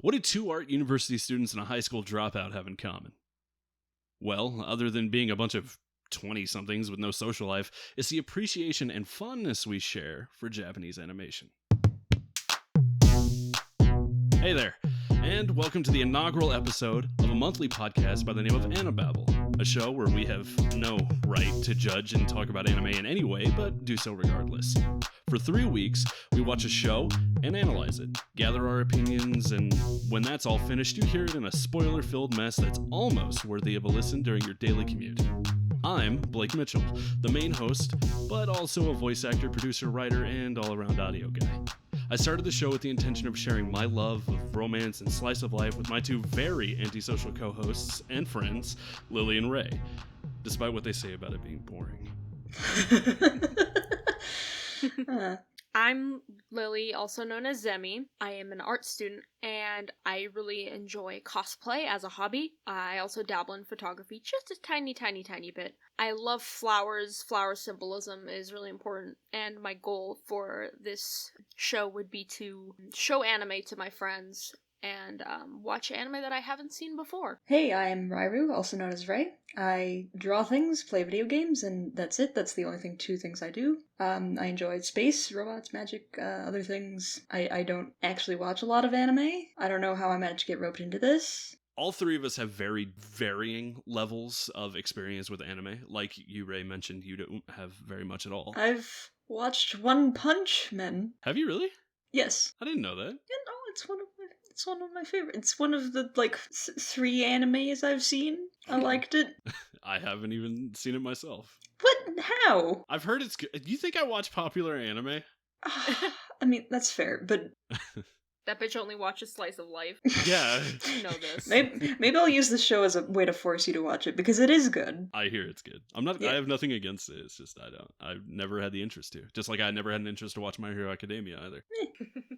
What did two art university students and a high school dropout have in common? Well, other than being a bunch of 20-somethings with no social life, it's the appreciation and fondness we share for Japanese animation. Hey there, and welcome to the inaugural episode of a monthly podcast by the name of AniBabble, a show where we have no right to judge and talk about anime in any way, but do so regardless. For 3 weeks, we watch a show and analyze it, gather our opinions, and when that's all finished, you hear it in a spoiler-filled mess that's almost worthy of a listen during your daily commute. I'm Blake Mitchell, the main host, but also a voice actor, producer, writer, and all-around audio guy. I started the show with the intention of sharing my love of romance and slice of life with my two very antisocial co-hosts and friends, Lily and Ray, despite what they say about it being boring. I'm Lily, also known as Zemi. I am an art student, and I really enjoy cosplay as a hobby. I also dabble in photography just a tiny bit. I love flowers. Flower symbolism is really important, and my goal for this show would be to show anime to my friends and watch anime that I haven't seen before. Hey, I am Rairu, also known as Ray. I draw things, play video games, and that's it. That's the only two things I do. I enjoy space, robots, magic, other things. I don't actually watch a lot of anime. I don't know how I managed to get roped into this. All three of us have very varying levels of experience with anime. Like you, Ray, mentioned, you don't have very much at all. I've watched One Punch Man. Have you really? Yes. I didn't know that. Yeah, no, it's one of my favorites. It's one of the, 3 animes I've seen. I liked it. I haven't even seen it myself. What? How? I've heard it's good. Do you think I watch popular anime? I mean, that's fair, but... That bitch only watches Slice of Life. Yeah. You know this. Maybe I'll use this show as a way to force you to watch it, because it is good. I hear it's good. I have nothing against it. It's just I've never had the interest to. Just like I never had an interest to watch My Hero Academia either.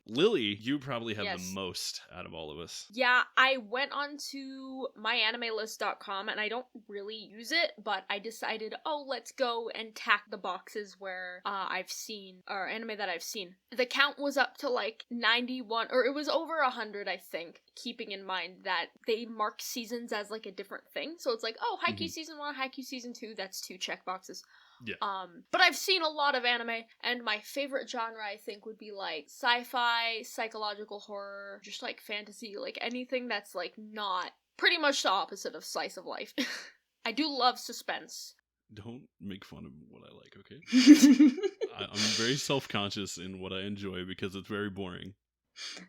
Lily, you probably have the most out of all of us. Yeah, I went on to myanimelist.com, and I don't really use it, but I decided, let's go and tack the boxes where I've seen, or anime that I've seen. The count was up to 91, or it was over 100, I think, keeping in mind that they mark seasons as a different thing. So it's Haikyuu Season 1, Haikyuu Season 2, that's 2 checkboxes. Yeah. But I've seen a lot of anime, and my favorite genre, I think, would be sci-fi, psychological horror, just fantasy, anything that's not pretty much the opposite of slice of life. I do love suspense. Don't make fun of what I like, okay? I'm very self-conscious in what I enjoy because it's very boring.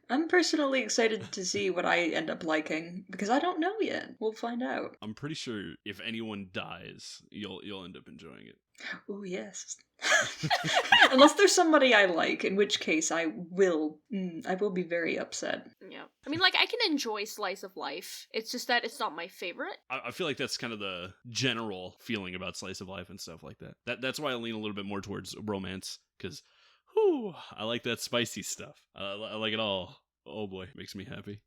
I'm personally excited to see what I end up liking, because I don't know yet. We'll find out. I'm pretty sure if anyone dies, you'll end up enjoying it. Oh, yes. Unless there's somebody I like, in which case I will be very upset. Yeah. I mean, I can enjoy slice of life. It's just that it's not my favorite. I feel like that's kind of the general feeling about slice of life and stuff like that. That's why I lean a little bit more towards romance, because I like that spicy stuff. I like it all. Oh boy, makes me happy.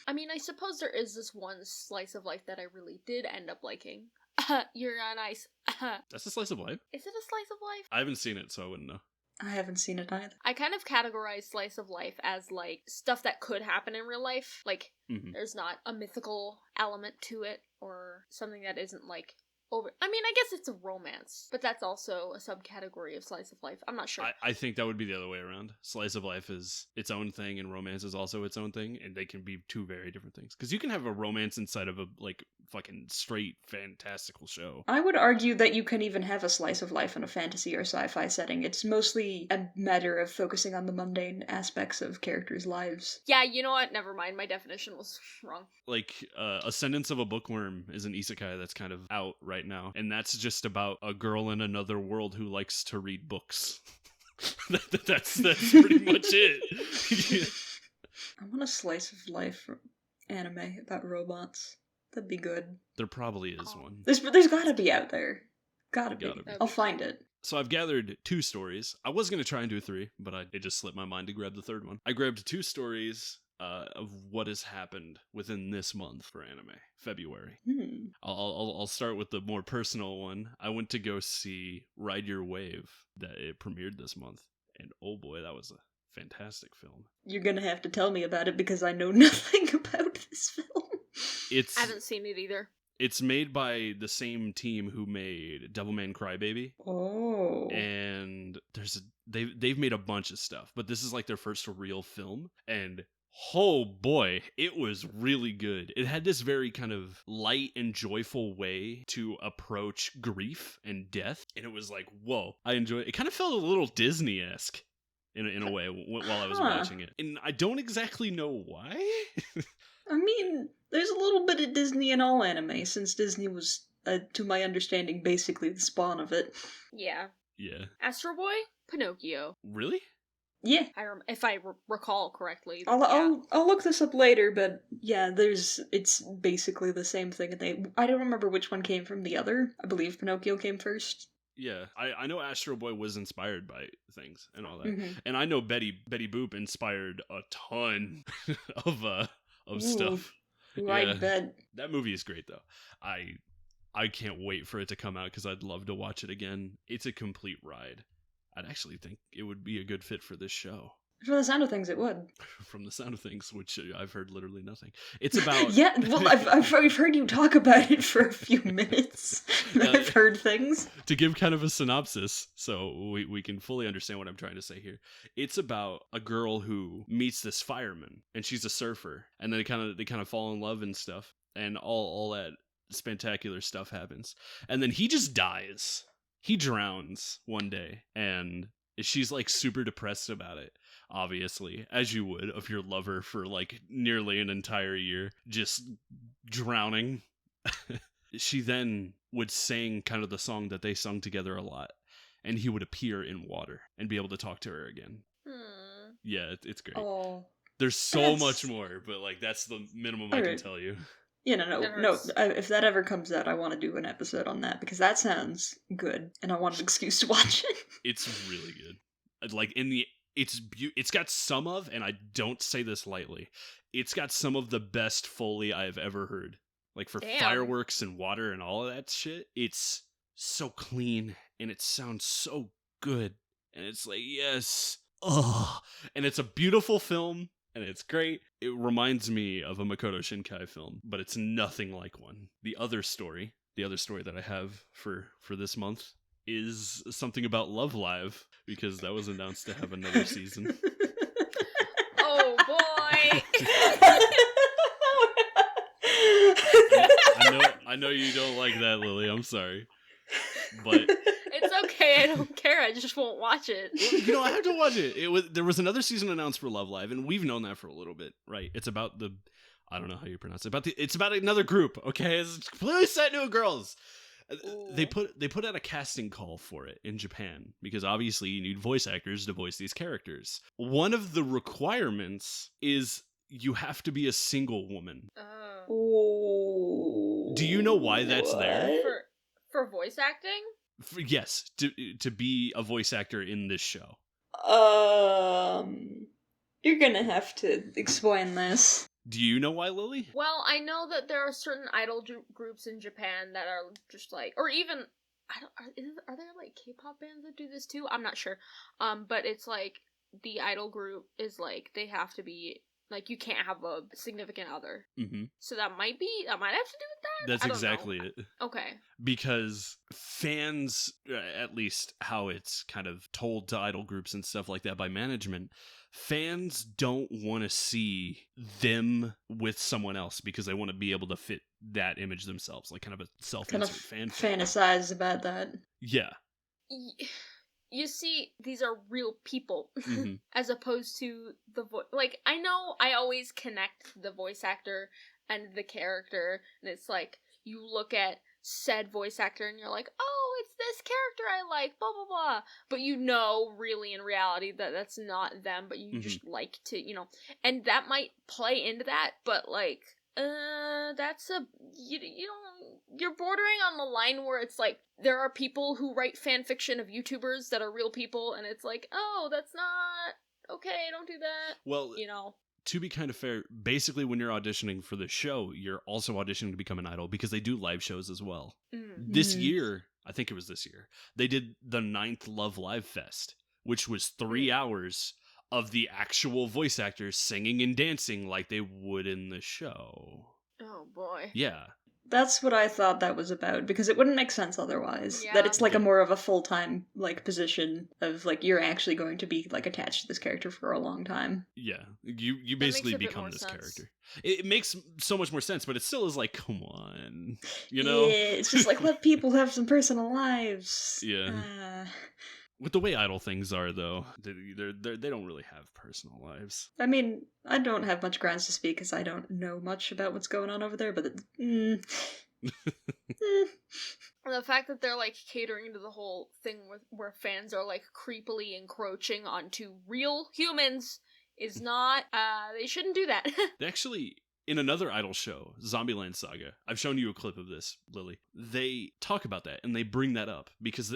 I mean, I suppose there is this one slice of life that I really did end up liking. You're on ice. That's a slice of life? Is it a slice of life? I haven't seen it, so I wouldn't know. I haven't seen it either. I kind of categorize slice of life as stuff that could happen in real life. There's not a mythical element to it or something that isn't over. I mean, I guess it's a romance, but that's also a subcategory of slice of life. I'm not sure. I think that would be the other way around. Slice of life is its own thing, and romance is also its own thing, and they can be two very different things. Because you can have a romance inside of a fucking straight fantastical show. I would argue that you can even have a slice of life in a fantasy or sci-fi setting. It's mostly a matter of focusing on the mundane aspects of characters' lives. Yeah, you know what? Never mind. My definition was wrong. Ascendance of a Bookworm is an isekai that's kind of out right now, and that's just about a girl in another world who likes to read books. that's pretty much it. I want a slice of life anime about robots. That'd be good. There probably is one. There's gotta be out there. Gotta be. I'll find it. So I've gathered 2 stories. I was going to try and do 3, but it just slipped my mind to grab the 3rd one. I grabbed 2 stories of what has happened within this month for anime, February. I'll start with the more personal one. I went to go see Ride Your Wave that it premiered this month, and oh boy, that was a fantastic film. You're gonna have to tell me about it because I know nothing about this film. I haven't seen it either. It's made by the same team who made Devilman Crybaby. Oh. And they've made a bunch of stuff, but this is like their first real film, and oh boy, it was really good. It had this very kind of light and joyful way to approach grief and death, and it was like, whoa, I enjoyed it. It kind of felt a little Disney-esque in a way while I was watching it, and I don't exactly know why. I mean, there's a little bit of Disney in all anime, since Disney was, to my understanding, basically the spawn of it. Yeah. Yeah. Astro Boy? Pinocchio. Really? Yeah. If I recall correctly. I'll look this up later, but yeah, it's basically the same thing. I don't remember which one came from the other. I believe Pinocchio came first. Yeah, I know Astro Boy was inspired by things and all that, Mm-hmm. and I know Betty Boop inspired a ton of stuff. I bet. That movie is great though. I can't wait for it to come out because I'd love to watch it again. It's a complete ride. I'd actually think it would be a good fit for this show. From the sound of things, it would. From the sound of things, which I've heard literally nothing. It's about... Yeah, well, I've heard you talk about it for a few minutes. I've heard things. To give kind of a synopsis, so we can fully understand what I'm trying to say here. It's about a girl who meets this fireman, and she's a surfer, and then they kind of fall in love and stuff, and all that spectacular stuff happens. And then he just dies. He drowns one day, and she's like super depressed about it, obviously, as you would of your lover for like nearly an entire year, just drowning. She then would sing kind of the song that they sung together a lot, and he would appear in water and be able to talk to her again. Yeah, it's great. Oh, there's so much more, but like that's the minimum I can tell you. Yeah, no. If that ever comes out, I want to do an episode on that because that sounds good, and I want an excuse to watch it. It's really good. Like it's got some of, and I don't say this lightly, it's got some of the best Foley I've ever heard. Like for fireworks and water and all of that shit, it's so clean and it sounds so good, and it's like yes, and it's a beautiful film. And it's great. It reminds me of a Makoto Shinkai film, but it's nothing like one. The other story that I have for this month is something about Love Live, because that was announced to have another season. Oh boy! I know you don't like that, Lily. I'm sorry, but it's okay. I don't care. I just won't watch it. Well, I have to watch it. There was another season announced for Love Live, and we've known that for a little bit, right? It's about I don't know how you pronounce it. It's about another group. Okay, it's completely set new girls. Ooh. They put out a casting call for it in Japan because obviously you need voice actors to voice these characters. One of the requirements is you have to be a single woman. Oh. Do you know why that's there? For voice acting? Yes, to be a voice actor in this show. You're gonna have to explain this. Do you know why, Lily? Well, I know that there are certain idol groups in Japan that are just like, or even, are there like K-pop bands that do this too? I'm not sure. But it's like the idol group is like they have to be like you can't have a significant other. Mm-hmm. So that might have to do with that. That's exactly it. Okay. Because fans, at least how it's kind of told to idol groups and stuff like that by management, fans don't want to see them with someone else because they want to be able to fit that image themselves, like kind of a self-insert fan. Fantasize about that. Yeah. You see, these are real people, mm-hmm. as opposed to the voice. Like, I know I always connect the voice actor and the character, and it's like, you look at said voice actor and you're like, oh, it's this character I like, blah, blah, blah. But you know, really, in reality, that that's not them, but you mm-hmm. just like to, and that might play into that, but, like, that's you're bordering on the line where it's like, there are people who write fan fiction of YouTubers that are real people, and it's like, oh, that's not okay, don't do that. Well, to be kind of fair, basically when you're auditioning for the show, you're also auditioning to become an idol because they do live shows as well. Mm-hmm. This year, I think it was this year, they did the 9th Love Live Fest, which was 3 hours of the actual voice actors singing and dancing like they would in the show. Oh boy. Yeah. That's what I thought that was about, because it wouldn't make sense otherwise. Yeah. That it's like Yeah. a more of a full-time, like, position of, like, you're actually going to be, like, attached to this character for a long time. Yeah. You That basically makes a bit become more this sense. character. It makes so much more sense, but it still is like, come on. You know? Yeah, it's just like, let people have some personal lives. Yeah. With the way idol things are, though, they don't really have personal lives. I mean, I don't have much grounds to speak because I don't know much about what's going on over there, but The fact that they're like catering to the whole thing where fans are like creepily encroaching onto real humans is not, they shouldn't do that. They actually, in another idol show, Zombieland Saga, I've shown you a clip of this, Lily. They talk about that and they bring that up because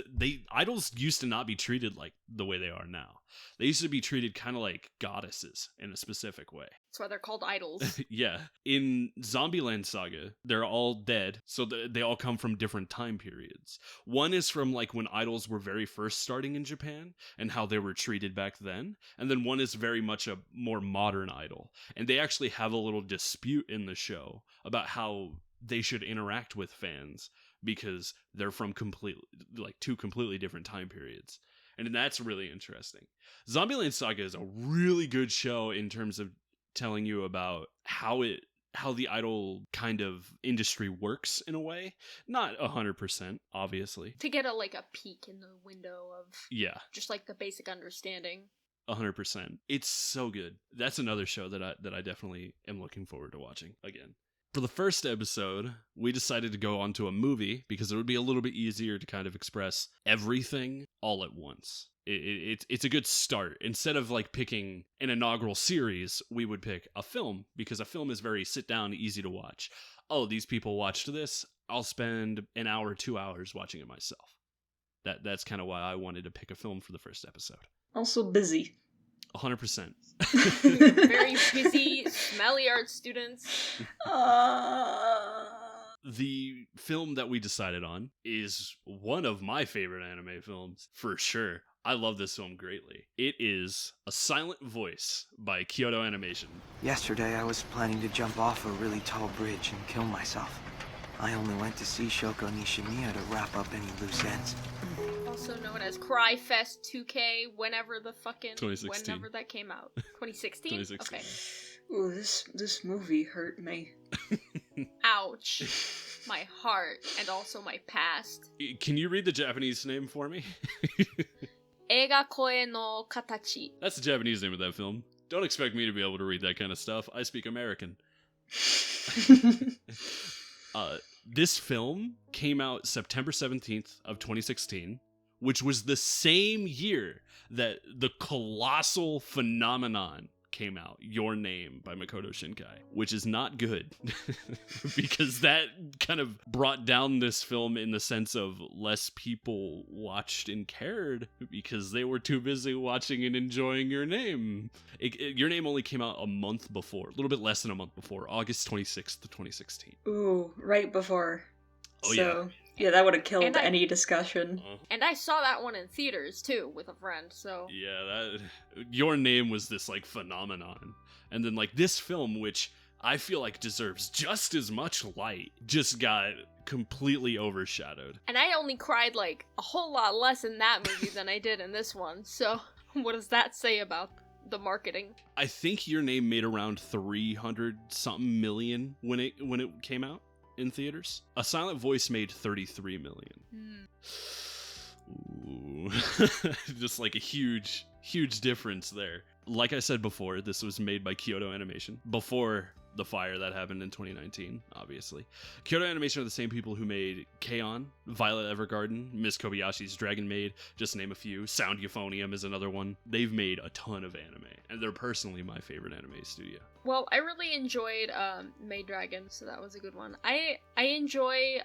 idols used to not be treated like the way they are now. They used to be treated kind of like goddesses in a specific way. That's why they're called idols. Yeah. In Zombieland Saga, they're all dead, so they all come from different time periods. One is from like when idols were very first starting in Japan and how they were treated back then, and then one is very much a more modern idol. And they actually have a little dispute in the show about how they should interact with fans because they're from two completely different time periods. And that's really interesting. Zombieland Saga is a really good show in terms of telling you about how the idol kind of industry works in a way. Not 100%, obviously. To get a peek in the window of Yeah, just like the basic understanding. 100%. It's so good. That's another show that I definitely am looking forward to watching again. For the first episode, we decided to go onto a movie because it would be a little bit easier to kind of express everything all at once. It's a good start. Instead of like picking an inaugural series, we would pick a film because a film is very sit down, easy to watch. Oh, these people watched this. I'll spend an hour, 2 hours watching it myself. That's kind of why I wanted to pick a film for the first episode. Also busy. 100%. Very busy, smelly art students. The film that we decided on is one of my favorite anime films, for sure. I love this film greatly. It is A Silent Voice by Kyoto Animation. Yesterday, I was planning to jump off a really tall bridge and kill myself. I only went to see Shouko Nishimiya to wrap up any loose ends. Also known as Cry Fest 2K, whenever that came out. 2016? 2016. Okay. Ooh, this movie hurt me. Ouch. My heart, and also my past. Can you read the Japanese name for me? Eiga koe no katachi. That's the Japanese name of that film. Don't expect me to be able to read that kind of stuff. I speak American. This film came out September 17th of 2016, which was the same year that the colossal phenomenon came out, Your Name by Makoto Shinkai, which is not good because that kind of brought down this film in the sense of less people watched and cared because they were too busy watching and enjoying Your Name. Your Name only came out a month before, a little bit less than a month before, August 26th, 2016. Ooh, right before. Oh, so, yeah, that would have killed And any discussion. And I saw that one in theaters, too, with a friend, so... Yeah, Your Name was this, phenomenon. And then, this film, which I feel like deserves just as much light, just got completely overshadowed. And I only cried, a whole lot less in that movie than I did in this one, so what does that say about the marketing? I think Your Name made around 300-something million when it came out in theaters. A Silent Voice made 33 million. Ooh. Just a huge difference there. Like I said before, this was made by Kyoto Animation before the fire that happened in 2019, obviously. Kyoto Animation are the same people who made K-On!, Violet Evergarden, Miss Kobayashi's Dragon Maid, just to name a few. Sound Euphonium is another one. They've made a ton of anime, and they're personally my favorite anime studio. Well, I really enjoyed Maid Dragon, so that was a good one. I enjoy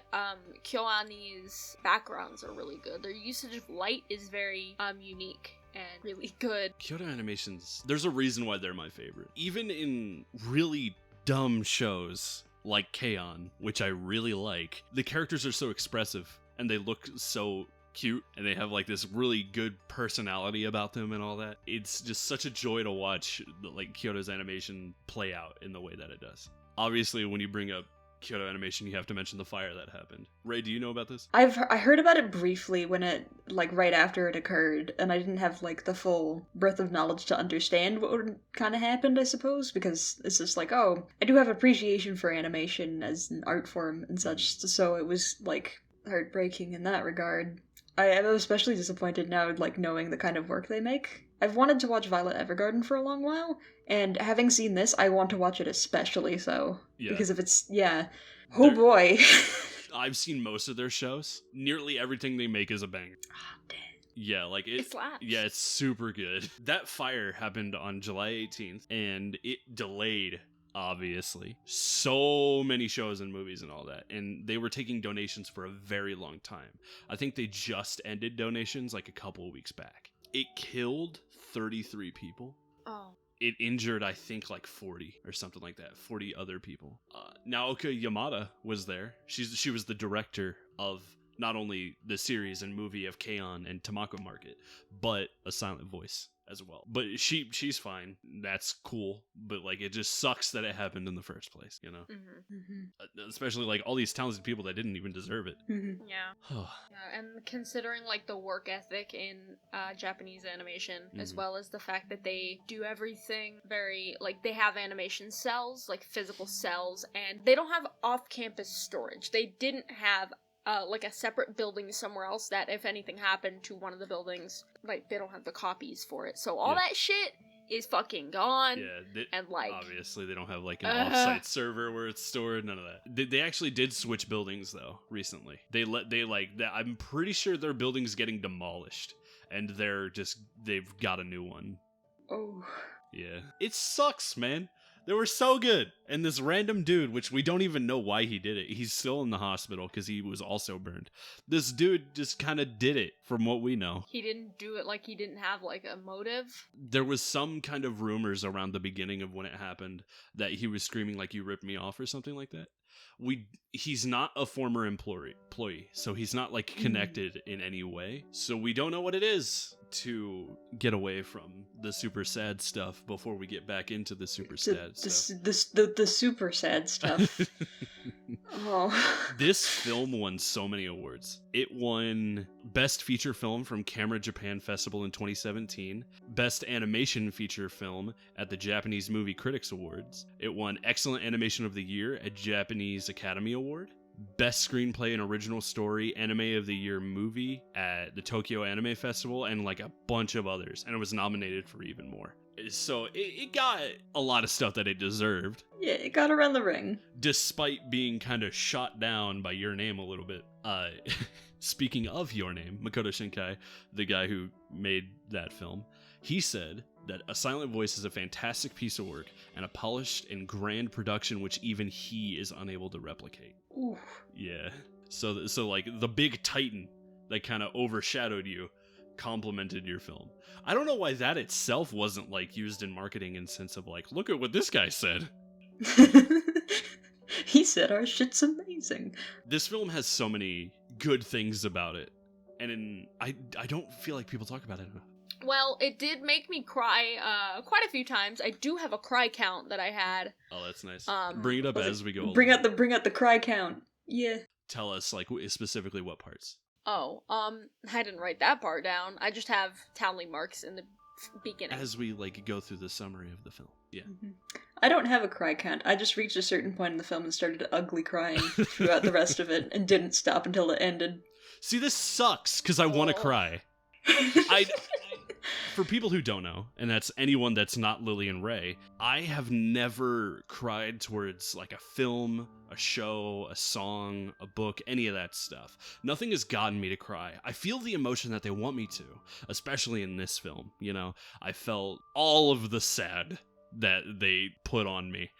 KyoAni's backgrounds are really good. Their usage of light is very unique and really good. Kyoto Animation's, there's a reason why they're my favorite. Even in really dumb shows like K-On!, which I really like, the characters are so expressive and they look so cute and they have like this really good personality about them and all that. It's just such a joy to watch like Kyoto's animation play out in the way that it does. Obviously, when you bring up Kyoto Animation, you have to mention the fire that happened. Ray, do you know about this? I heard about it briefly when it, like, right after it occurred, and I didn't have, like, the full breadth of knowledge to understand what kind of happened, I suppose, because it's just like, oh, I do have appreciation for animation as an art form and such, so it was, like, heartbreaking in that regard. I'm especially disappointed now, like, knowing the kind of work they make. I've wanted to watch Violet Evergarden for a long while, and having seen this, I want to watch it especially so. Yeah. Because if it's, oh boy. I've seen most of their shows. Nearly everything they make is a banger. Oh, damn. Yeah, like It slaps. Yeah, it's super good. That fire happened on July 18th, and it delayed, obviously, so many shows and movies and all that. And they were taking donations for a very long time. I think they just ended donations like a couple of weeks back. It killed 33 people. Oh. It injured, I think, like 40 or something like that. 40 other people. Naoka Yamada was there. She was the director of not only the series and movie of K-On! And Tamako Market, but A Silent Voice as well. But she's fine. That's cool. But like, it just sucks that it happened in the first place, you know? Mm-hmm. Mm-hmm. Especially like all these talented people that didn't even deserve it. Mm-hmm. Yeah. Yeah, and considering like the work ethic in Japanese animation, as Mhm. well as the fact that they do everything very like they have animation cells, like physical cells, and they don't have off-campus storage. They didn't have like a separate building somewhere else that if anything happened to one of the buildings, like they don't have the copies for it. So all Yeah. that shit is fucking gone. Yeah, and like obviously they don't have like an offsite server where it's stored. None of that. They actually did switch buildings though recently. I'm pretty sure their building's getting demolished, and they've got a new one. Oh. Yeah, it sucks, man. They were so good, and this random dude, which we don't even know why he did it. He's still in the hospital because he was also burned. This dude just kind of did it, from what we know. he didn't do it like he didn't have like a motive. There was some kind of rumors around the beginning of when it happened that he was screaming like "you ripped me off" or something like that. He's not a former employee, so he's not like connected in any way. So we don't know what it is to get away from the super sad stuff before we get back into the super sad stuff. The super sad stuff. Oh. This film won so many awards. It won Best Feature Film from Camera Japan Festival in 2017, Best Animation Feature Film at the Japanese Movie Critics Awards. It won Excellent Animation of the Year at Japanese Academy Award, Best Screenplay and Original Story Anime of the Year Movie at the Tokyo Anime Festival, and like a bunch of others, and it was nominated for even more. So it got a lot of stuff that it deserved. Yeah, it got around the ring. Despite being kind of shot down by Your Name a little bit. Speaking of Your Name, Makoto Shinkai, the guy who made that film, he said that A Silent Voice is a fantastic piece of work and a polished and grand production which even he is unable to replicate. Ooh. Yeah. So like the big titan that kind of overshadowed you complimented your film. I don't know why that itself wasn't like used in marketing in sense of like, look at what this guy said. He said our shit's amazing. This film has so many good things about it, and I don't feel like people talk about it enough. Well, it did make me cry quite a few times. I do have a cry count that I had. Oh, that's nice. Bring it up as we go. Bring out the cry count. Yeah. Tell us like specifically what parts. Oh, I didn't write that part down. I just have tally marks in the beginning. As we like go through the summary of the film. Yeah. Mm-hmm. I don't have a cry count. I just reached a certain point in the film and started ugly crying throughout the rest of it and didn't stop until it ended. See, this sucks because I want to cry. For people who don't know, and that's anyone that's not Lily and Ray, I have never cried towards like a film, a show, a song, a book, any of that stuff. Nothing has gotten me to cry. I feel the emotion that they want me to, especially in this film. You know, I felt all of the sad that they put on me,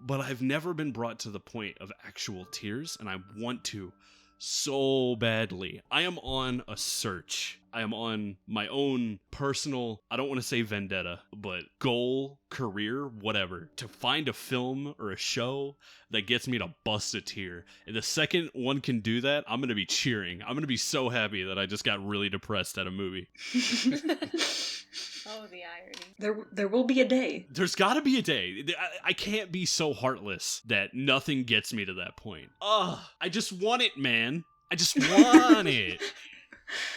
but I've never been brought to the point of actual tears, and I want to so badly. I am on a search. I am on my own personal, I don't want to say vendetta, but goal, career, whatever, to find a film or a show that gets me to bust a tear. And the second one can do that, I'm going to be cheering. I'm going to be so happy that I just got really depressed at a movie. Oh, the irony. There will be a day. There's got to be a day. I can't be so heartless that nothing gets me to that point. Ugh, I just want it, man. I just want it.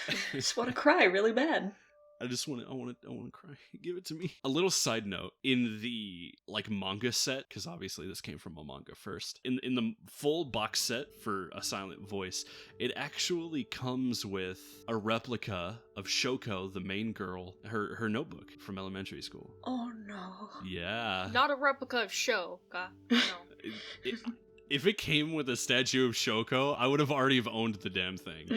I just want to cry really bad. I want to cry. Give it to me. A little side note, in the manga set, because obviously this came from a manga first, in the full box set for A Silent Voice, it actually comes with a replica of Shouko, the main girl, her notebook from elementary school. Oh no. Yeah. Not a replica of Shouko. No. If it came with a statue of Shouko, I would have already have owned the damn thing.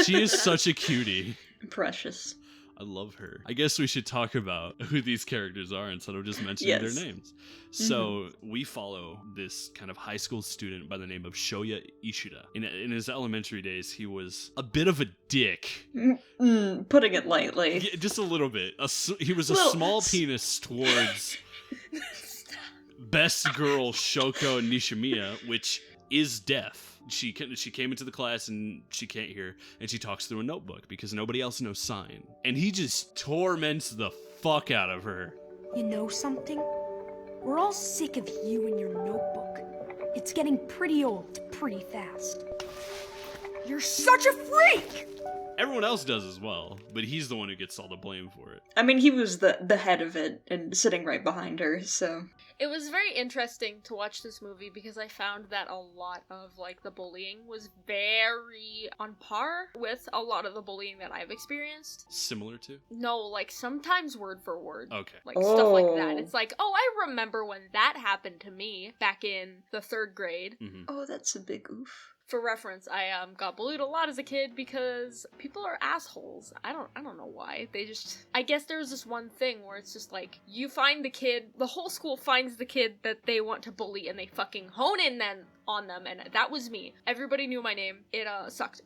She is such a cutie. Precious. I love her. I guess we should talk about who these characters are instead of just mentioning their names. So we follow this kind of high school student by the name of Shoya Ishida. In his elementary days, he was a bit of a dick. Putting it lightly. Yeah, just a little bit. He was a small penis towards best girl Shouko Nishimiya, which is deaf. She came into the class and she can't hear, and she talks through a notebook because nobody else knows sign. And he just torments the fuck out of her. You know something? We're all sick of you and your notebook. It's getting pretty old pretty fast. You're such a freak! Everyone else does as well, but he's the one who gets all the blame for it. I mean, he was the head of it and sitting right behind her, so... It was very interesting to watch this movie because I found that a lot of, the bullying was very on par with a lot of the bullying that I've experienced. Similar to? No, sometimes word for word. Okay. Stuff like that. It's I remember when that happened to me back in the 3rd grade. Mm-hmm. Oh, that's a big oof. For reference, I got bullied a lot as a kid because people are assholes. I don't know why. I guess there's this one thing where it's just you find the kid, the whole school finds the kid that they want to bully and they fucking hone in on them, and that was me. Everybody knew my name. It sucked.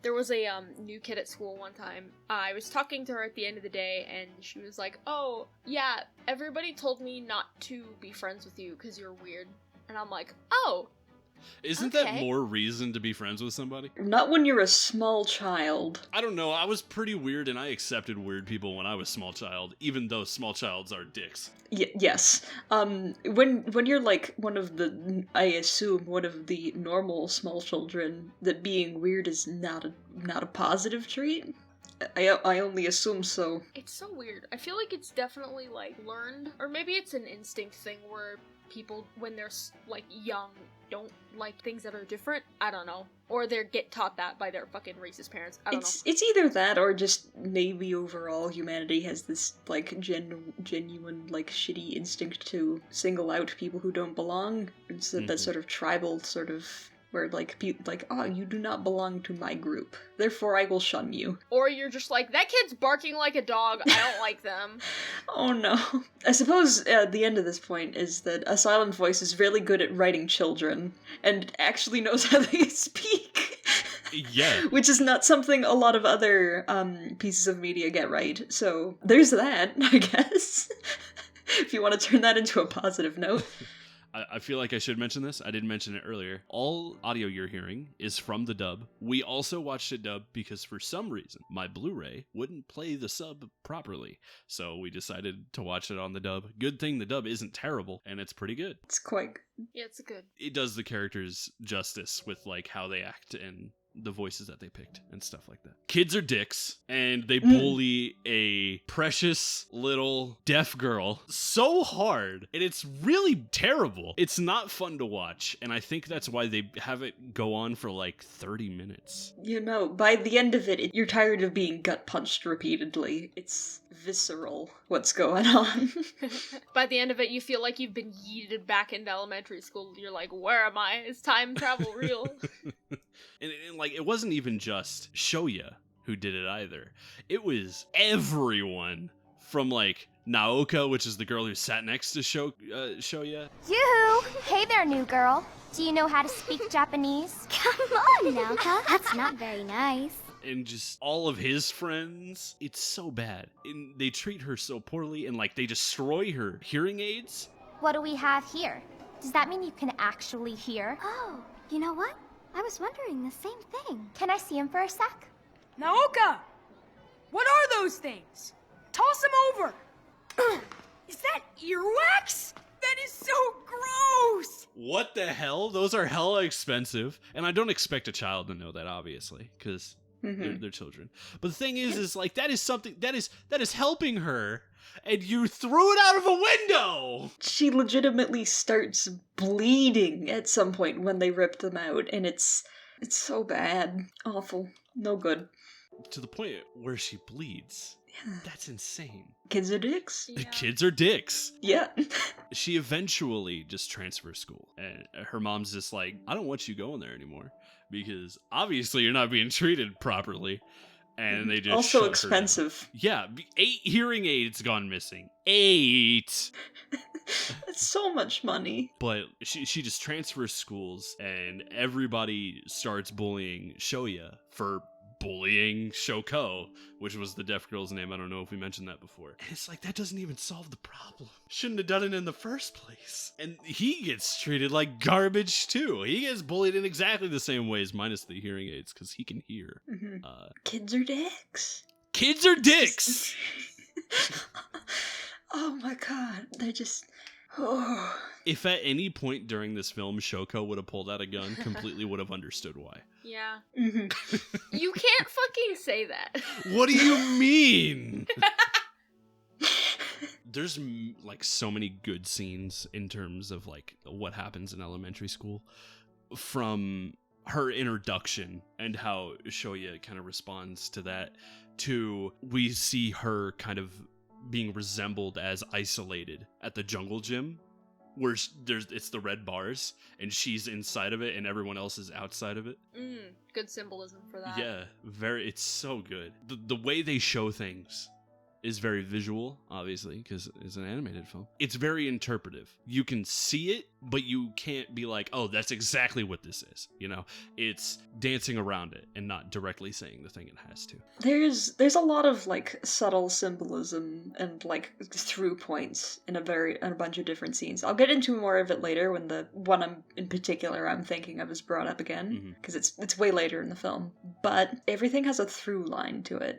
There was a new kid at school one time. I was talking to her at the end of the day and she was like, "Oh, yeah, everybody told me not to be friends with you because you're weird." And I'm like, "Oh, isn't that more reason to be friends with somebody? Not when you're a small child. I don't know. I was pretty weird and I accepted weird people when I was small child, even though small childs are dicks. Yes. When you're one of the, I assume, one of the normal small children, that being weird is not a positive trait. I only assume so. It's so weird. I feel like it's definitely learned, or maybe it's an instinct thing where people, when they're young, don't like things that are different. I don't know. Or they get taught that by their fucking racist parents. I don't know. It's either that or just maybe overall humanity has this genuine shitty instinct to single out people who don't belong. It's that sort of tribal sort of where oh, you do not belong to my group, therefore I will shun you. Or you're just that kid's barking like a dog, I don't like them. Oh no. I suppose the end of this point is that A Silent Voice is really good at writing children, and actually knows how they speak. Yeah. Which is not something a lot of other pieces of media get right, so there's that, I guess. If you want to turn that into a positive note. I feel like I should mention this. I didn't mention it earlier. All audio you're hearing is from the dub. We also watched it dub because for some reason, my Blu-ray wouldn't play the sub properly. So we decided to watch it on the dub. Good thing the dub isn't terrible, and it's pretty good. It's quite good. Yeah, it's good. It does the characters justice with how they act and the voices that they picked and stuff like that. Kids are dicks, and they bully a precious little deaf girl so hard, and it's really terrible. It's not fun to watch, and I think that's why they have it go on for 30 minutes. By the end of it, you're tired of being gut punched repeatedly. It's visceral what's going on. By the end of it, you feel like you've been yeeted back into elementary school. You're like, where am I? Is time travel real? And it wasn't even just Shoya who did it either. It was everyone from Naoka, which is the girl who sat next to Shoya. Yoo-hoo! Hey there, new girl. Do you know how to speak Japanese? Come on, Naoka. That's not very nice. and just all of his friends. It's so bad. And they treat her so poorly, and like they destroy her hearing aids. What do we have here? Does that mean you can actually hear? Oh, you know what? I was wondering the same thing. Can I see him for a sec? Naoka! What are those things? Toss them over! Is that earwax? That is so gross! What the hell? Those are hella expensive. And I don't expect a child to know that, obviously, because they're children. But the thing is like, that is something that is helping her, and you threw it out of a window! She legitimately starts bleeding at some point when they rip them out, and it's so bad. Awful. No good. To the point where she bleeds. That's insane. Kids are dicks. Yeah. Kids are dicks. Yeah. She eventually just transfers school, and her mom's just like, I don't want you going there anymore, because obviously you're not being treated properly. And they just also shut expensive. Her down. Yeah, 8 hearing aids gone missing. 8. That's so much money. But she just transfers schools, and everybody starts bullying Shoya for bullying Shouko, which was the deaf girl's name. I don't know if we mentioned that before. And it's like, that doesn't even solve the problem. Shouldn't have done it in the first place. And he gets treated like garbage too. He gets bullied in exactly the same ways, minus the hearing aids, because he can hear. Kids are dicks. Kids are dicks! Oh my god, they're just... Oh. If at any point during this film Shouko would have pulled out a gun, completely would have understood why. Yeah. You can't fucking say that. What do you mean? There's like so many good scenes in terms of like what happens in elementary school, from her introduction and how Shoya kind of responds to that, to we see her kind of being resembled as isolated at the jungle gym, where it's the red bars and she's inside of it and everyone else is outside of it. Good symbolism for that. Yeah, it's so good. The way they show things is very visual, obviously, because it's an animated film. It's very interpretive. You can see it, but you can't be like, oh, that's exactly what this is. You know, it's dancing around it and not directly saying the thing it has to. There's a lot of like subtle symbolism and like through points in a bunch of different scenes. I'll get into more of it later when the one I'm thinking of is brought up again, because it's way later in the film. But everything has a through line to it.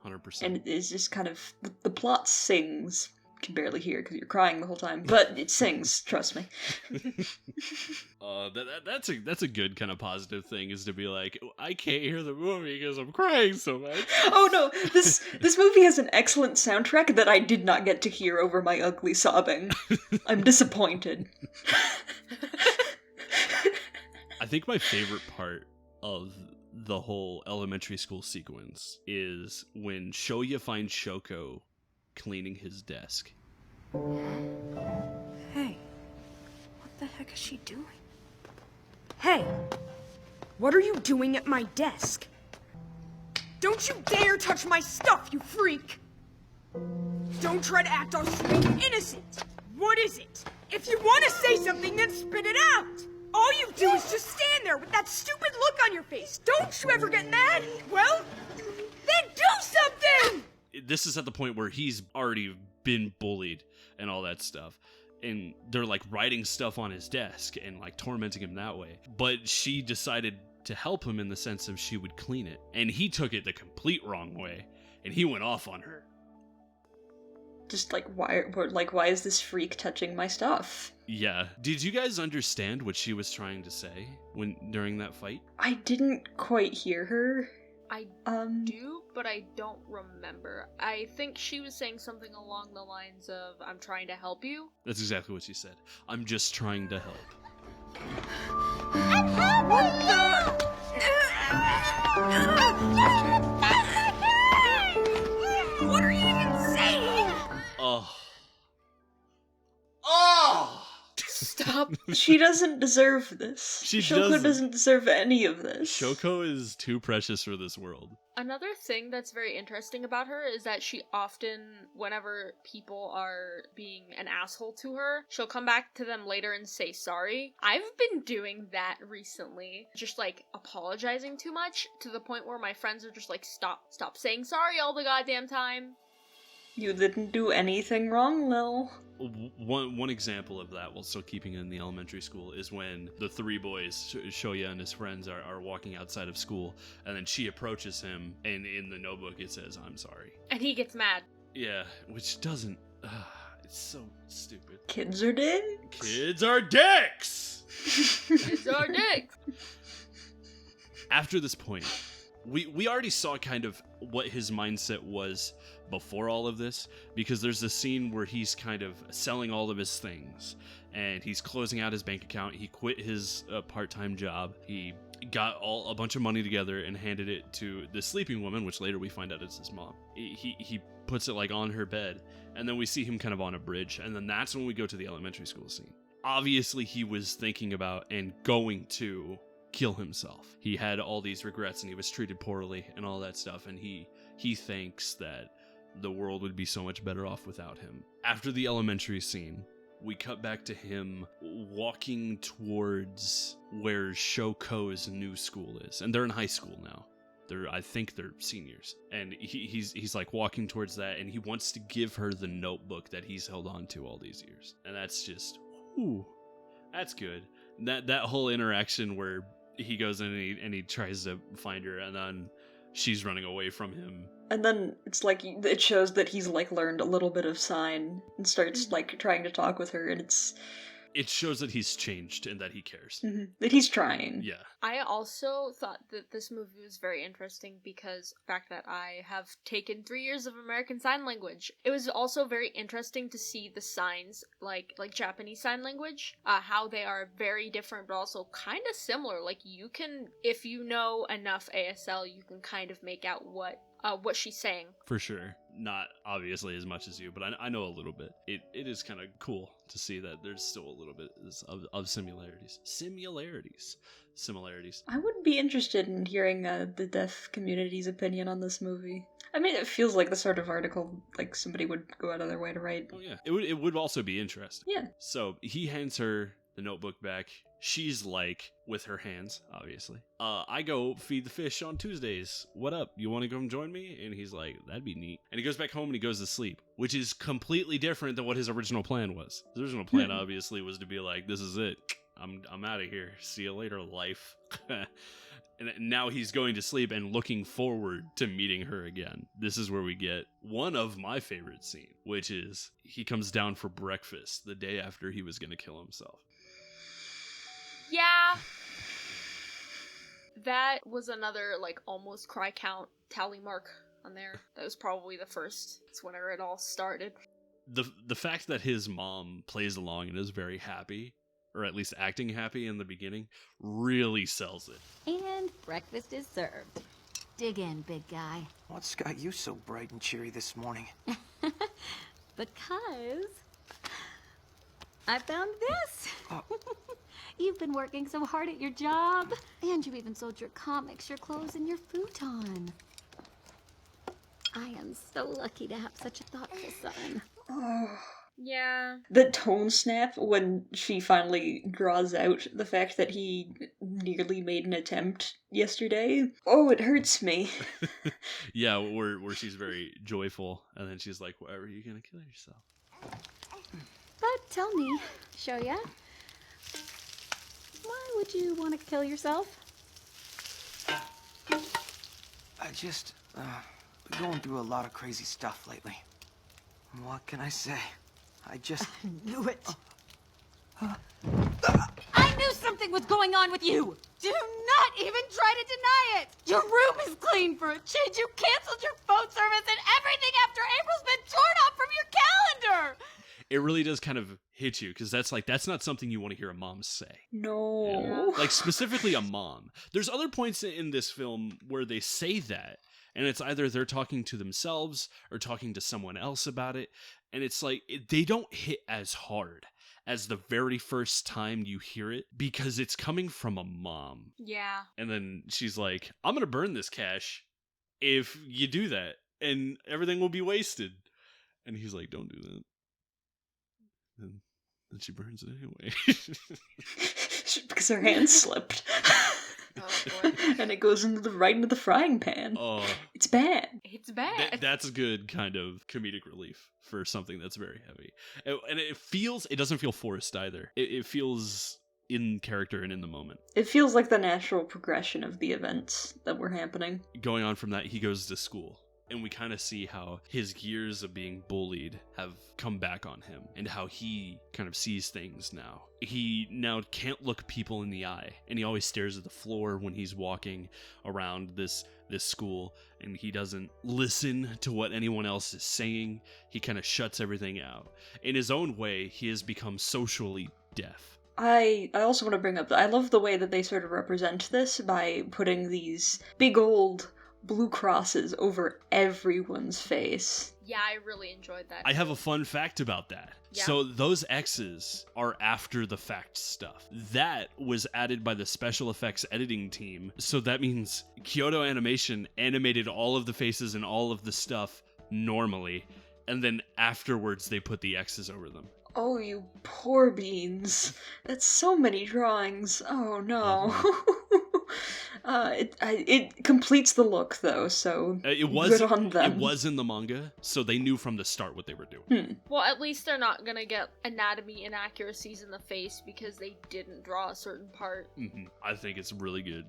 100%. And it's just kind of, the plot sings. You can barely hear because you're crying the whole time, but it sings, trust me. That's a good kind of positive thing, is to be like, I can't hear the movie because I'm crying so much. Oh no, this movie has an excellent soundtrack that I did not get to hear over my ugly sobbing. I'm disappointed. I think my favorite part of the whole elementary school sequence is when Shoya finds Shouko cleaning his desk. Hey, what the heck is she doing? Hey, what are you doing at my desk? Don't you dare touch my stuff, you freak! Don't try to act all sweet and innocent. What is it? If you want to say something, then spit it out. All you do is just stand there with that stupid look on your face. Don't you ever get mad? Well, then do something! This is at the point where he's already been bullied and all that stuff. And they're like writing stuff on his desk and like tormenting him that way. But she decided to help him in the sense of she would clean it. And he took it the complete wrong way. And he went off on her. Just like, why is this freak touching my stuff? Yeah. Did you guys understand what she was trying to say during that fight? I didn't quite hear her. I do, but I don't remember. I think she was saying something along the lines of, I'm trying to help you. That's exactly what she said. I'm just trying to help. I'm helping you! What are you even saying? Oh! Stop Stop. She doesn't deserve this. She Shouko doesn't deserve any of this. Shouko is too precious for this world. Another thing that's very interesting about her is that she often, whenever people are being an asshole to her, she'll come back to them later and say sorry. I've been doing that recently, just like apologizing too much to the point where my friends are just like, stop saying sorry all the goddamn time. You didn't do anything wrong, Lil. One example of that, while still keeping it in the elementary school, is when the three boys, Shoya and his friends, are walking outside of school, and then she approaches him, and in the notebook it says, "I'm sorry." And he gets mad. Yeah, which doesn't... it's so stupid. Kids are dicks. Kids are dicks! Kids are dicks! After this point, we already saw kind of what his mindset was before all of this, because there's a scene where he's kind of selling all of his things and he's closing out his bank account. He quit his part-time job. He got a bunch of money together and handed it to the sleeping woman, which later we find out is his mom. He puts it like on her bed, and then we see him kind of on a bridge, and then that's when we go to the elementary school scene. Obviously he was thinking about and going to kill himself. He had all these regrets and he was treated poorly and all that stuff, and he thinks that the world would be so much better off without him. After the elementary scene, we cut back to him walking towards where Shouko's new school is, and they're in high school now. I think they're seniors, and he's like walking towards that, and he wants to give her the notebook that he's held on to all these years, and that's just, ooh, that's good. That whole interaction where he goes in and he tries to find her, and then she's running away from him. And then it's like, it shows that he's like learned a little bit of sign and starts like trying to talk with her, and it shows that he's changed and that he cares. Mm-hmm. That he's trying. Yeah. I also thought that this movie was very interesting because the fact that I have taken 3 years of American Sign Language. It was also very interesting to see the signs, like Japanese Sign Language, how they are very different but also kind of similar. Like, you can, if you know enough ASL, you can kind of make out what she's saying. For sure. Not obviously as much as you, but I know a little bit. It is kind of cool to see that there's still a little bit of similarities. I would be interested in hearing the deaf community's opinion on this movie. I mean, it feels like the sort of article like somebody would go out of their way to write. Oh yeah, it would also be interesting. Yeah. So he hands her the notebook back. She's like, with her hands, obviously, I go feed the fish on Tuesdays. What up? You want to come join me? And he's like, that'd be neat. And he goes back home and he goes to sleep, which is completely different than what his original plan was. His original plan obviously was to be like, this is it. I'm out of here. See you later, life. And now he's going to sleep and looking forward to meeting her again. This is where we get one of my favorite scenes, which is he comes down for breakfast the day after he was going to kill himself. Yeah. That was another, like, almost cry count tally mark on there. That was probably the first. It's whenever it all started. The fact that his mom plays along and is very happy, or at least acting happy in the beginning, really sells it. And breakfast is served. Dig in, big guy. What's got you so bright and cheery this morning? Because I found this. Oh. You've been working so hard at your job, and you even sold your comics, your clothes, and your futon. I am so lucky to have such a thoughtful son. Oh. Yeah. The tone snap when she finally draws out the fact that he nearly made an attempt yesterday. Oh, it hurts me. Yeah, where she's very joyful, and then she's like, "Why are you gonna kill yourself?" But tell me, Shoya, why would you want to kill yourself? I just, been going through a lot of crazy stuff lately. What can I say? I knew it. I knew something was going on with you! Do not even try to deny it! Your room is clean for a change. You canceled your phone service and everything after April's been torn off from your calendar! It really does kind of hit you, because that's not something you want to hear a mom say. No. Like, specifically a mom. There's other points in this film where they say that, and it's either they're talking to themselves or talking to someone else about it, and it's like, they don't hit as hard as the very first time you hear it because it's coming from a mom. Yeah. And then she's like, I'm going to burn this cash if you do that, and everything will be wasted. And he's like, don't do that. And then she burns it anyway. Because her hand slipped. Oh, boy. And it goes right into the frying pan. Oh, It's bad. It's bad. that's a good kind of comedic relief for something that's very heavy. And it doesn't feel forced either. It feels in character and in the moment. It feels like the natural progression of the events that were happening. Going on from that, he goes to school. And we kind of see how his years of being bullied have come back on him and how he kind of sees things now. He now can't look people in the eye, and he always stares at the floor when he's walking around this school, and he doesn't listen to what anyone else is saying. He kind of shuts everything out. In his own way, he has become socially deaf. I also want to bring up I love the way that they sort of represent this by putting these big old blue crosses over everyone's face. Yeah, I really enjoyed that. I have a fun fact about that. Yeah. So those X's are after the fact stuff. That was added by the special effects editing team. So that means Kyoto Animation animated all of the faces and all of the stuff normally, and then afterwards they put the X's over them. Oh, you poor beans. That's so many drawings. Oh, no. It completes the look, though, so good on them. It was in the manga, so they knew from the start what they were doing. Well, at least they're not gonna get anatomy inaccuracies in the face because they didn't draw a certain part. I think it's really good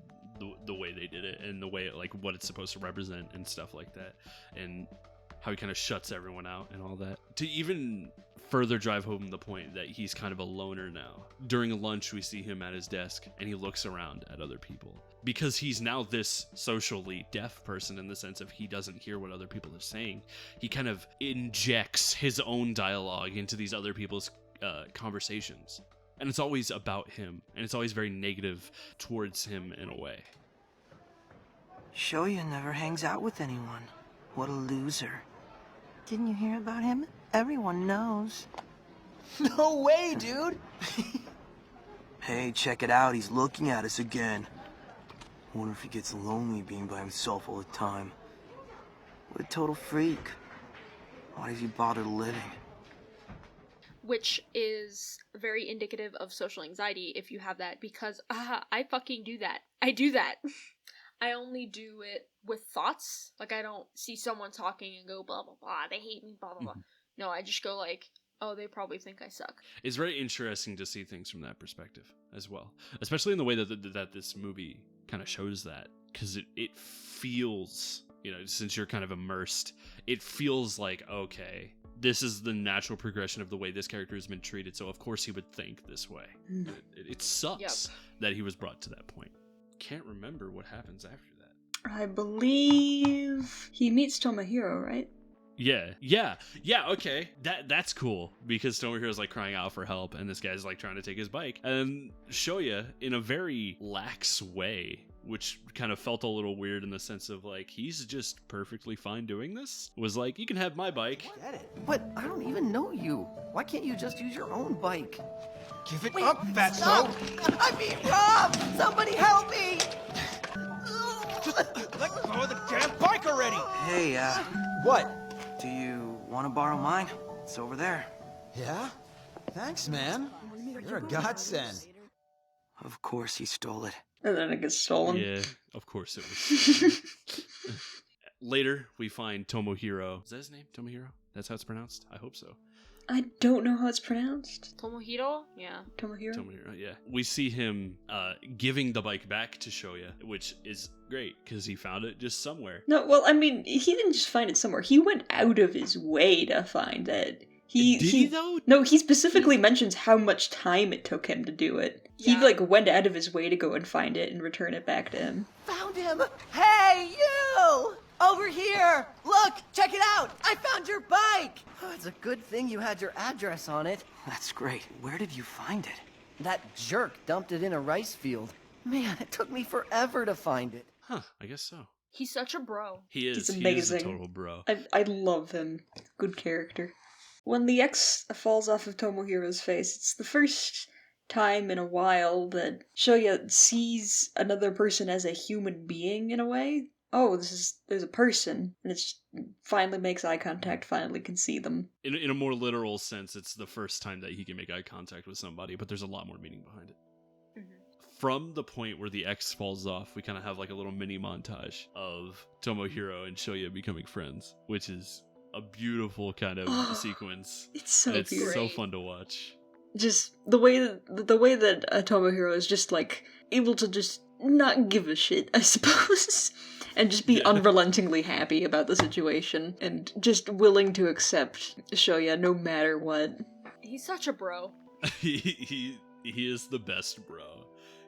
the way they did it, and the way what it's supposed to represent and stuff like that, and how he kind of shuts everyone out and all that. To even further drive home the point that he's kind of a loner now. During lunch, we see him at his desk, and he looks around at other people. Because he's now this socially deaf person in the sense of he doesn't hear what other people are saying, he kind of injects his own dialogue into these other people's conversations. And it's always about him, and it's always very negative towards him in a way. Shoya never hangs out with anyone. What a loser. Didn't you hear about him? Everyone knows. No way, dude! Hey, check it out. He's looking at us again. Wonder if he gets lonely being by himself all the time. What a total freak. Why does he bother living? Which is very indicative of social anxiety if you have that, because I fucking do that. I do that. I only do it with thoughts. Like, I don't see someone talking and go, blah, blah, blah, they hate me, blah, blah, blah. No, I just go like, oh, they probably think I suck. It's very interesting to see things from that perspective as well. Especially in the way that this movie kind of shows that. Because it feels, since you're kind of immersed, it feels like, okay, this is the natural progression of the way this character has been treated, so of course he would think this way. It sucks that he was brought to that point. Can't remember what happens after that. I believe he meets Tomohiro, right? Yeah, okay. That's cool, because Tomohiro's crying out for help, and this guy's trying to take his bike. And Shoya, in a very lax way, which kind of felt a little weird in the sense of he's just perfectly fine doing this, was you can have my bike. Get it? But I don't even know you. Why can't you just use your own bike? Give it up, fatso! Stop! I'm being robbed! Somebody help me! Just let go of the damn bike already! Hey, What? do you want to borrow mine? It's over there. Yeah? Thanks, man. You're a godsend. Of course he stole it. And then it gets stolen. Yeah, of course it was. Later, we find Tomohiro. Is that his name? Tomohiro? That's how it's pronounced? I hope so. I don't know how it's pronounced. Tomohiro? Yeah. Tomohiro? Tomohiro, yeah. We see him giving the bike back to Shoya, which is great, because he found it just somewhere. No, well, I mean, he didn't just find it somewhere. He went out of his way to find it. Did he though? No, he specifically mentions how much time it took him to do it. Yeah. He, went out of his way to go and find it and return it back to him. Found him! Hey, you! Over here! Look, check it out! I found your bike! Oh, it's a good thing you had your address on it. That's great. Where did you find it? That jerk dumped it in a rice field. Man, it took me forever to find it. Huh, I guess so. He's such a bro. He is. He's He is amazing. a total bro. I love him. Good character. when the X falls off of Tomohiro's face, it's the first time in a while that Shoya sees another person as a human being in a way. Oh, there's a person, and it finally makes eye contact, finally can see them. In a more literal sense, it's the first time that he can make eye contact with somebody, but there's a lot more meaning behind it. From the point where the X falls off, we kind of have like a little mini montage of Tomohiro and Shoya becoming friends, which is a beautiful kind of sequence. It's so It's beautiful. so fun to watch. Just the way that Tomohiro is just like able to just not give a shit, I suppose, and just be unrelentingly happy about the situation and just willing to accept Shoya no matter what. He's such a bro. he is the best bro.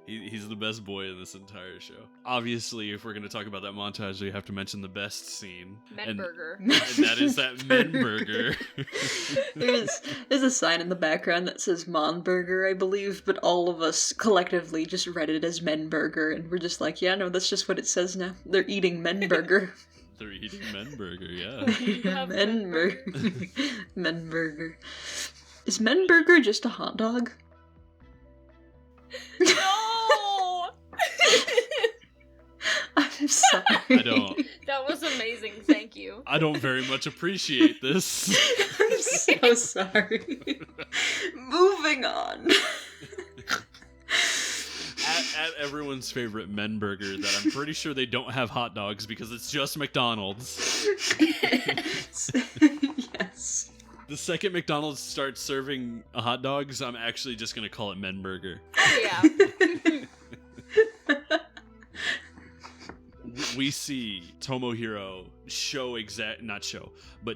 He's the best boy in this entire show. Obviously, if we're going to talk about that montage, we have to mention the best scene. Men burger. And that is that men burger. There's a sign in the background that says Mon Burger, I believe, but all of us collectively just read it as Men Burger, and we're just like, yeah, no, that's just what it says now. They're eating Men Burger. They're eating men burger, yeah. Men Burger. Men Burger. Is Men Burger just a hot dog? No! I'm sorry. I don't. That was amazing, thank you. I don't very much appreciate this. I'm so sorry. Moving on. At everyone's favorite men burger that I'm pretty sure they don't have hot dogs because it's just McDonald's. Yes. The second McDonald's starts serving hot dogs, I'm actually just going to call it men burger. Yeah. We see Tomohiro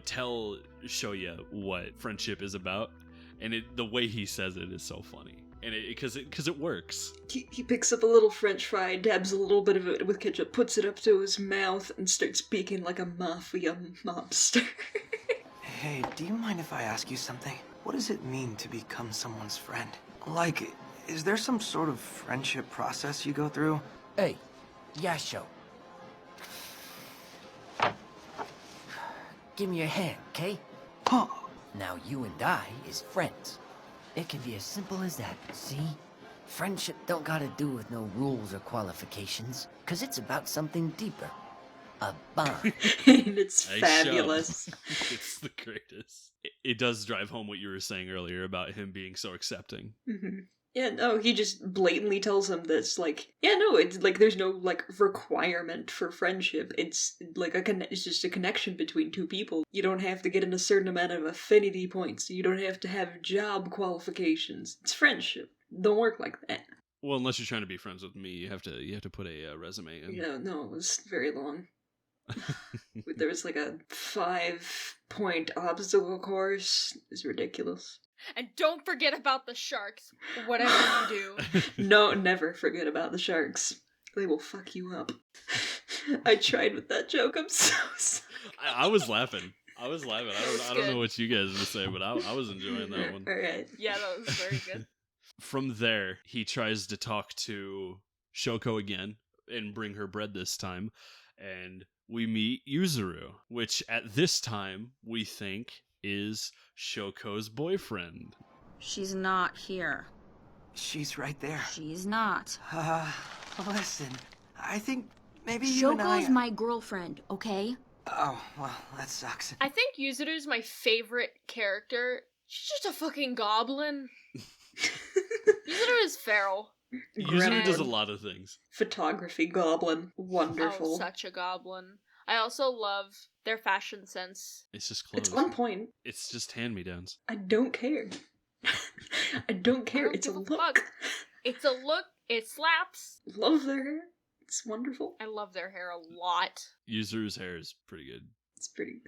tell Shoya what friendship is about, and the way he says it is so funny, and because it works. He picks up a little French fry, dabs a little bit of it with ketchup, puts it up to his mouth, and starts speaking like a mafia mobster. Hey, do you mind if I ask you something? What does it mean to become someone's friend? Like, is there some sort of friendship process you go through? Hey, Yasho. Give me your hand, okay? Huh. Now you and I is friends. It can be as simple as that, see? Friendship don't gotta do with no rules or qualifications, 'cause it's about something deeper. A bond. And it's Nice fabulous. show. It's the greatest. It does drive home what you were saying earlier about him being so accepting. Mm-hmm. Yeah, no, he just blatantly tells him this, like, yeah, no, it's like there's no like requirement for friendship. It's like it's just a connection between two people. You don't have to get in a certain amount of affinity points. You don't have to have job qualifications. It's friendship. Don't work like that. Well, unless you're trying to be friends with me, you have to put a resume in. Yeah, no, it was very long. There was like a 5-point obstacle course. It's ridiculous. And don't forget about the sharks, whatever you do. No, never forget about the sharks. They will fuck you up. I tried with that joke. I'm so sorry. I was laughing. I don't know good. what you guys would say, but I was enjoying that one. All right. Yeah, that was very good. From there, he tries to talk to Shouko again and bring her bread this time, and we meet Yuzuru, which at this time we think is Shouko's boyfriend. She's not here. She's right there. She's not. Listen, I think maybe you and I... Shoko's my girlfriend, okay? Oh, well, that sucks. I think Yuzuru's my favorite character. She's just a fucking goblin. Yuzuru is feral. Yuzuru does a lot of things. Photography goblin. Wonderful. Oh, such a goblin. I also love their fashion sense. It's just clothes. It's on point. It's just hand-me-downs. I don't care. I don't care. It's a give a look. fuck. It's a look. It slaps. Love their hair. It's wonderful. I love their hair a lot. Yuzuru's hair is pretty good. It's pretty...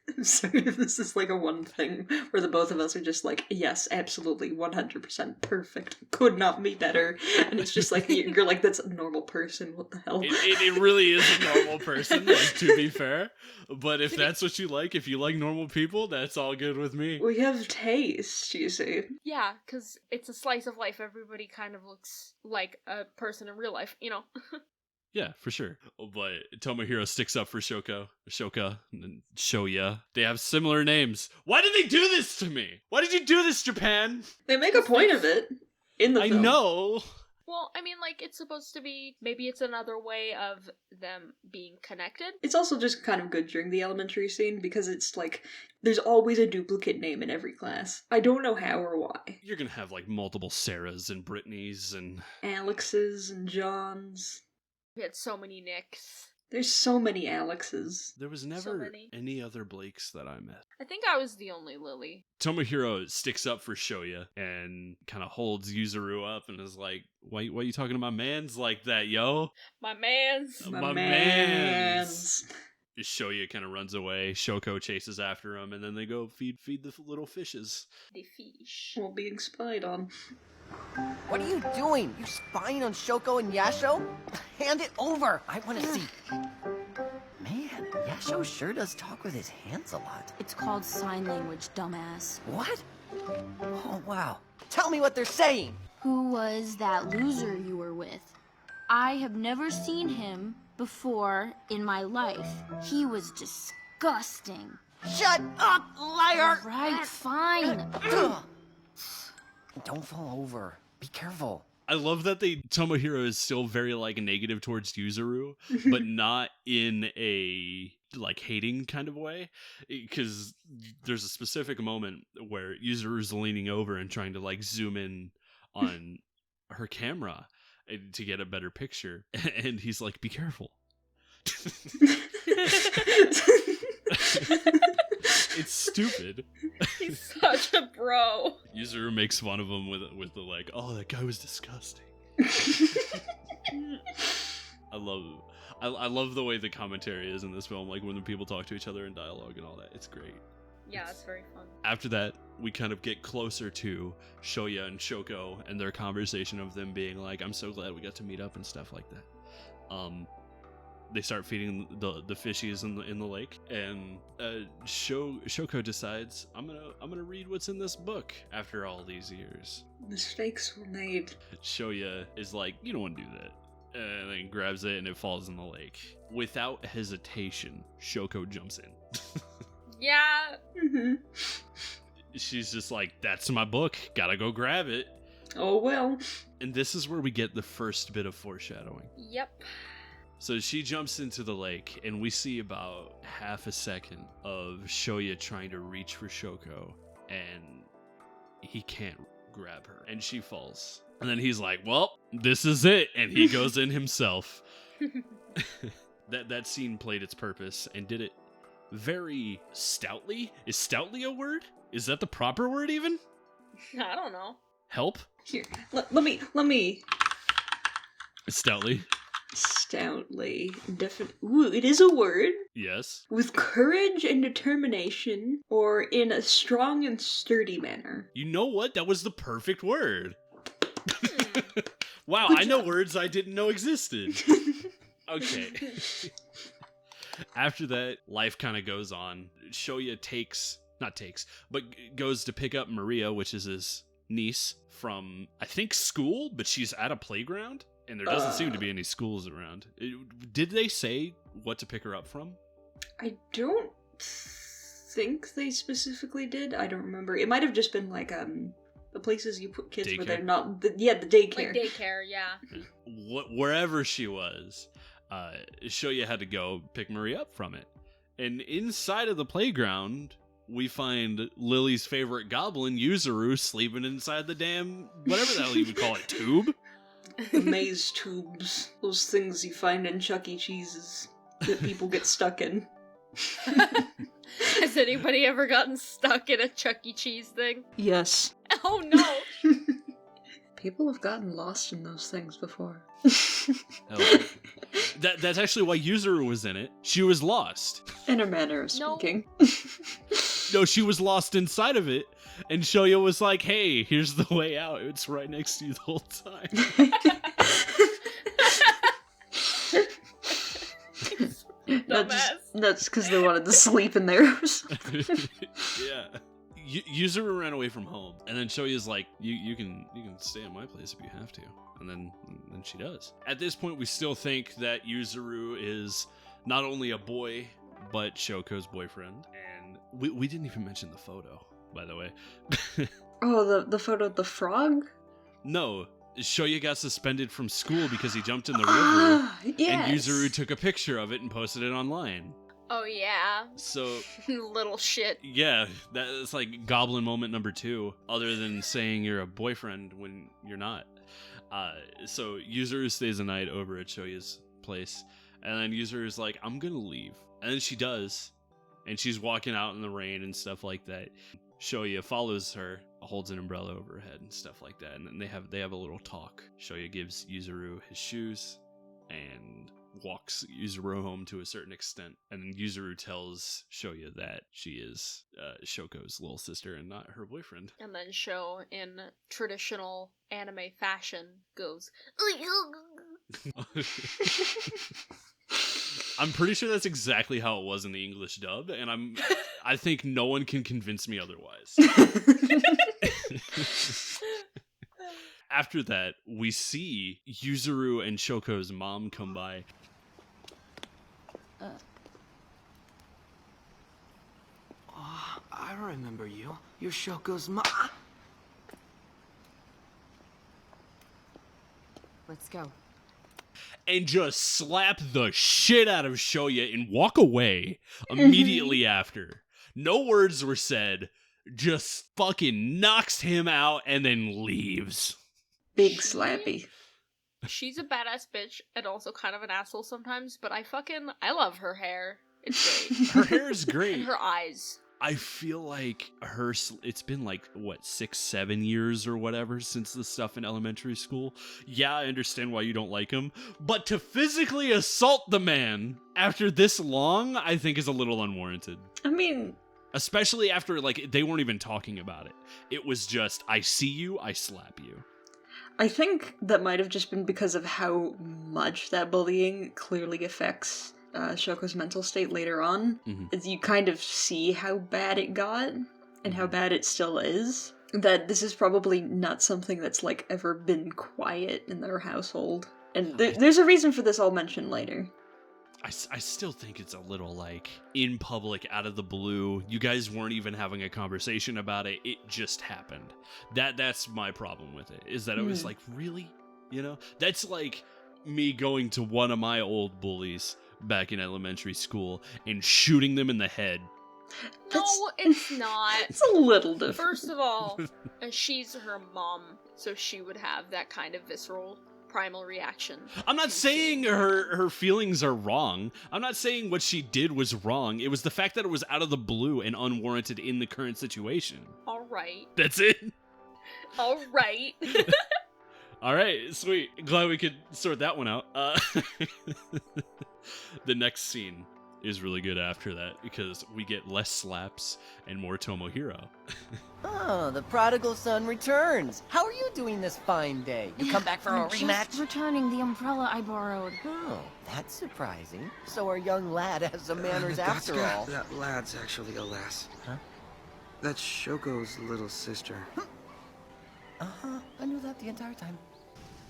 I'm sorry if this is like a one thing where the both of us are just like, yes, absolutely, 100% perfect. Could not be better. And it's just like, you're like, that's a normal person. What the hell? It really is a normal person, like, to be fair. But if that's what you like, if you like normal people, that's all good with me. We have taste, you see. Yeah, because it's a slice of life. Everybody kind of looks like a person in real life, you know? Yeah, for sure. But Tomohiro sticks up for Shouka, and Shoya. They have similar names. Why did they do this to me? Why did you do this, Japan? They make a point of it in the film. I know. Well, I mean, like, it's supposed to be, maybe it's another way of them being connected. It's also just kind of good during the elementary scene because it's like, there's always a duplicate name in every class. I don't know how or why. You're gonna have, like, multiple Sarahs and Brittany's and... Alexes and Johns. We had so many Nicks. There's so many Alexes. There was So never many. any other Blakes that I met. I think I was the only Lily. Tomohiro sticks up for Shoya and kind of holds Yuzuru up and is like, why you talking to my mans like that, yo? My mans. My mans. Shoya kind of runs away. Shouko chases after him, and then they go feed the little fishes. The fish. While being spied on. What are you doing? You spying on Shouko and Yasho? Hand it over! I want to see. Man, Yasho sure does talk with his hands a lot. It's called sign language, dumbass. What? Oh, wow. Tell me what they're saying! Who was that loser you were with? I have never seen him before in my life. He was disgusting. Shut up, liar! Right, fine. Don't fall over. Be careful. I love that Tomohiro is still very, like, negative towards Yuzuru, but not in a, like, hating kind of way. Because there's a specific moment where Yuzuru's leaning over and trying to, like, zoom in on her camera to get a better picture. And he's like, be careful. It's stupid. He's such a bro. Yuzuru makes fun of him with the like, oh, that guy was disgusting. I love the way the commentary is in this film, like when the people talk to each other in dialogue and all that. It's great. Yeah, it's very fun. After that, we kind of get closer to Shoya and Shouko and their conversation of them being like, I'm so glad we got to meet up and stuff like that. They start feeding the fishies in the lake, and Shouko decides, I'm gonna read what's in this book after all these years. Mistakes were made. Shoya is like, you don't want to do that, and then grabs it and it falls in the lake. Without hesitation, Shouko jumps in. Yeah. Mm-hmm. She's just like, that's my book, gotta go grab it. Oh well. And this is where we get the first bit of foreshadowing. Yep. So she jumps into the lake, and we see about half a second of Shoya trying to reach for Shouko, and he can't grab her, and she falls. And then he's like, well, this is it, and he goes in himself. That scene played its purpose and did it very stoutly. Is stoutly a word? Is that the proper word even? I don't know. Help? Here, let me. Stoutly. Stoutly. Ooh, it is a word. Yes. With courage and determination, or in a strong and sturdy manner. You know what? That was the perfect word. Wow, Good I know job. words I didn't know existed. Okay. After that, life kind of goes on. Shoya goes to pick up Maria, which is his niece, from, I think, school, but she's at a playground, and there doesn't seem to be any schools around. Did they say what to pick her up from? I don't think they specifically did. I don't remember. It might have just been like the places you put kids where they're not. The daycare. Like daycare, yeah. Wherever she was, Shoya had to go pick Maria up from it. And inside of the playground, we find Lily's favorite goblin, Yuzuru, sleeping inside the damn, whatever the hell you would call it, tube? The maze tubes. Those things you find in Chuck E. Cheese's that people get stuck in. Has anybody ever gotten stuck in a Chuck E. Cheese thing? Yes. Oh no! People have gotten lost in those things before. That's actually why Yuzuru was in it. She was lost. In a manner of speaking. No, she was lost inside of it, and Shoya was like, hey, here's the way out. It's right next to you the whole time. That's because they wanted to sleep in there or something. Yeah. Yuzuru ran away from home, and then Shoya's like, you can stay at my place if you have to. And then she does. At this point, we still think that Yuzuru is not only a boy, but Shouko's boyfriend. And we didn't even mention the photo, by the way. Oh, the photo of the frog? No, Shoya got suspended from school because he jumped in the river. Yes. And Yuzuru took a picture of it and posted it online. Oh yeah. So little shit. yeah, that's like goblin moment number 2, other than saying you're a boyfriend when you're not. So Yuzuru stays the night over at Shoya's place, and then Yuzuru's like, I'm gonna leave. And then she does, and she's walking out in the rain and stuff like that. Shoya follows her, holds an umbrella over her head and stuff like that, and then they have a little talk. Shoya gives Yuzuru his shoes and walks Yuzuru home to a certain extent, and then Yuzuru tells Shoya that she is Shoko's little sister and not her boyfriend. And then Sho, in traditional anime fashion, goes. I'm pretty sure that's exactly how it was in the English dub, and I think no one can convince me otherwise. After that, we see Yuzuru and Shoko's mom come by. Oh, I remember you. You're Shoko's mom. Let's go. And just slap the shit out of Shoya and walk away immediately after. No words were said. Just fucking knocks him out and then leaves. Big slappy. She's a badass bitch and also kind of an asshole sometimes, but I love her hair. It's great. Her hair is great. And her eyes. I feel like it's been like, 6-7 years or whatever since the stuff in elementary school. Yeah, I understand why you don't like him, but to physically assault the man after this long, I think is a little unwarranted. I mean, especially after, they weren't even talking about it. It was just, I see you, I slap you. I think that might have just been because of how much that bullying clearly affects Shoko's mental state later on. As you kind of see how bad it got, and how bad it still is. That this is probably not something that's, ever been quiet in their household. And there's a reason for this I'll mention later. I still think it's a little, in public, out of the blue. You guys weren't even having a conversation about it. It just happened. That's my problem with it, is that it was really? You know? That's like me going to one of my old bullies back in elementary school and shooting them in the head. No, it's not. It's a little different. First of all, she's her mom, so she would have that kind of visceral primal reaction. I'm not saying her feelings are wrong. I'm not saying what she did was wrong. It was the fact that it was out of the blue and unwarranted in the current situation. All right. That's it? All right. All right, sweet. Glad we could sort that one out. The next scene is really good after that because we get less slaps and more Tomohiro. Oh, the prodigal son returns. How are you doing this fine day? You come back for a rematch? Just returning the umbrella I borrowed. Oh, that's surprising. So our young lad has some manners after all. That lad's actually a lass. Huh? That's Shoko's little sister. Uh-huh, I knew that the entire time.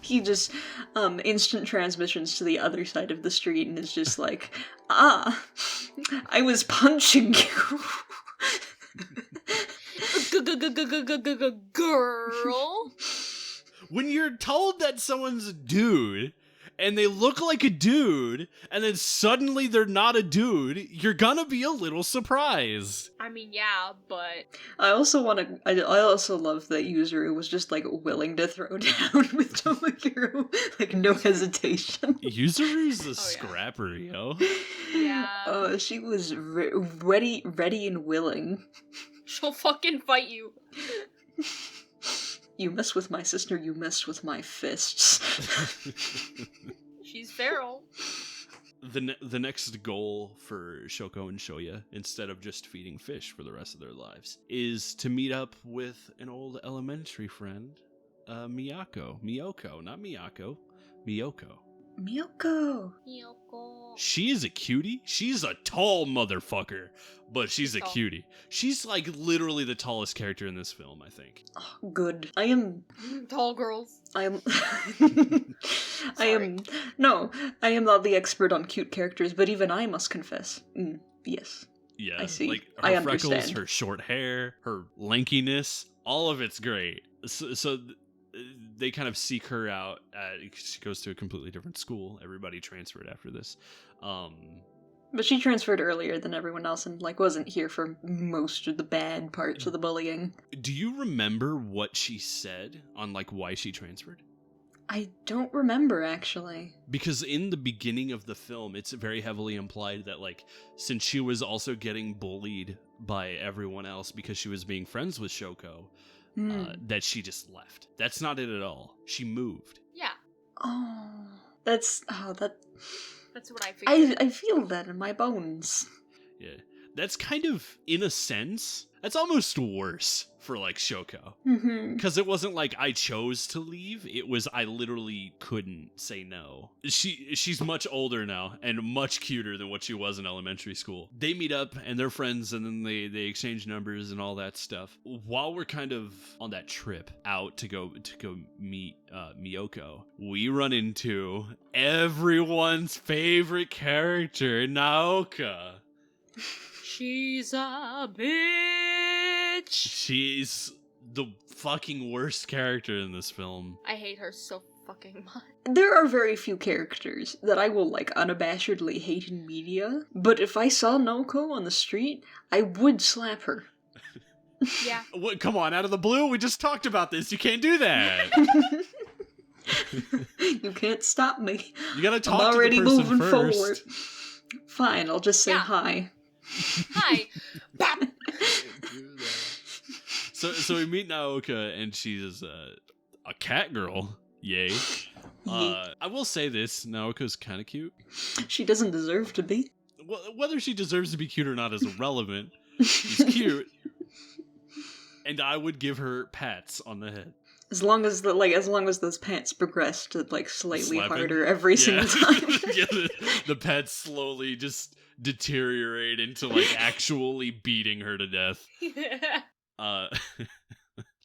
He just, instant transmissions to the other side of the street and is just like, I was punching you. Girl. When you're told that someone's a dude, and they look like a dude, and then suddenly they're not a dude, you're gonna be a little surprised. I mean, yeah, but I also love that Yuzuru was just, willing to throw down with Tomohiro, no hesitation. Yuzuru's a scrapper, yo. Yeah. She was ready and willing. She'll fucking fight you. You mess with my sister, you mess with my fists. She's feral. The next goal for Shouko and Shoya, instead of just feeding fish for the rest of their lives, is to meet up with an old elementary friend, Miyoko. Not Miyako. Miyoko. Miyoko. She is a cutie. She's a tall motherfucker, but she's a cutie. She's like literally the tallest character in this film, I think. Oh, good. I am... Tall girls. I am... I am not the expert on cute characters, but even I must confess. Yes. Yeah, I see. Like her I freckles, understand. her short hair, her lankiness, all of it's great. So they kind of seek her out. She goes to a completely different school. Everybody transferred after this. But she transferred earlier than everyone else and, like, wasn't here for most of the bad parts of the bullying. Do you remember what she said on, like, why she transferred? I don't remember, actually. Because in the beginning of the film, it's very heavily implied that, like, since she was also getting bullied by everyone else because she was being friends with Shouko, that she just left. That's not it at all. She moved. Yeah. That's what I figured. I feel that in my bones. Yeah. That's kind of, in a sense, that's almost worse for, like, Shouko. Because it wasn't like I chose to leave, it was I literally couldn't say no. She's much older now, and much cuter than what she was in elementary school. They meet up, and they're friends, and then they exchange numbers and all that stuff. While we're kind of on that trip out to go meet Miyoko, we run into everyone's favorite character, Naoka. She's a bitch. She's the fucking worst character in this film. I hate her so fucking much. There are very few characters that I will, like, unabashedly hate in media, but if I saw Naoko on the street, I would slap her. Yeah. What? Come on, out of the blue? We just talked about this. You can't do that. You can't stop me. You gotta talk I'm already to the person moving first. forward. Fine, I'll just say hi. Hi. Bap. So we meet Naoka, and she's a cat girl. Yay. I will say this, Naoka's kind of cute. She doesn't deserve to be. Well, whether she deserves to be cute or not is irrelevant. She's cute. And I would give her pats on the head. As long as those pants progress to, like, slightly Slapping? harder every single time. Yeah, the pets slowly just deteriorate into, like, actually beating her to death.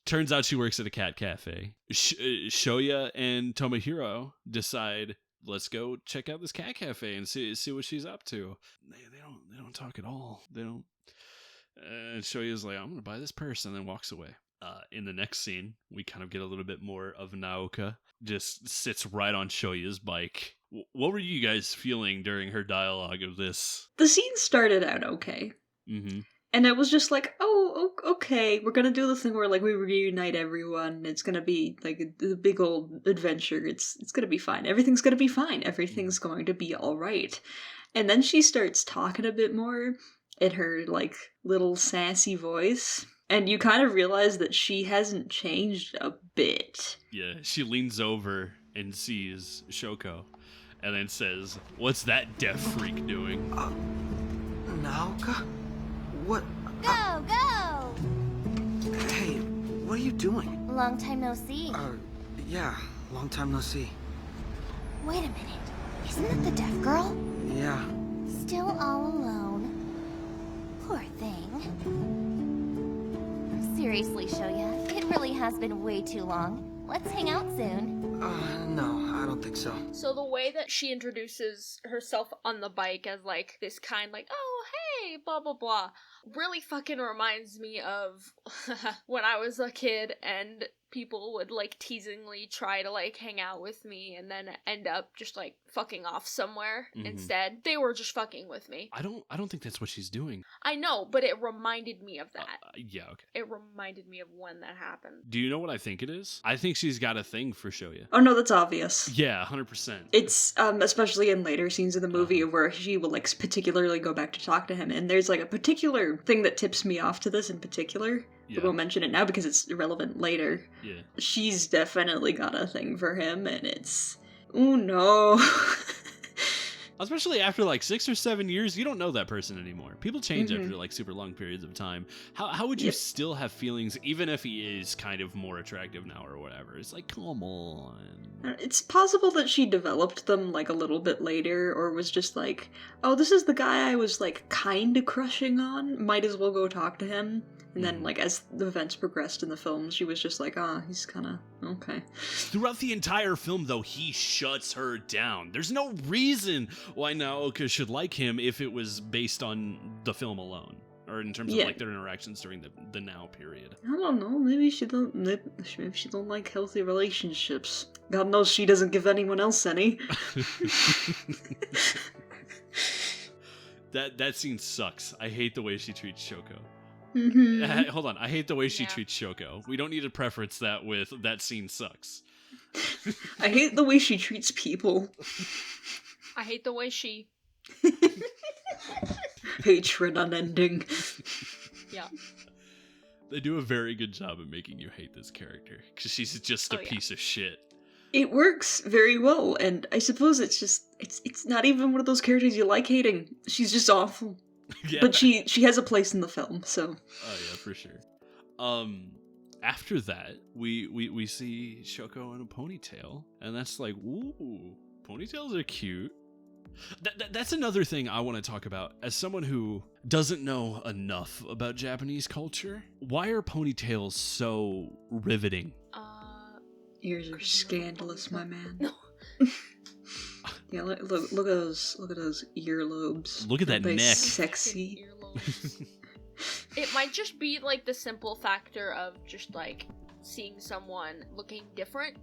Turns out she works at a cat cafe. Shoya and Tomohiro decide, let's go check out this cat cafe and see what she's up to. They don't talk at all. They don't. And Shoya's like, I'm gonna buy this purse, and then walks away. In the next scene, we kind of get a little bit more of Naoka. Just sits right on Shoya's bike. What were you guys feeling during her dialogue of this? The scene started out okay. Mm-hmm. And it was just like, oh, okay, we're gonna do the thing where, like, we reunite everyone. It's gonna be, like, a big old adventure. It's gonna be fine. Everything's gonna be fine. Everything's going to be alright. And then she starts talking a bit more in her, like, little sassy voice. And you kind of realize that she hasn't changed a bit. Yeah, she leans over and sees Shouko, and then says, "What's that deaf freak doing?" Naoka? What? Go! Hey, what are you doing? Long time no see. Yeah, long time no see. Wait a minute. Isn't that the deaf girl? Yeah. Still all alone. Poor thing. Seriously, Shoya, it really has been way too long. Let's hang out soon. No, I don't think so. So the way that she introduces herself on the bike as, like, this kind, like, oh, hey, blah, blah, blah, really fucking reminds me of when I was a kid and people would, like, teasingly try to, like, hang out with me and then end up just, like, fucking off somewhere instead. They were just fucking with me. I don't think that's what she's doing. I know, but it reminded me of that. Yeah, okay. It reminded me of when that happened. Do you know what I think it is? I think she's got a thing for Shoya. Oh no, that's obvious. Yeah, 100%. It's, especially in later scenes of the movie where she will, like, particularly go back to talk to him, and there's, like, a particular thing that tips me off to this in particular. Yeah. We'll mention it now because it's irrelevant later. Yeah. She's definitely got a thing for him, and it's... Oh no. Especially after like 6 or 7 years, you don't know that person anymore. People change Mhm. after like super long periods of time. How would you Yep. still have feelings even if he is kind of more attractive now or whatever? It's like, come on. It's possible that she developed them like a little bit later, or was just like, oh, this is the guy I was like kinda crushing on, might as well go talk to him. And then, like, as the events progressed in the film, she was just like, he's kinda okay. Throughout the entire film, though, he shuts her down. There's no reason why Naoka should like him if it was based on the film alone, or in terms of Yeah. like their interactions during the now period. I don't know, maybe she don't like healthy relationships. God knows she doesn't give anyone else any. That scene sucks. I hate the way she treats Shouko. Mhm. Hold on, I hate the way she Yeah. treats Shouko. We don't need to preference that with that scene sucks. I hate the way she treats people. I hate the way she. Hatred unending. Yeah. They do a very good job of making you hate this character because she's just a Oh, yeah. piece of shit. It works very well, and I suppose it's not even one of those characters you like hating. She's just awful. Yeah. But she has a place in the film, so. Oh yeah, for sure. After that, we see Shouko in a ponytail, and that's like, ooh, ponytails are cute. That's another thing I want to talk about. As someone who doesn't know enough about Japanese culture, why are ponytails so riveting? Ears are scandalous, my man. No. Yeah, look at those earlobes. Look at that Aren't they neck. Sexy. Earlobes. It might just be like the simple factor of just like seeing someone looking different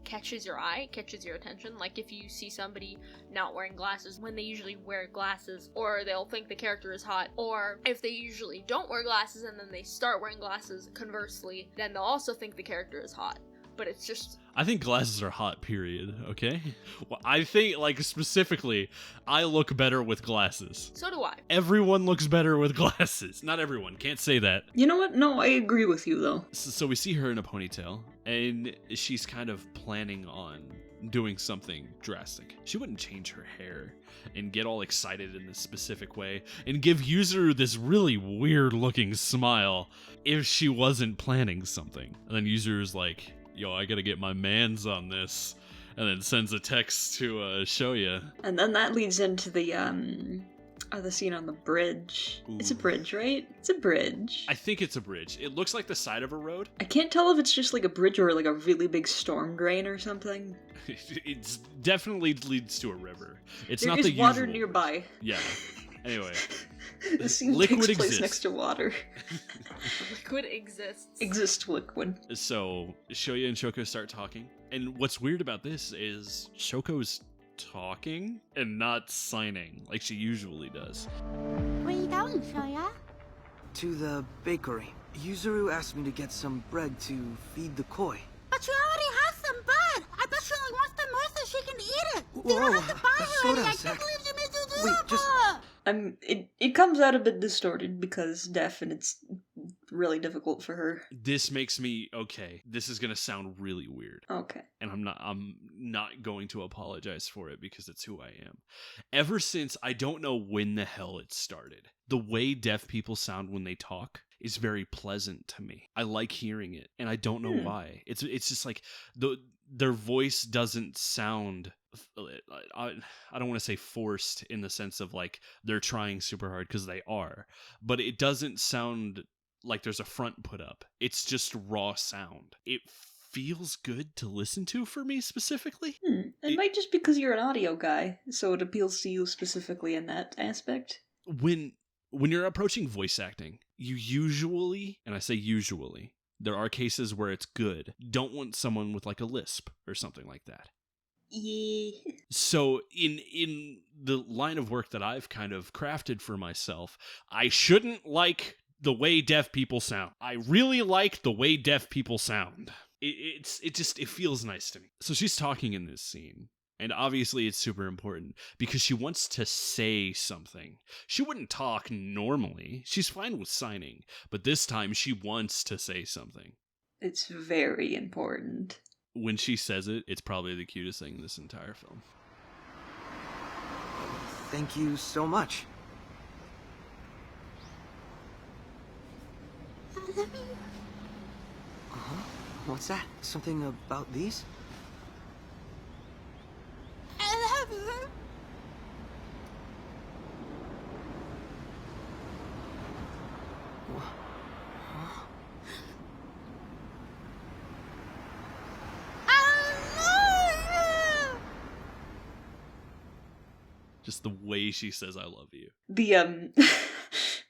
catches your eye, catches your attention. Like if you see somebody not wearing glasses when they usually wear glasses, or they'll think the character is hot, or if they usually don't wear glasses and then they start wearing glasses, conversely, then they'll also think the character is hot. But it's just... I think glasses are hot, period, okay? Well, I think, like, specifically, I look better with glasses. So do I. Everyone looks better with glasses. Not everyone, can't say that. You know what? No, I agree with you, though. So we see her in a ponytail, and she's kind of planning on doing something drastic. She wouldn't change her hair and get all excited in this specific way and give Yuzuru this really weird looking smile if she wasn't planning something. And then Yuzuru's like, yo, I gotta get my mans on this, and then sends a text to Shoya. And then that leads into the scene on the bridge. Ooh. It's a bridge, right? It's a bridge. I think it's a bridge. It looks like the side of a road. I can't tell if it's just like a bridge or like a really big storm drain or something. It definitely leads to a river. It's There not is the water usual. nearby. Yeah. Anyway, The scene liquid takes place exists. next to water. Liquid exists. Exist liquid. So Shoya and Shouko start talking, and what's weird about this is Shoko's talking and not signing like she usually does. Where are you going, Shoya? To the bakery. Yuzuru asked me to get some bread to feed the koi. But she already has some bread. I bet she only wants them more so she can eat it. You Whoa, don't have to buy her slow any. down, I Zach. can't believe you made you do Wait, that just- for her. It comes out a bit distorted because deaf, and it's really difficult for her. This makes me okay. This is gonna sound really weird, Okay. and I'm not going to apologize for it because it's who I am. Ever since, I don't know when the hell it started, the way deaf people sound when they talk is very pleasant to me. I like hearing it, and I don't know why. It's just like their voice doesn't sound, I don't want to say forced in the sense of like they're trying super hard, because they are, but it doesn't sound like there's a front put up. It's just raw sound. It feels good to listen to for me specifically. It might just because you're an audio guy, so it appeals to you specifically in that aspect. When you're approaching voice acting, you usually, and I say usually, there are cases where it's good, don't want someone with like a lisp or something like that. Yeah. So in the line of work that I've kind of crafted for myself, I shouldn't like the way deaf people sound. I really like the way deaf people sound. It feels nice to me. So she's talking in this scene, and obviously it's super important because she wants to say something. She wouldn't talk normally. She's fine with signing, but this time she wants to say something. It's very important. When she says it, it's probably the cutest thing in this entire film. Thank you so much. Uh-huh. What's that? Something about these? Just the way she says "I love you." The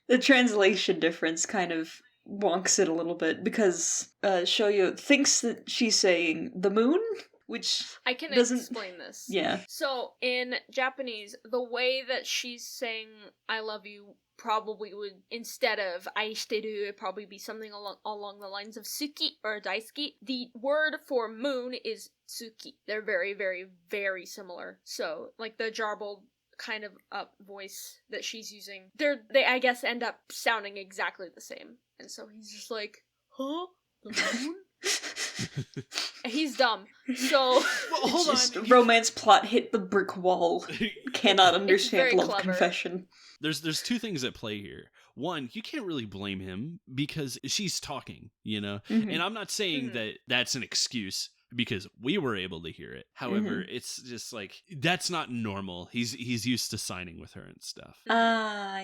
the translation difference kind of wonks it a little bit because Shoyo thinks that she's saying the moon, which I can doesn't explain this. Yeah. So in Japanese, the way that she's saying "I love you" probably would, instead of "aishiteru," it'd probably be something along the lines of "suki" or "daisuki." The word for moon is "tsuki." They're very, very, very similar. So, like the jarbled kind of up voice that she's using, they I guess end up sounding exactly the same. And so he's just like, huh? The moon? And he's dumb. So Well, hold just on. romance plot hit the brick wall. Cannot very understand love clever. confession. There's two things at play here. One, you can't really blame him because she's talking, you know? Mhm. And I'm not saying that that's an excuse because we were able to hear it. However, it's just like, that's not normal. He's used to signing with her and stuff. Yeah.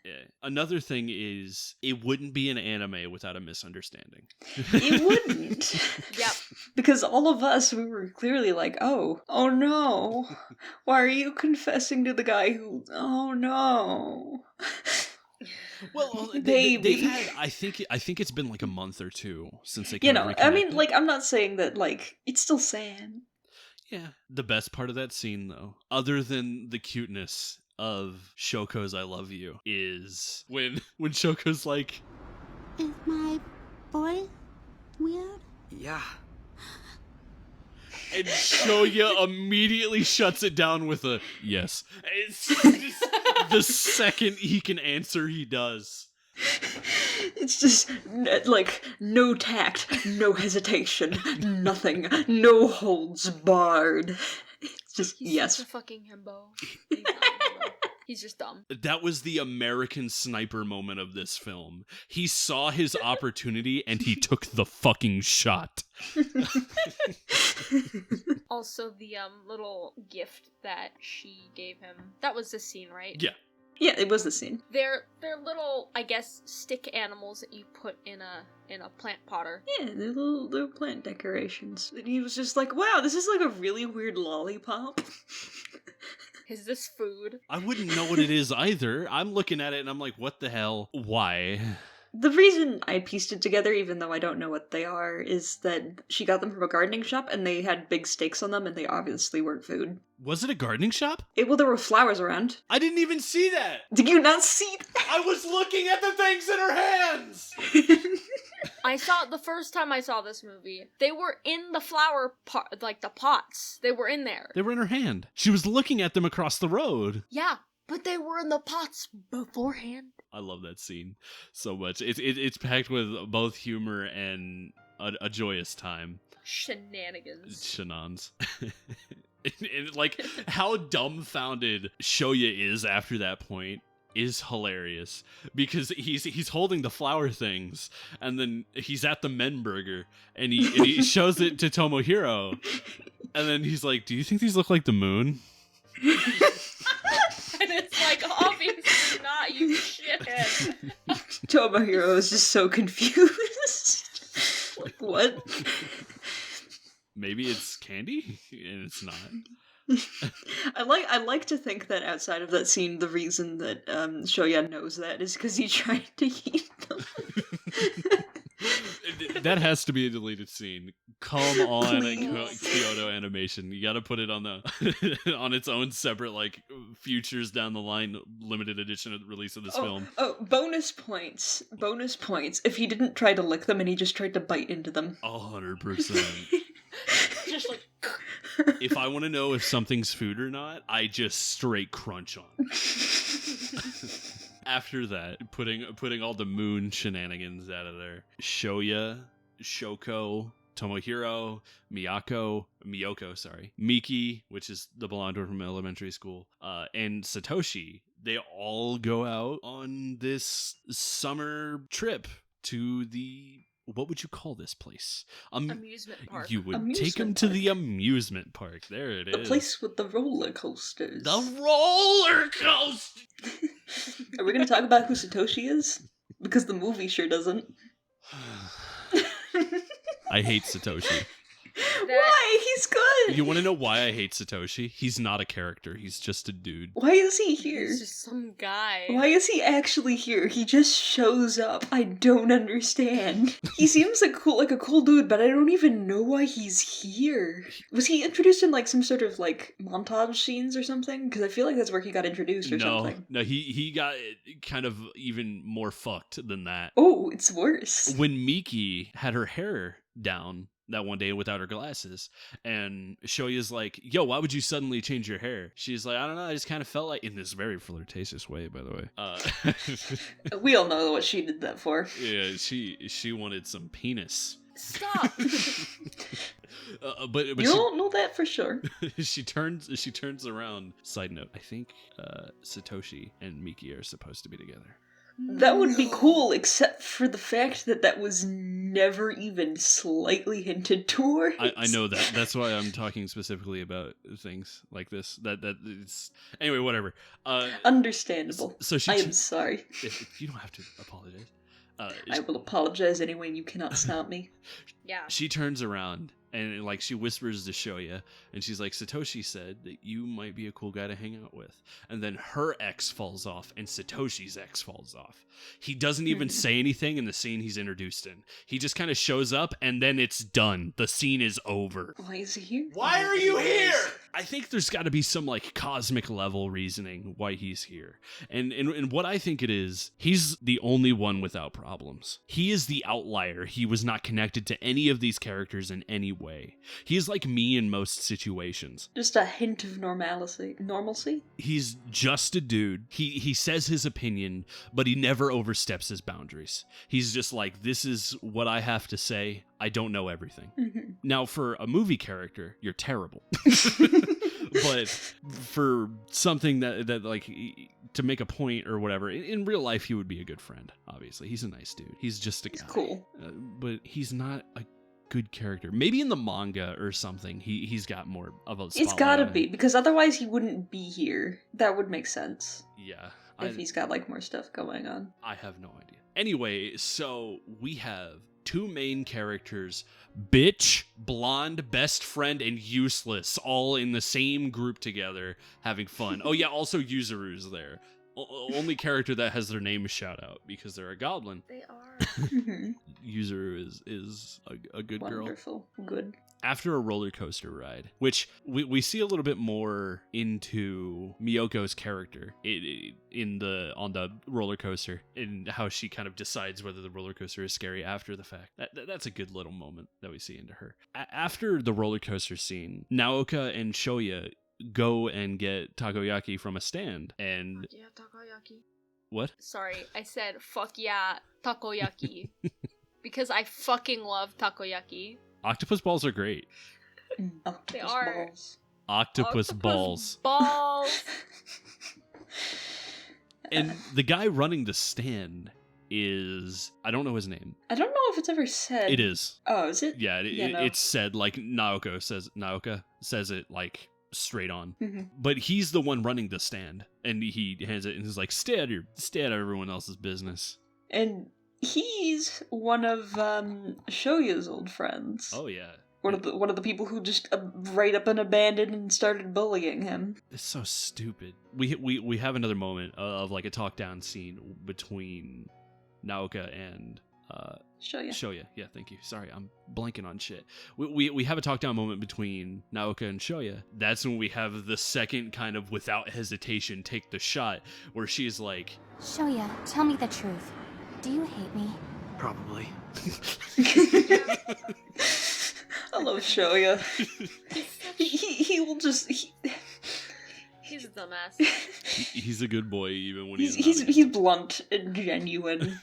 Yeah. Another thing is, it wouldn't be an anime without a misunderstanding. It wouldn't. Yep. Because all of us, we were clearly like, oh no. Why are you confessing to the guy who, oh no. Well, Baby. they've had, I think it's been like a month or two since they You kind of know, I mean, reconnected. like, I'm not saying that, like, it's still sad. Yeah. The best part of that scene, though, other than the cuteness of Shoko's "I love you," is when Shoko's like, Is my voice weird? Yeah. and Shoya immediately shuts it down with a yes. It's just the second he can answer, he does. It's just, like, no tact, no hesitation, nothing, no holds barred. It's just, He's yes. such a fucking himbo. He's not a himbo. He's just dumb. That was the American Sniper moment of this film. He saw his opportunity and he took the fucking shot. Also, the little gift that she gave him. That was the scene, right? Yeah. Yeah, it was the scene. They're little, I guess, stick animals that you put in a plant potter. Yeah, they're little plant decorations. And he was just like, wow, this is like a really weird lollipop. Is this food? I wouldn't know what it is either. I'm looking at it and I'm like, what the hell? Why? The reason I pieced it together, even though I don't know what they are, is that she got them from a gardening shop and they had big stakes on them and they obviously weren't food. Was it a gardening shop? Well, there were flowers around. I didn't even see that. Did you not see that? I was looking at the things in her hands. I saw the first time I saw this movie. They were in the flower pot, like the pots. They were in there. They were in her hand. She was looking at them across the road. Yeah, but they were in the pots beforehand. I love that scene so much. It's packed with both humor and a joyous time. Shenanigans. Shenanigans. and like how dumbfounded Shoya is after that point is hilarious because he's holding the flower things and then he's at the men burger and he shows it to Tomohiro and then he's like, "Do you think these look like the moon?" And it's like, obviously not, you shithead. Tomohiro is just so confused. Like, what? Maybe it's candy and it's not. I like to think that outside of that scene, the reason that Shoya knows that is because he tried to eat them. That has to be a deleted scene. Come on, Please. Kyoto Animation. You got to put it on the on its own separate like futures down the line limited edition release of this film. Oh, bonus points. Bonus points if he didn't try to lick them and he just tried to bite into them. 100%. Just like, If I want to know if something's food or not, I just straight crunch on. After that, putting all the moon shenanigans out of there, Shoya, Shouko, Tomohiro, Miyoko, sorry, Miki, which is the blonde one from elementary school, and Satoshi. They all go out on this summer trip to the, what would you call this place? Amusement park. You would Amusement take them to park. the amusement park. There it The is. place with the roller coasters. The roller coaster. Are we going to talk about who Satoshi is? Because the movie sure doesn't. I hate Satoshi. Why? He's good! You want to know why I hate Satoshi? He's not a character. He's just a dude. Why is he here? He's just some guy. Why is he actually here? He just shows up. I don't understand. He seems like a cool dude, but I don't even know why he's here. Was he introduced in like some sort of like montage scenes or something? Because I feel like that's where he got introduced or something. No, he got kind of even more fucked than that. Oh, it's worse. When Miki had her hair down that one day without her glasses, and Shoya's like, yo, why would you suddenly change your hair? She's like, I don't know, I just kind of felt like, in this very flirtatious way, by the way. We all know what she did that for. Yeah, she wanted some penis. Stop! But You don't know that for sure. she turns around. Side note, I think Satoshi and Miki are supposed to be together. That would be cool, except for the fact that was never even slightly hinted towards. I know that. That's why I'm talking specifically about things like this. That it's anyway. Whatever. Understandable. So she. I am sorry. You don't have to apologize. I will apologize anyway. You cannot stop me. Yeah. She turns around and like she whispers to Shoya, and she's like, Satoshi said that you might be a cool guy to hang out with. And then her ex falls off and Satoshi's ex falls off. He doesn't even say anything in the scene he's introduced in. He just kind of shows up and then it's done. The scene is over. Why is he here? Why are you here? I think there's got to be some like cosmic level reasoning why he's here. And what I think it is, he's the only one without problems. He is the outlier. He was not connected to any of these characters in any way. He is like me in most situations. Just a hint of normalcy? He's just a dude. He says his opinion, but he never oversteps his boundaries. He's just like, this is what I have to say. I don't know everything. Mm-hmm. Now, for a movie character, you're terrible. But for something that like, to make a point or whatever, in real life, he would be a good friend, obviously. He's a nice dude. He's just a guy. He's cool. But he's not a good character. Maybe in the manga or something, he's got more of a spotlight. It's gotta on him. be, because otherwise he wouldn't be here. That would make sense. Yeah. If he's got like more stuff going on. I have no idea. Anyway, so we have two main characters, bitch, blonde, best friend, and useless, all in the same group together having fun. Oh yeah, also Yuzuru's there. Only character that has their name shout out because they're a goblin. They are. Yuzuru is a good girl. Wonderful. Good. After a roller coaster ride, which we see a little bit more into Miyoko's character on the roller coaster, and how she kind of decides whether the roller coaster is scary after the fact. That's a good little moment that we see into her. After the roller coaster scene, Naoka and Shoya go and get takoyaki from a stand, and Yeah, takoyaki. what? Sorry, I said fuck yeah, takoyaki. Because I fucking love takoyaki. Octopus balls are great. Octopus are. balls. Octopus balls. Balls. And the guy running the stand is, I don't know his name. I don't know if it's ever said. It is. Oh, is it? Yeah, no. it's said like Naoka says it like straight on. Mm-hmm. But he's the one running the stand, and he hands it and he's like, stay out of everyone else's business. And he's one of Shoya's old friends. Oh yeah. One of the people who just right up and abandoned and started bullying him. It's so stupid. We have another moment of like a talk down scene between Naoka and Shoya. Yeah, thank you. Sorry, I'm blanking on shit. We have a talk down moment between Naoka and Shoya. That's when we have the second kind of without hesitation take the shot where she's like, Shoya, tell me the truth. Do you hate me? Probably. I love Shoya. he will just. He's a dumbass. he's a good boy even when he's he's blunt and genuine.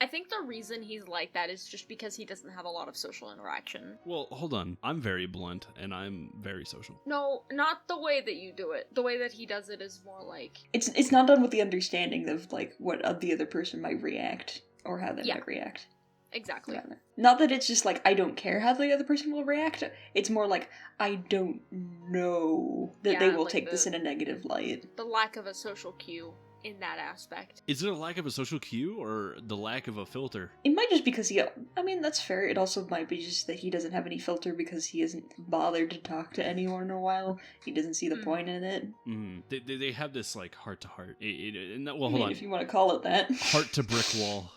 I think the reason he's like that is just because he doesn't have a lot of social interaction. Well, hold on. I'm very blunt, and I'm very social. No, not the way that you do it. The way that he does it is more like... It's not done with the understanding of, like, what the other person might react, or how they might react. Exactly. Rather. Not that it's just like, I don't care how the other person will react. It's more like, I don't know that they will take this in a negative light. The lack of a social cue in that aspect. Is it a lack of a social cue or the lack of a filter? It might just because that's fair. It also might be just that he doesn't have any filter because he hasn't bothered to talk to anyone in a while. He doesn't see the point in it. They have this, like, heart-to-heart. Hold on. If you want to call it that. Heart-to-brick wall.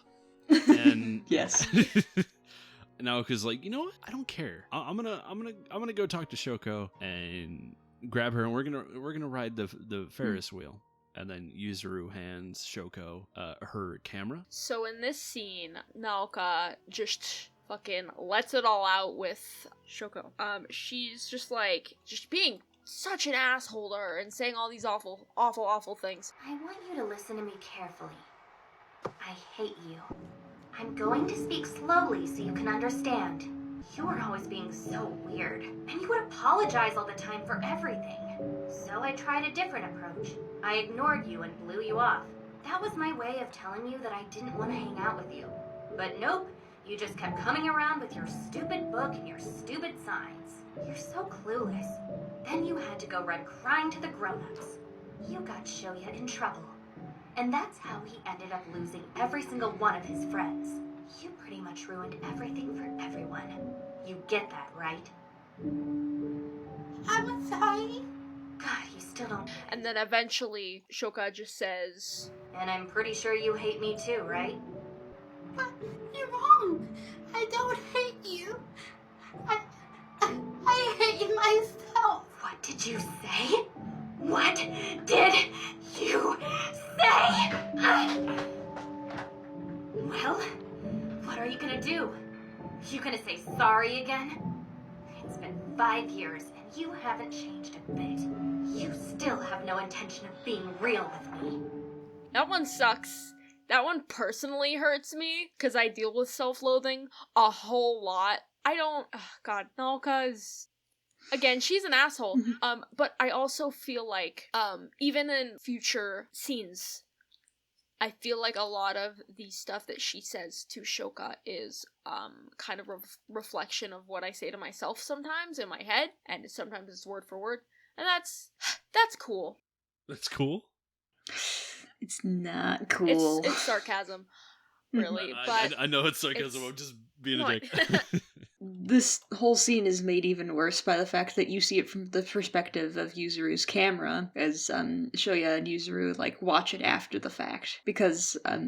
And yes. Now, because, like, you know what? I don't care. I'm gonna go talk to Shouko and grab her, and we're gonna ride the Ferris wheel. And then Yuzuru hands Shouko her camera. So in this scene, Naoka just fucking lets it all out with Shouko. She's just being such an asshole to her and saying all these awful, awful, awful things. I want you to listen to me carefully. I hate you. I'm going to speak slowly so you can understand. You were always being so weird, and you would apologize all the time for everything. So I tried a different approach. I ignored you and blew you off. That was my way of telling you that I didn't want to hang out with you. But nope, you just kept coming around with your stupid book and your stupid signs. You're so clueless. Then you had to go run crying to the grown-ups. You got Shoya in trouble. And that's how he ended up losing every single one of his friends. You pretty much ruined everything for everyone. You get that, right? I'm sorry. God, you still don't... And then eventually, Shouka just says... And I'm pretty sure you hate me too, right? But you're wrong. I don't hate you. I hate myself. What did you say? What did you say? Well, what are you gonna do? You gonna say sorry again? It's been 5 years and you haven't changed a bit. You still have no intention of being real with me. That one sucks. That one personally hurts me, because I deal with self-loathing a whole lot. God, Naoka is... Again, she's an asshole. But I also feel like, even in future scenes, I feel like a lot of the stuff that she says to Shouka is, kind of reflection of what I say to myself sometimes in my head, and sometimes it's word for word, and that's cool. That's cool? It's not cool. It's sarcasm, really, but... I know it's sarcasm, I'm just being a dick. This whole scene is made even worse by the fact that you see it from the perspective of Yuzuru's camera, as Shoya and Yuzuru, like, watch it after the fact. Because, I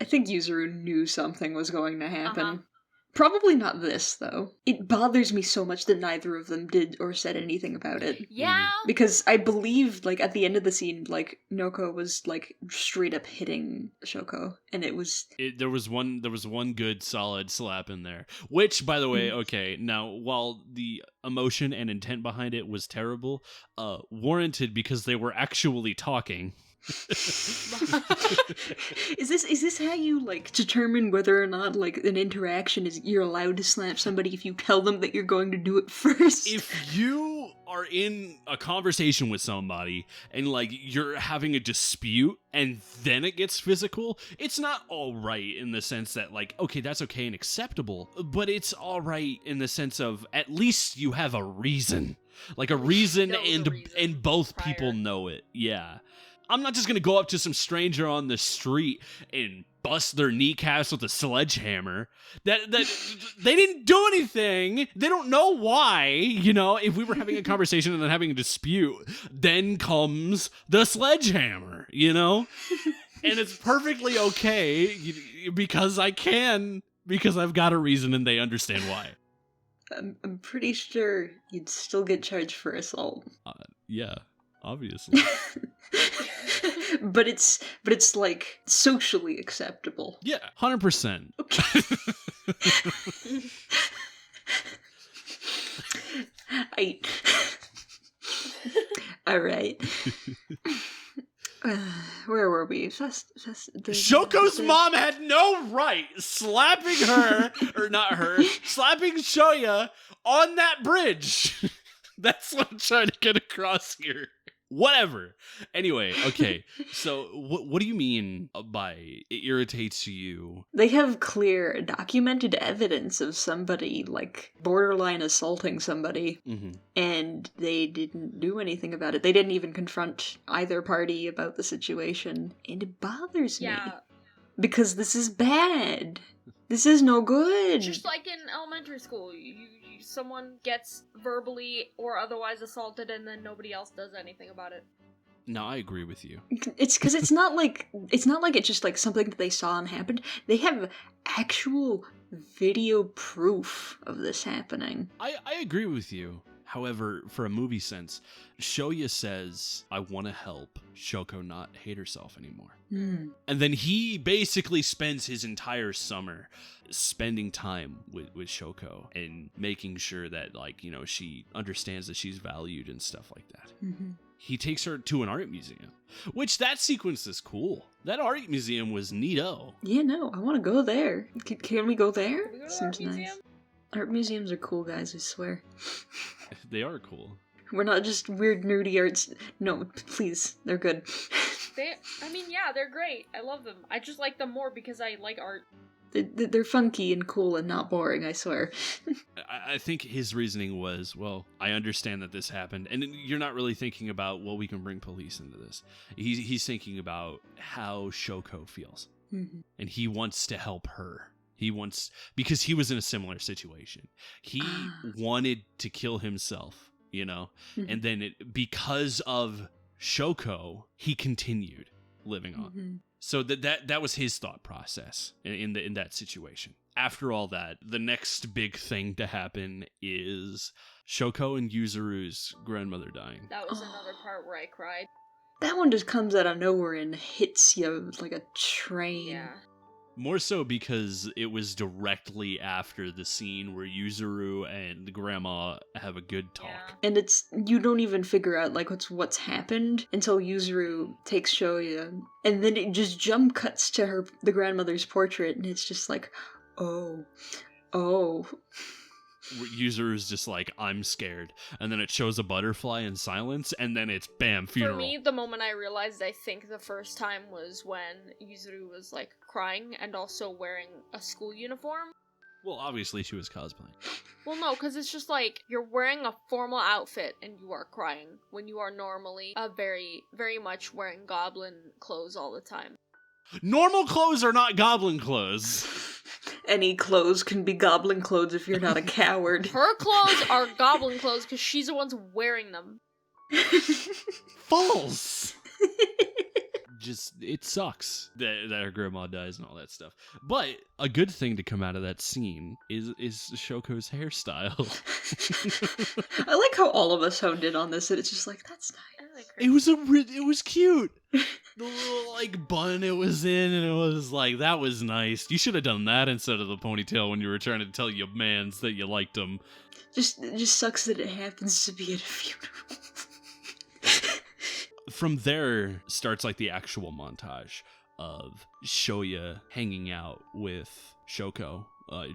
think Yuzuru knew something was going to happen. Probably not this, though. It bothers me so much that neither of them did or said anything about it. Yeah. Because I believe, like, at the end of the scene, like, Noko was, like, straight up hitting Shouko, and it was... There was one good, solid slap in there. Which, by the way, okay, now, while the emotion and intent behind it was terrible, warranted because they were actually talking. Is this how you, like, determine whether or not, like, an interaction is you're allowed to slap somebody if you tell them that you're going to do it first? If you are in a conversation with somebody and, like, you're having a dispute and then it gets physical, it's not all right in the sense that, like, okay, that's okay and acceptable, but it's all right in the sense of at least you have a reason. Like, a reason and both people know it. Yeah. I'm not just gonna go up to some stranger on the street and bust their kneecaps with a sledgehammer. That they didn't do anything. They don't know why. You know, if we were having a conversation and then having a dispute, then comes the sledgehammer. You know, and it's perfectly okay because because I've got a reason and they understand why. I'm pretty sure you'd still get charged for assault. Yeah, obviously. But it's like socially acceptable. Yeah, 100%. Okay. All right. Where were we? Shoko's mom had no right slapping her, or not her, slapping Shoya on that bridge. That's what I'm trying to get across here. Whatever. Anyway, okay. So what do you mean by it irritates you? They have clear, documented evidence of somebody, like, borderline assaulting somebody, and they didn't do anything about it. They didn't even confront either party about the situation, and it bothers me. Because this is bad. This is no good. Just like in elementary school, someone gets verbally or otherwise assaulted and then nobody else does anything about it. No, I agree with you. It's because it's not like it's just like something that they saw and happened. They have actual video proof of this happening. I agree with you. However, for a movie sense, Shoya says, I want to help Shouko not hate herself anymore. And then he basically spends his entire summer spending time with Shouko and making sure that, like, you know, she understands that she's valued and stuff like that. He takes her to an art museum, which that sequence is cool. That art museum was neato. Yeah, no, I want to go there. Can we go there? Can we go to Seems art nice. museum? Art museums are cool, guys, I swear. They are cool. We're not just weird, nerdy arts. No, please, they're good. They're great. I love them. I just like them more because I like art. They're funky and cool and not boring, I swear. I think his reasoning was, well, I understand that this happened. And you're not really thinking about, well, we can bring police into this. He's thinking about how Shouko feels. And he wants to help her. Because he was in a similar situation. He wanted to kill himself, you know? And then because of Shouko, he continued living on. So that was his thought process in that situation. After all that, the next big thing to happen is Shouko and Yuzuru's grandmother dying. That was another part where I cried. That one just comes out of nowhere and hits you like a train. Yeah. More so because it was directly after the scene where Yuzuru and Grandma have a good talk. Yeah. And you don't even figure out like what's happened until Yuzuru takes Shoya, and then it just jump cuts to the grandmother's portrait, and it's just like, oh. Yuzuru's just like, I'm scared. And then it shows a butterfly in silence, and then it's bam, funeral. For me, the moment I realized, I think the first time was when Yuzuru was like crying and also wearing a school uniform. Well, obviously she was cosplaying. Well, no, because it's just like, you're wearing a formal outfit and you are crying when you are normally very, very much wearing goblin clothes all the time. Normal clothes are not goblin clothes. Any clothes can be goblin clothes if you're not a coward. Her clothes are goblin clothes because she's the one's wearing them. False! Just, it sucks that her grandma dies and all that stuff. But a good thing to come out of that scene is Shoko's hairstyle. I like how all of us honed in on this, and it's just like, that's nice. It was cute. The little like bun it was in, and it was like, that was nice. You should have done that instead of the ponytail when you were trying to tell your mans that you liked him. It just sucks that it happens to be at a funeral. From there starts like the actual montage of Shoya hanging out with Shouko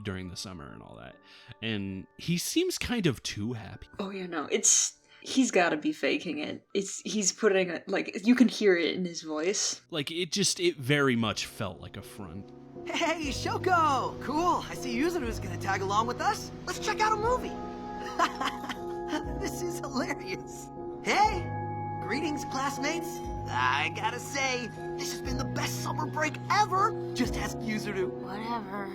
during the summer and all that. And he seems kind of too happy. Oh yeah, no, he's gotta be faking it. He's putting it, like, you can hear it in his voice. Like, it very much felt like a front. Hey, Shouko! Cool, I see Yuzuru's gonna tag along with us. Let's check out a movie. This is hilarious. Hey! Greetings, classmates. I gotta say, this has been the best summer break ever. Just ask Yuzuru. Whatever.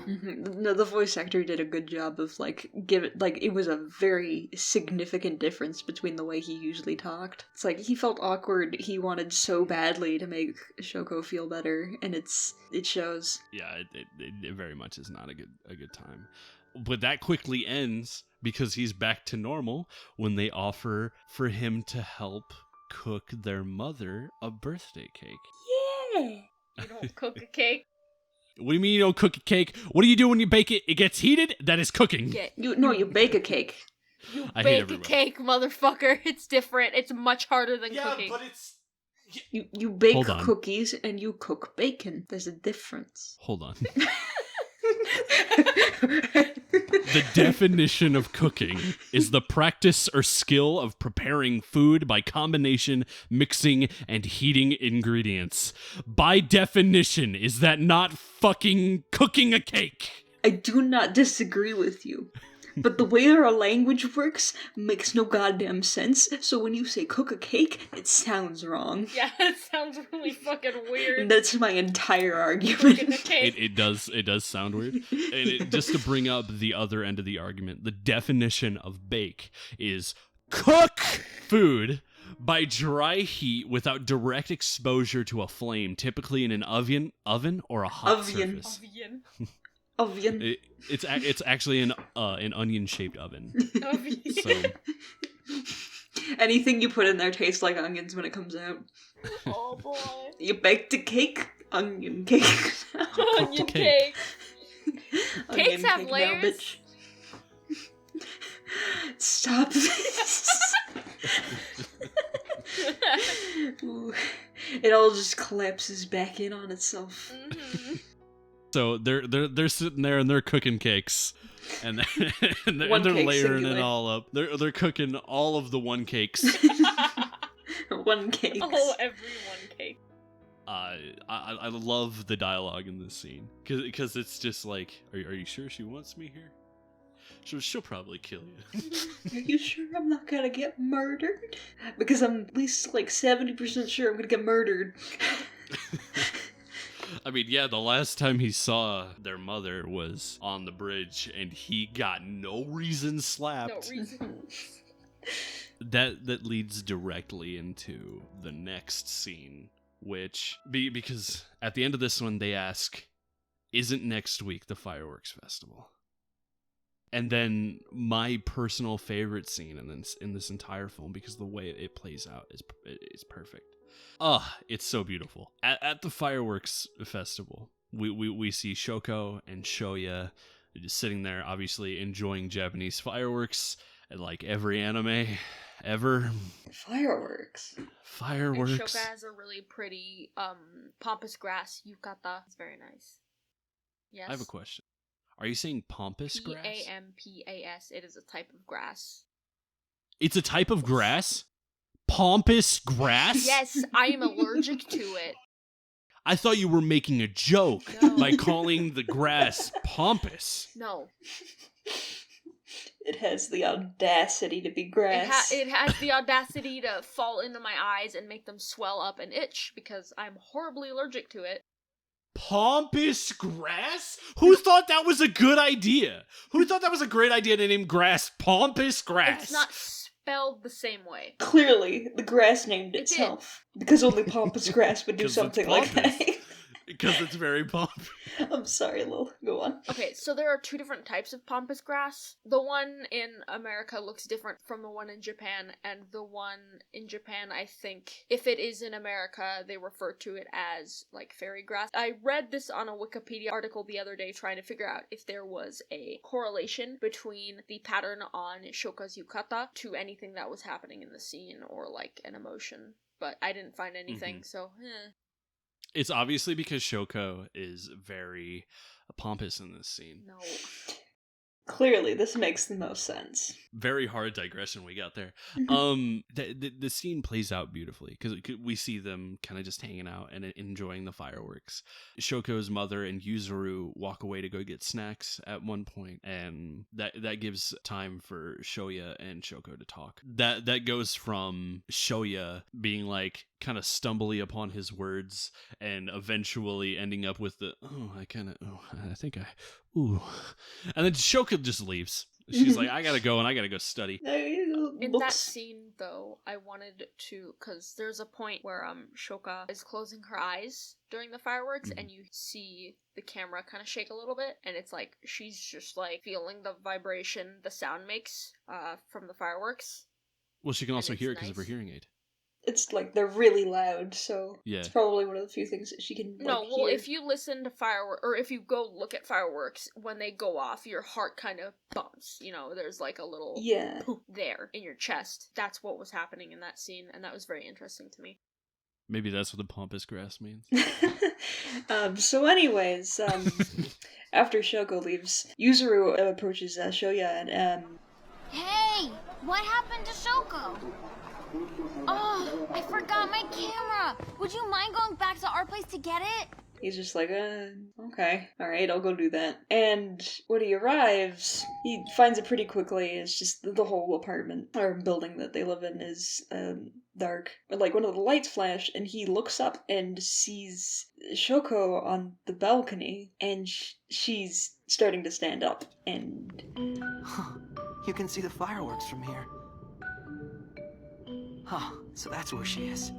No, the voice actor did a good job of it was a very significant difference between the way he usually talked. It's like he felt awkward. He wanted so badly to make Shouko feel better, and it shows. Yeah, it very much is not a good time. But that quickly ends because he's back to normal when they offer for him to help cook their mother a birthday cake. Yeah! You don't cook a cake. What do you mean you don't cook a cake? What do you do when you bake it? It gets heated? That is cooking. Yeah, you bake a cake. You bake a cake, motherfucker. It's different. It's much harder than cooking. But You bake Hold on. cookies and you cook bacon. There's a difference. Hold on. The definition of cooking is the practice or skill of preparing food by combination, mixing, and heating ingredients. By definition, is that not fucking cooking a cake? I do not disagree with you. But the way our language works makes no goddamn sense, so when you say cook a cake, it sounds wrong. Yeah, it sounds really fucking weird. And that's my entire argument. Cooking a cake. It does sound weird. And just to bring up the other end of the argument, the definition of bake is cook food by dry heat without direct exposure to a flame, typically in an oven or a hot surface. Oven. It's actually an onion-shaped oven. So anything you put in there tastes like onions when it comes out. Oh boy. You baked a cake, onion cake. Onion cake. Cakes have cake layers. Now, bitch. Stop this. Ooh. It all just collapses back in on itself. Mm-hmm. So they're sitting there and they're cooking cakes, and they're cake layering singular. it all up. They're cooking all of the one cakes. One cake. Oh, every one cake. I love the dialogue in this scene because it's just like, are you sure she wants me here? She'll probably kill you. Are you sure I'm not gonna get murdered? Because I'm at least like 70% sure I'm gonna get murdered. I mean, yeah, the last time he saw their mother was on the bridge, and he got no reason slapped. No reason. That leads directly into the next scene, which because at the end of this one they ask, "Isn't next week the fireworks festival?" And then my personal favorite scene in this entire film, because the way it plays out is perfect. It's so beautiful. At the fireworks festival, we see Shouko and Shoya just sitting there, obviously enjoying Japanese fireworks, and like every anime ever. Fireworks. And Fireworks. Shouko has a really pretty pampas grass yukata. It's very nice. Yes. I have a question. Are you saying pampas grass? Pampas. It is a type of grass. It's a type of grass? Pampas grass? Yes, I am allergic to it. I thought you were making a joke by calling the grass pampas. No. It has the audacity to be grass. It has the audacity to fall into my eyes and make them swell up and itch because I'm horribly allergic to it. Pampas grass? Who thought that was a good idea? Who thought that was a great idea to name grass Pampas grass? It's not spelled the same way. Clearly, the grass named itself. Because only pampas grass would do 'Cause something it's like that. Because it's very pampas. I'm sorry, Lil. Go on. Okay, so there are two different types of pampas grass. The one in America looks different from the one in Japan, and the one in Japan, I think, if it is in America, they refer to it as, like, fairy grass. I read this on a Wikipedia article the other day trying to figure out if there was a correlation between the pattern on Shouka's yukata to anything that was happening in the scene, or, like, an emotion. But I didn't find anything, so, It's obviously because Shouko is very pompous in this scene. No. Clearly, this makes the most sense. Very hard digression we got there. The scene plays out beautifully because we see them kind of just hanging out and enjoying the fireworks. Shoko's mother and Yuzuru walk away to go get snacks at one point, and that gives time for Shoya and Shouko to talk. That goes from Shoya being like kind of stumbly upon his words and eventually ending up with the and then Shouko just leaves. She's like, I gotta go and I gotta go study. In that scene, though, I wanted to, because there's a point where Shouka is closing her eyes during the fireworks, and you see the camera kind of shake a little bit, and it's like she's just like feeling the vibration the sound makes from the fireworks. Well, she can also hear it because of her hearing aid. It's like they're really loud, so yeah. It's probably one of the few things that she can hear. If you listen to fireworks, or if you go look at fireworks, when they go off, your heart kind of bumps. You know, there's like a little poop there in your chest. That's what was happening in that scene, and that was very interesting to me. Maybe that's what the pompous grass means. So anyways, after Shouko leaves, Yuzuru approaches Shoya and Hey, what happened to Shouko? Oh, I forgot my camera. Would you mind going back to our place to get it? he's just like, okay, alright, I'll go do that. And when he arrives, he finds it pretty quickly. It's just the whole apartment, or building that they live in is, dark. Like, one of the lights flash, and he looks up and sees Shouko on the balcony, and she's starting to stand up, and... You can see the fireworks from here. Huh, so that's where she is.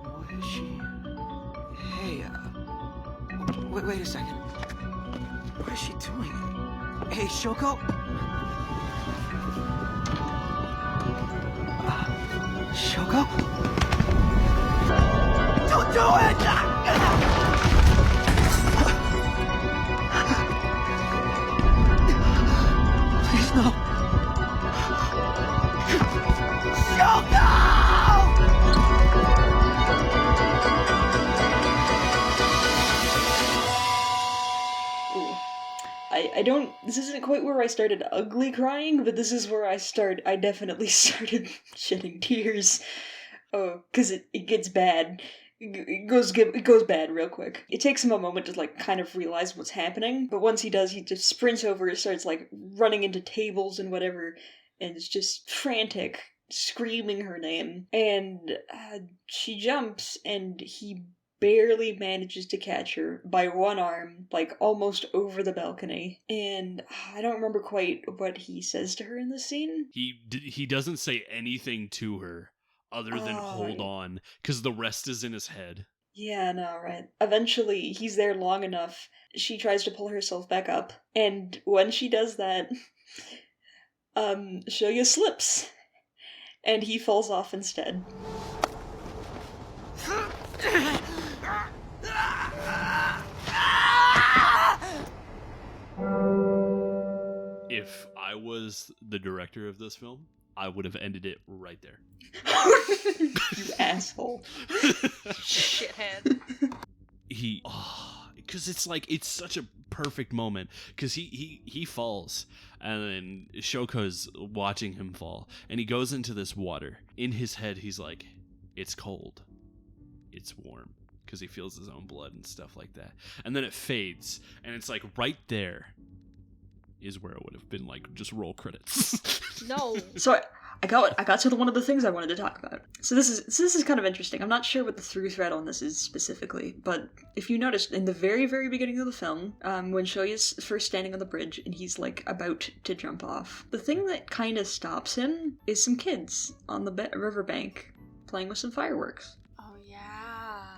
What is she? Hey, wait a second. What is she doing? Hey, Shouko? Shouko? Don't do it! Please, no. Shouko! I don't, this isn't quite where I started ugly crying, but this is where I definitely started shedding tears. Oh, because it gets bad. It goes bad real quick. It takes him a moment to, like, kind of realize what's happening, but once he does, he just sprints over and starts, like, running into tables and whatever, and is just frantic, screaming her name. And she jumps, and he barely manages to catch her by one arm, like, almost over the balcony. And I don't remember quite what he says to her in this scene. He doesn't say anything to her other than hold on, because the rest is in his head. Yeah, no, right. Eventually, he's there long enough. She tries to pull herself back up, and when she does that, Shoya slips, and he falls off instead. If I was the director of this film, I would have ended it right there. You asshole. Shithead. Because it's such a perfect moment, because he falls, and then Shoko's watching him fall, and he goes into this water. In his head, he's like, it's cold, it's warm, because he feels his own blood and stuff like that. And then it fades, and it's like right there is where it would have been, like, just roll credits. No. So I got to one of the things I wanted to talk about. So this is kind of interesting. I'm not sure what the through thread on this is specifically, but if you noticed in the very, very beginning of the film, when Shoya's first standing on the bridge and he's, like, about to jump off, the thing that kind of stops him is some kids on the riverbank playing with some fireworks. Oh yeah.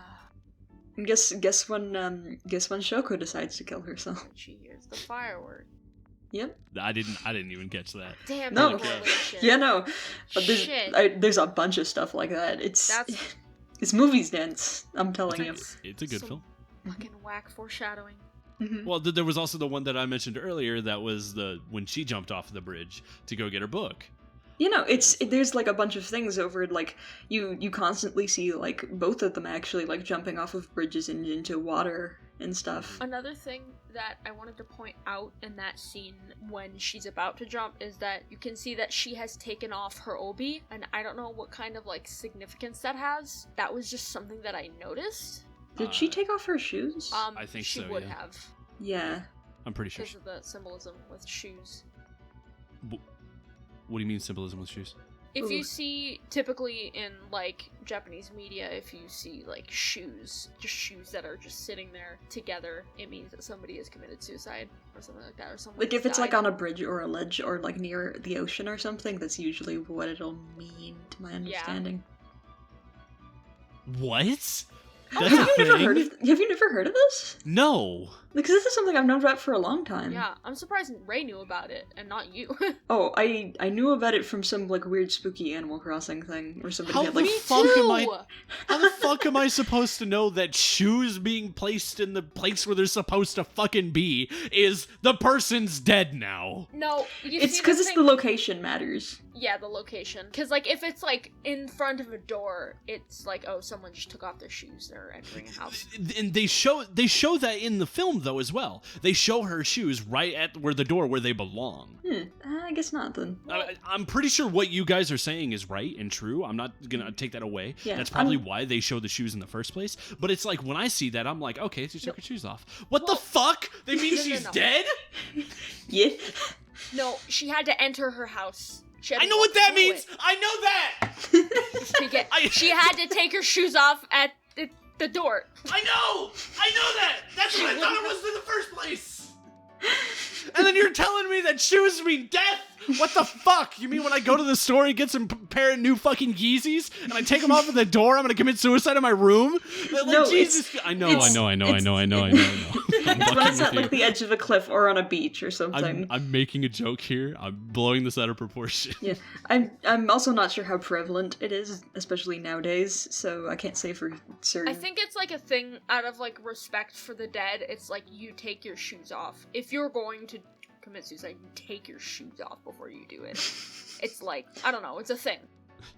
And guess when Shouko decides to kill herself. She hears the firework. Yep. I didn't even catch that. Damn. No. Correlation. Yeah, no. But Shit. There's a bunch of stuff like that. It's movies dance. I'm telling you. It's a good film. Fucking whack foreshadowing. Mm-hmm. Well, there was also the one that I mentioned earlier. That was when she jumped off the bridge to go get her book. You know, there's like a bunch of things over, like, you constantly see, like, both of them actually, like, jumping off of bridges and into water and stuff. Another thing that I wanted to point out in that scene when she's about to jump is that you can see that she has taken off her obi, and I don't know what kind of, like, significance that has. That was just something that I noticed. Did she take off her shoes? I think she so, would yeah. have. Yeah. I'm pretty sure. Because of the symbolism with shoes. What do you mean symbolism with shoes? If you see, typically in, like, Japanese media, if you see, like, shoes, just shoes that are just sitting there together, it means that somebody has committed suicide, or something like that, or someone Like, if it's, died. like, on a bridge or a ledge or, like, near the ocean or something, that's usually what it'll mean, to my understanding. Yeah. What? Have you never heard of this? No. Because this is something I've known about for a long time. Yeah, I'm surprised Ray knew about it, and not you. Oh, I knew about it from some, like, weird spooky Animal Crossing thing, where somebody How had, the like... fuck am I supposed to know that shoes being placed in the place where they're supposed to fucking be is the person's dead now? No, It's because it's the location matters. Yeah, the location. Because, like, if it's, like, in front of a door, it's like, oh, someone just took off their shoes. They're entering a house. And they show that in the film, though, as well. They show her shoes right at where the door where they belong. I guess not, then. I'm pretty sure what you guys are saying is right and true. I'm not going to take that away. Yeah, That's probably why they show the shoes in the first place. But it's like, when I see that, I'm like, okay, she took her shoes off. What the fuck? They mean she's dead? Yeah. No, she had to enter her house. I know what that means! I know that! She had to take her shoes off at the door. I know that! That's what I thought it was in the first place! And then you're telling me that shoes mean death? What the fuck? You mean when I go to the store and get some pair of new fucking Yeezys and I take them off at the door, I'm gonna commit suicide in my room? Like, no, Jesus. I know. It's when it's at like the edge of a cliff or on a beach or something. I'm making a joke here. I'm blowing this out of proportion. Yeah, I'm also not sure how prevalent it is, especially nowadays. So I can't say for certain. I think it's like a thing out of like respect for the dead. It's like you take your shoes off if you're going to commit suicide. You take your shoes off before you do it. It's like, I don't know. It's a thing.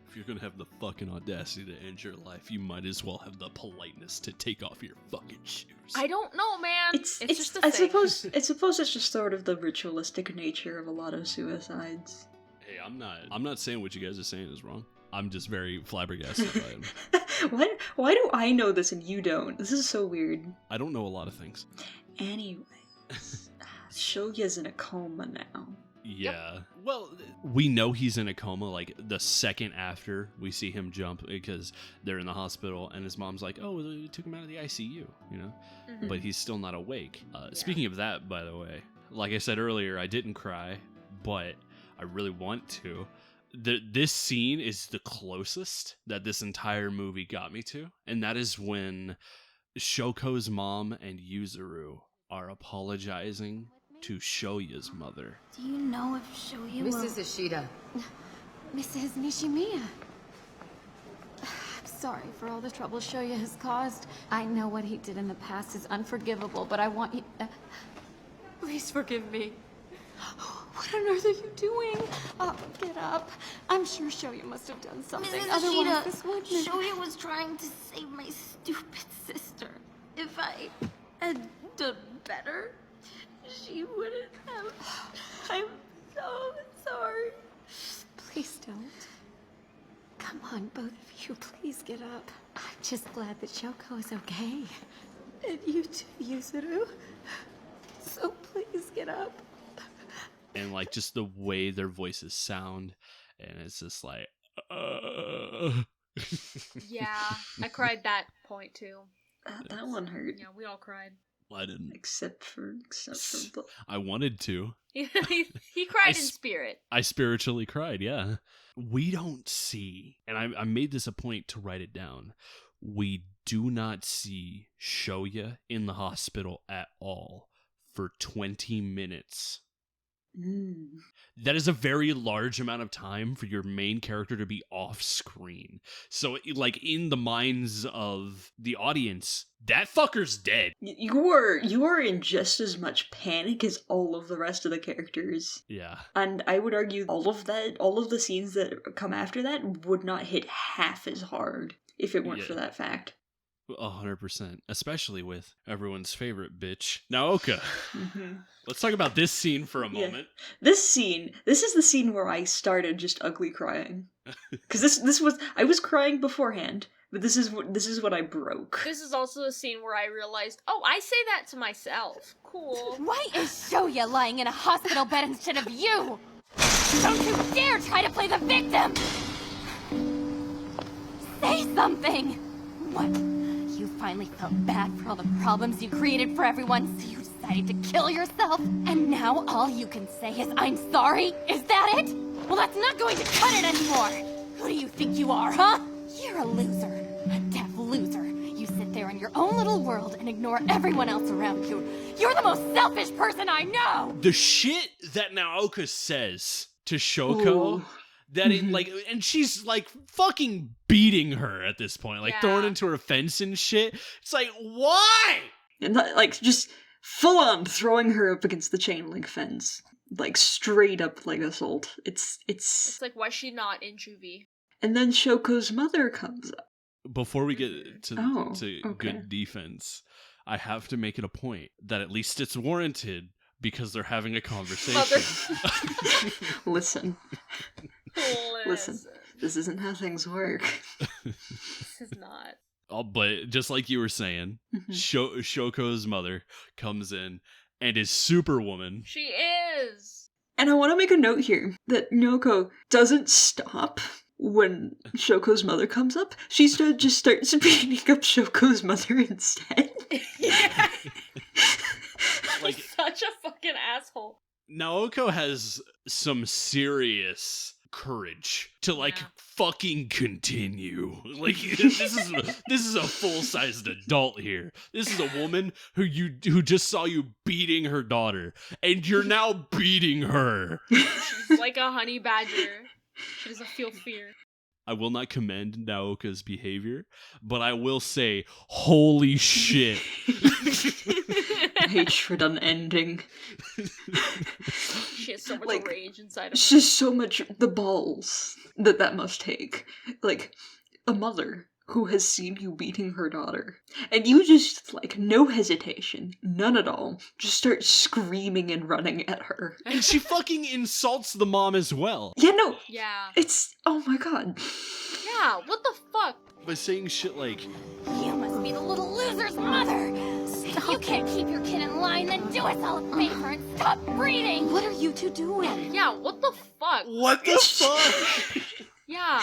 If you're gonna have the fucking audacity to end your life, you might as well have the politeness to take off your fucking shoes. I don't know, man. It's just a I thing. suppose it's just sort of the ritualistic nature of a lot of suicides. Hey, I'm not saying what you guys are saying is wrong. I'm just very flabbergasted by it. Why do I know this and you don't? This is so weird. I don't know a lot of things. Anyways, Shoya's in a coma now. Yeah. Yep. Well, we know he's in a coma like the second after we see him jump because they're in the hospital and his mom's like, oh, we took him out of the ICU, you know? Mm-hmm. But he's still not awake. Speaking of that, by the way, like I said earlier, I didn't cry, but I really want to. This scene is the closest that this entire movie got me to, and that is when Shoko's mom and Yuzuru are apologizing to Shoya's mother. Do you know if Shoya will... Mrs. Ishida. Mrs. Nishimiya. I'm sorry for all the trouble Shoya has caused. I know what he did in the past is unforgivable, but I want you... please forgive me. What on earth are you doing? Oh, get up. I'm sure Shoya must have done something. Mrs. Otherwise, Ishida, this wouldn't... Shoya was trying to save my stupid sister. If I had done better, she wouldn't have. I'm so sorry. Please don't. Come on, both of you, please get up. I'm just glad that Shouko is okay. And you too, Yuzuru. So please get up. And like just the way their voices sound, and it's just like, Yeah, I cried that point too. That one hurt. Yeah, we all cried. I didn't. Except for I wanted to. he cried in spirit. I spiritually cried, yeah. We don't see, and I made this a point to write it down, we do not see Shoya in the hospital at all for 20 minutes. That is a very large amount of time for your main character to be off screen. So, like, in the minds of the audience, that fucker's dead. You are in just as much panic as all of the rest of the characters. Yeah. And I would argue all of the scenes that come after that would not hit half as hard if it weren't for that fact. 100%, especially with everyone's favorite bitch, Naoka. Mm-hmm. Let's talk about this scene for a moment. This is the scene where I started just ugly crying. Because I was crying beforehand, but this is what I broke. This is also a scene where I realized, oh, I say that to myself. Cool. Why is Shoya lying in a hospital bed instead of you? Don't you dare try to play the victim! Say something! What? You finally felt bad for all the problems you created for everyone, so you decided to kill yourself? And now all you can say is, I'm sorry? Is that it? Well, that's not going to cut it anymore! Who do you think you are, huh? You're a loser. A deaf loser. You sit there in your own little world and ignore everyone else around you. You're the most selfish person I know! The shit that Naoka says to Shouko... Ooh. That it, like, and she's like fucking beating her at this point, like throwing into her fence and shit. It's like, why? And like just full on throwing her up against the chain link fence. Like, straight up, like, assault. It's like, why is she not in juvie? And then Shoko's mother comes up. Before we get to okay. good defense, I have to make it a point that at least it's warranted because they're having a conversation. Listen. This isn't how things work. This is not. Oh, but just like you were saying, Shoko's mother comes in and is Superwoman. She is! And I want to make a note here that Naoko doesn't stop when Shoko's mother comes up. She just starts beating up Shoko's mother instead. Yeah. Like, He's such a fucking asshole. Naoko has some serious courage to fucking continue. Like, this is a full-sized adult here. This is a woman who just saw you beating her daughter, and you're now beating her. She's like a honey badger. She doesn't feel fear. I will not commend Naoka's behavior, but I will say, holy shit. Hatred unending. She has so much rage inside of her. It's just so much the balls that must take. Like, a mother who has seen you beating her daughter, and you just, no hesitation, none at all, just start screaming and running at her. And she fucking insults the mom as well. Yeah, no. Yeah. It's, oh my god. Yeah, what the fuck? By saying shit like, You must be the little loser's mother! If you can't keep your kid in line, then do us all a favor and stop breeding! What are you two doing? Yeah, what the fuck? What the fuck? Yeah.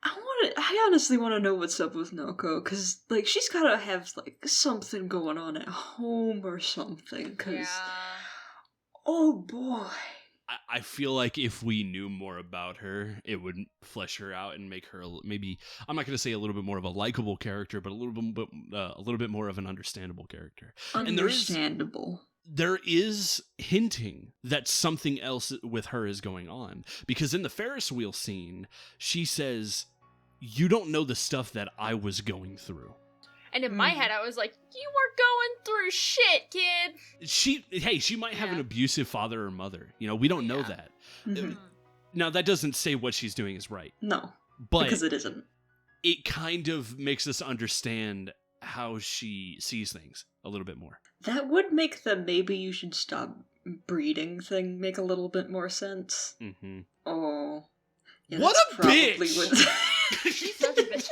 I honestly want to know what's up with Naoko, because, she's gotta have, something going on at home or something, because... Yeah. Oh, boy. I feel like if we knew more about her, it would flesh her out and make her maybe, I'm not going to say a little bit more of a likable character, but a little bit more of an understandable character. Understandable. And there is hinting that something else with her is going on, because in the Ferris wheel scene, she says, "You don't know the stuff that I was going through." And in my head, I was like, you were going through shit, kid. She might have an abusive father or mother. We don't know that. Mm-hmm. Now, that doesn't say what she's doing is right. No, but because it isn't. It kind of makes us understand how she sees things a little bit more. That would make the maybe you should stop breeding thing make a little bit more sense. Mm-hmm. Oh. Yeah, what a bitch! She's such a bitch.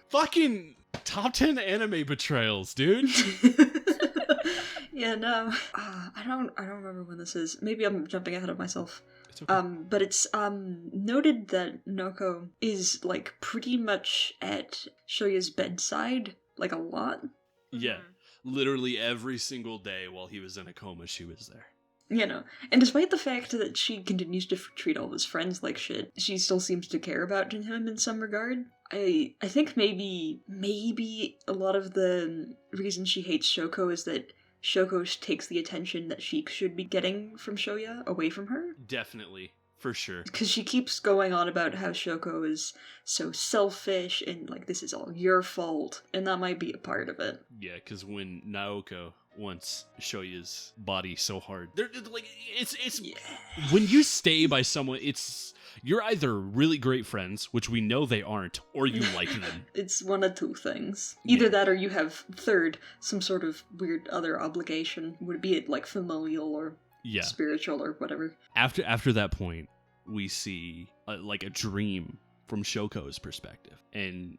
Fucking top 10 anime betrayals, dude. Yeah, no. I don't remember when this is. Maybe I'm jumping ahead of myself. It's okay. But it's noted that Naoko is pretty much at Shoya's bedside, a lot. Yeah. Literally every single day while he was in a coma, she was there. And despite the fact that she continues to treat all of his friends like shit, she still seems to care about him in some regard. I think maybe a lot of the reason she hates Shouko is that Shouko takes the attention that she should be getting from Shoya away from her. Definitely. For sure. Because she keeps going on about how Shouko is so selfish and, this is all your fault. And that might be a part of it. Yeah, because when Naoko wants Shoya's body so hard, it's when you stay by someone, you're either really great friends, which we know they aren't, or you like them. It's one of two things. Either that or you have, third, some sort of weird other obligation. Would be it familial or spiritual or whatever. After that point, we see a dream from Shoko's perspective. And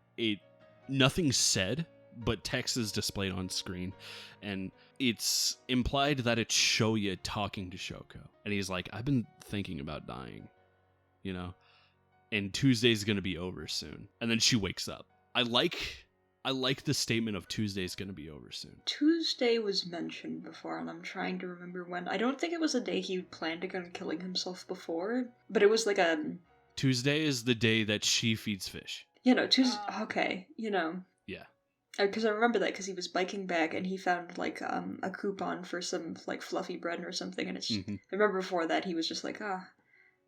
nothing's said, but text is displayed on screen. And it's implied that it's Shoya talking to Shouko. And he's like, I've been thinking about dying. And Tuesday's gonna be over soon. And then she wakes up. I like the statement of Tuesday's gonna be over soon. Tuesday was mentioned before, and I'm trying to remember when. I don't think it was a day he planned on killing himself before, but it was Tuesday is the day that she feeds fish. Tuesday. Okay, Yeah. Because I remember that because he was biking back and he found a coupon for some fluffy bread or something, and it's. I remember before that he was just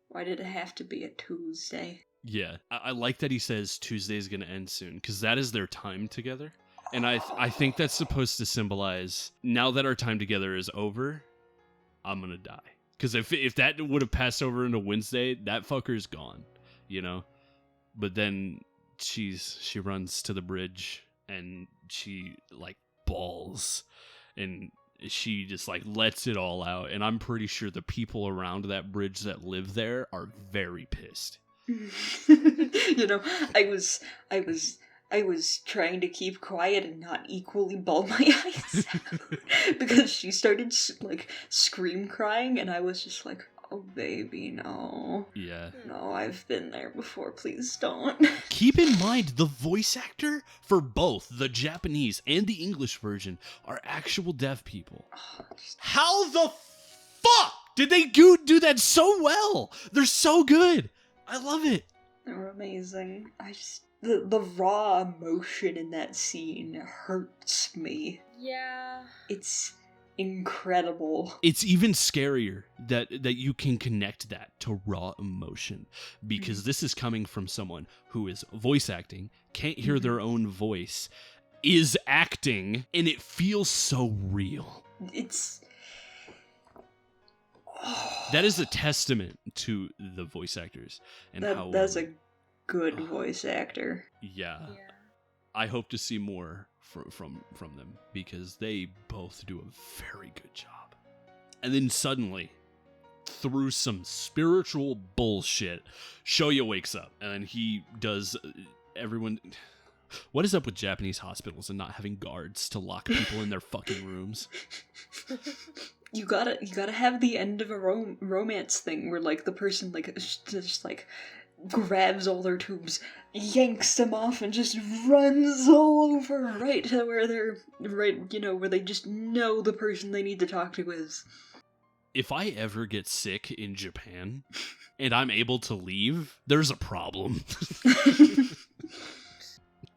why did it have to be a Tuesday? Yeah, I like that he says Tuesday's gonna end soon, because that is their time together. And I think that's supposed to symbolize, now that our time together is over, I'm gonna die. Because if that would have passed over into Wednesday, that fucker's gone, you know? But then she runs to the bridge and she like bawls and she just like lets it all out. And I'm pretty sure the people around that bridge that live there are very pissed. You know, I was trying to keep quiet and not equally bawl my eyes out because she started like scream crying, and I was just like, "Oh baby, no, Yeah, no, I've been there before. Please don't." Keep in mind, the voice actor for both the Japanese and the English version are actual deaf people. How the fuck did they do that so well? They're so good. I love it. They're amazing. The raw emotion in that scene hurts me. Yeah. It's incredible. It's even scarier that you can connect that to raw emotion, because this is coming from someone who is voice acting, can't hear their own voice, is acting, and it feels so real. It's... That is a testament to the voice actors and how that's a good voice actor. Yeah. I hope to see more from them, because they both do a very good job. And then suddenly, through some spiritual bullshit, Shoya wakes up and he does everyone. What is up with Japanese hospitals and not having guards to lock people in their fucking rooms? You gotta have the end of a romance thing where like the person like just like grabs all their tubes, yanks them off, and just runs all over right to where they're where they just know the person they need to talk to is. If I ever get sick in Japan and I'm able to leave, there's a problem.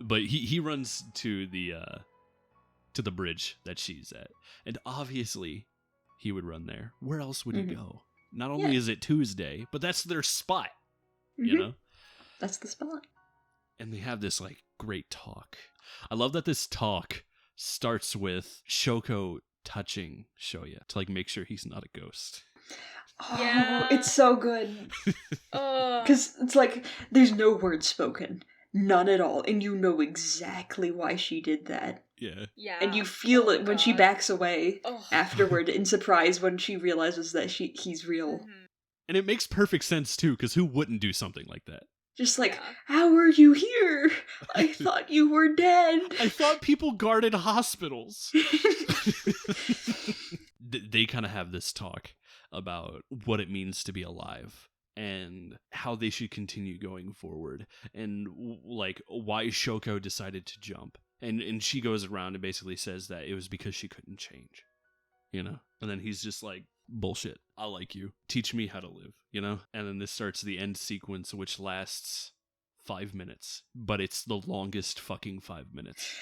But he runs to the bridge that she's at, and obviously he would run there. Where else would he go? Not only is it Tuesday, but that's their spot. You know? That's the spot. And they have this like great talk. I love that this talk starts with Shouko touching Shoya to like make sure he's not a ghost. Oh, it's so good. Because it's like there's no words spoken. None at all. And you know exactly why she did that. Yeah. Yeah. And you feel it when she backs away afterward in surprise when she realizes that he's real. And it makes perfect sense too, because who wouldn't do something like that? Just like, how are you here? I thought you were dead. I thought people guarded hospitals. They kind of have this talk about what it means to be alive and how they should continue going forward, and like why Shouko decided to jump. And she goes around and basically says that it was because she couldn't change, you know? And then he's just like, bullshit. I like you. Teach me how to live, you know? And then this starts the end sequence, which lasts 5 minutes. But it's the longest fucking 5 minutes.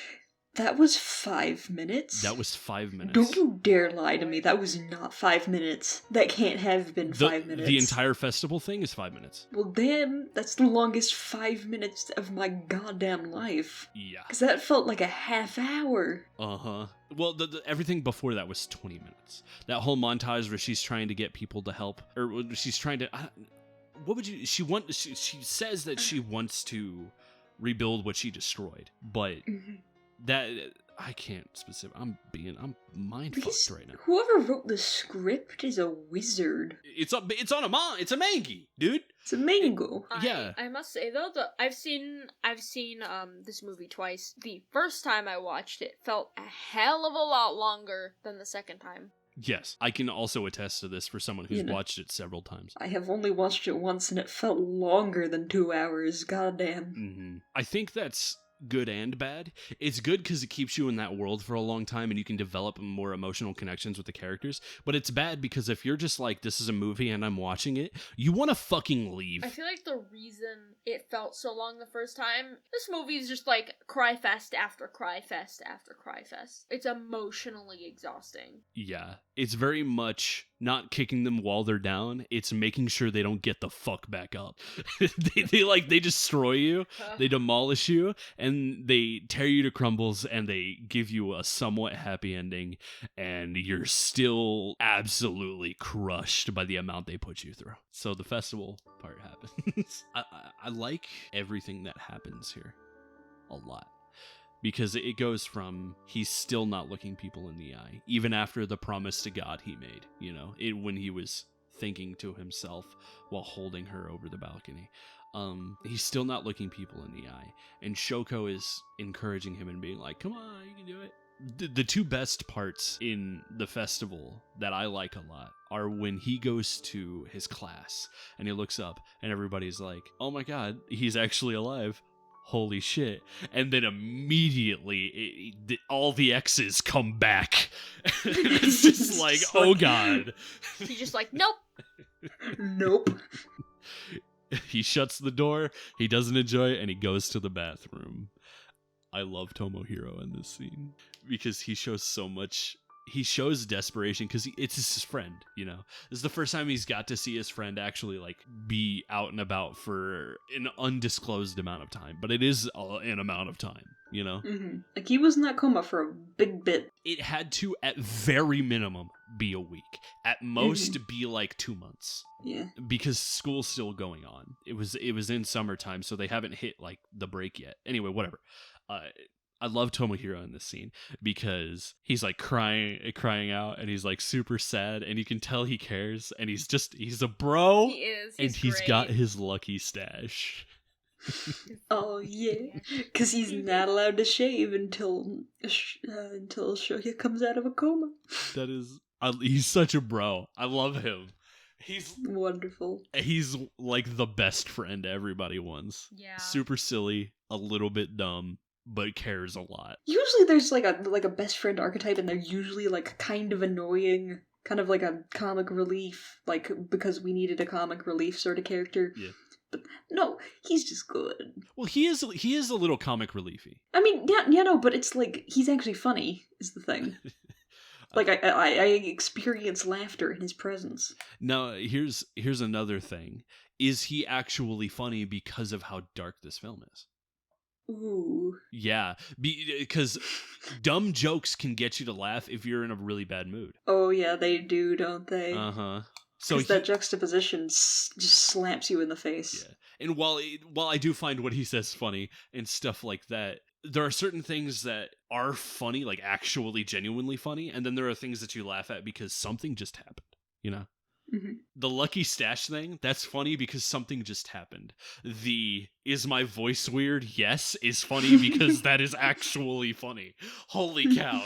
That was 5 minutes? That was 5 minutes. Don't you dare lie to me. That was not 5 minutes. That can't have been 5 minutes. The entire festival thing is 5 minutes. Well, damn, that's the longest 5 minutes of my goddamn life. Yeah. Because that felt like a half hour. Uh-huh. Well, everything before that was 20 minutes. That whole montage where she's trying to get people to help, or she's trying to... what would you... She says that she wants to rebuild what she destroyed, but... That I can't specific. I'm mind fucked right now. Whoever wrote the script is a wizard. It's a mangi, dude. It's a mango. Yeah. I must say though that I've seen this movie twice. The first time I watched it felt a hell of a lot longer than the second time. Yes, I can also attest to this for someone who's watched it several times. I have only watched it once and it felt longer than 2 hours. Goddamn. Mm-hmm. I think that's good and bad. It's good because it keeps you in that world for a long time and you can develop more emotional connections with the characters, but it's bad because if you're just like, this is a movie and I'm watching it, you want to fucking leave. I feel like the reason it felt so long the first time, this movie is just like cry fest after cry fest after cry fest. It's emotionally exhausting. Yeah, it's very much not kicking them while they're down. It's making sure they don't get the fuck back up. they destroy you, they demolish you, and they tear you to crumbles, and they give you a somewhat happy ending, and you're still absolutely crushed by the amount they put you through. So the festival part happens. I like everything that happens here a lot. Because it goes from he's still not looking people in the eye, even after the promise to God he made, when he was thinking to himself while holding her over the balcony. He's still not looking people in the eye. And Shouko is encouraging him and being like, come on, you can do it. The two best parts in the festival that I like a lot are when he goes to his class and he looks up and everybody's like, oh my God, he's actually alive. Holy shit. And then immediately all the X's come back. It's just like, oh God. He's just like, nope. Nope. He shuts the door, he doesn't enjoy it, and he goes to the bathroom. I love Tomohiro in this scene because he shows so much. He shows desperation because it's his friend, This is the first time he's got to see his friend actually, be out and about for an undisclosed amount of time. But it is an amount of time, Mm-hmm. Like, he was in that coma for a big bit. It had to, at very minimum, be a week. At most, be 2 months. Yeah. Because school's still going on. It was in summertime, so they haven't hit, the break yet. Anyway, whatever. I love Tomohiro in this scene because he's crying out, and he's super sad, and you can tell he cares, and he's a bro. He is. He's got his lucky stash. Oh yeah, because he's not allowed to shave until Shoya comes out of a coma. That is, he's such a bro. I love him. He's wonderful. He's the best friend everybody wants. Yeah. Super silly, a little bit dumb, but cares a lot. Usually there's a best friend archetype, and they're usually kind of annoying, kind of like a comic relief, because we needed a comic relief sort of character. Yeah. But no, he's just good. Well, he is a little comic reliefy. I mean, yeah, no, but it's he's actually funny is the thing. I experience laughter in his presence. Now, here's another thing. Is he actually funny because of how dark this film is? Ooh. Yeah, because dumb jokes can get you to laugh if you're in a really bad mood. Oh yeah, they do, don't they? Uh-huh. So that juxtaposition just slaps you in the face. Yeah. And while I do find what he says funny and stuff like that, there are certain things that are funny, actually genuinely funny, and then there are things that you laugh at because something just happened, Mm-hmm. The lucky stash thing, that's funny because something just happened. The is my voice weird? Yes, is funny because that is actually funny. Holy cow,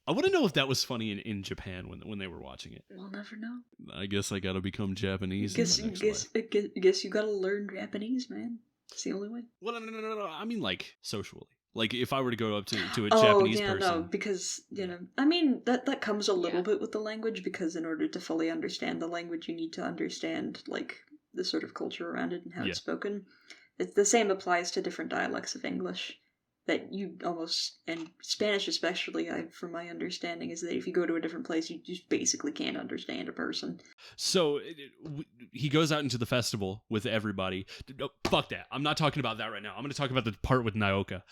I want to know if that was funny in Japan when they were watching it. We'll never know. I guess I gotta become Japanese. Guess you gotta learn Japanese, man. It's the only way. Well, no. I mean, socially. If I were to go up to a Japanese person. No, because, I mean, that comes a little bit with the language, because in order to fully understand the language, you need to understand, the sort of culture around it and how it's spoken. The same applies to different dialects of English. That you almost, and Spanish especially, from my understanding, is that if you go to a different place, you just basically can't understand a person. So he goes out into the festival with everybody. No, fuck that. I'm not talking about that right now. I'm going to talk about the part with Naoka.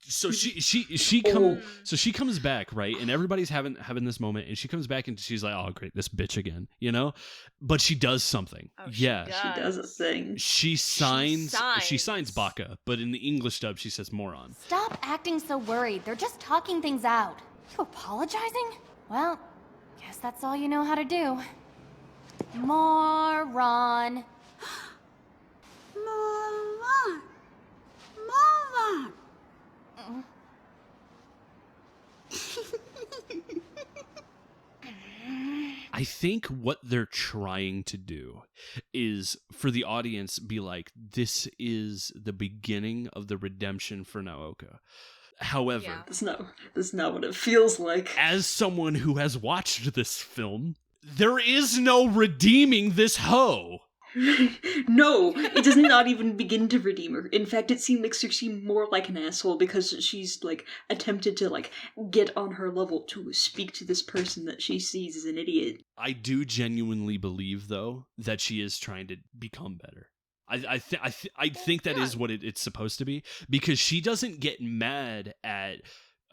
So she comes back, right? And everybody's having this moment, and she comes back and she's like, "Oh, great, this bitch again," But she does something. Oh, yeah, she does a thing. She signs baka, but in the English dub she says moron. Stop acting so worried. They're just talking things out. You apologizing? Well, guess that's all you know how to do. Moron. Moron. I think what they're trying to do is for the audience be like, this is the beginning of the redemption for Naoka. However, that's not what it feels like. As someone who has watched this film, there is no redeeming this hoe. No, it does not even begin to redeem her. In fact, it makes her seem more like an asshole because she's, like, attempted to, like, get on her level to speak to this person that she sees as an idiot. I do genuinely believe, though, that she is trying to become better. I think that is what it's supposed to be, because she doesn't get mad at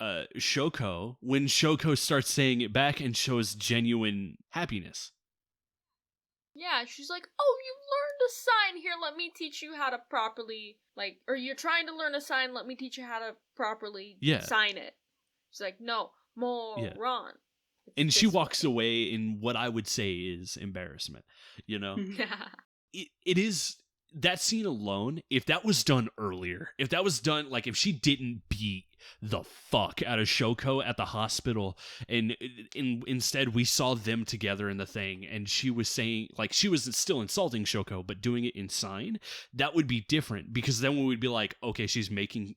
Shouko when Shouko starts saying it back and shows genuine happiness. Yeah, she's like, oh, you learned a sign. Here, let me teach you how to properly, like, or you're trying to learn a sign, let me teach you how to properly sign it. She's like, no, moron. And she walks away in what I would say is embarrassment, you know? It is, that scene alone, if that was done earlier, if that was done, like, if she didn't beat the fuck out of Shouko at the hospital, and instead we saw them together in the thing, and she was saying, like, she was still insulting Shouko, but doing it in sign, that would be different, because then we would be like, okay, she's making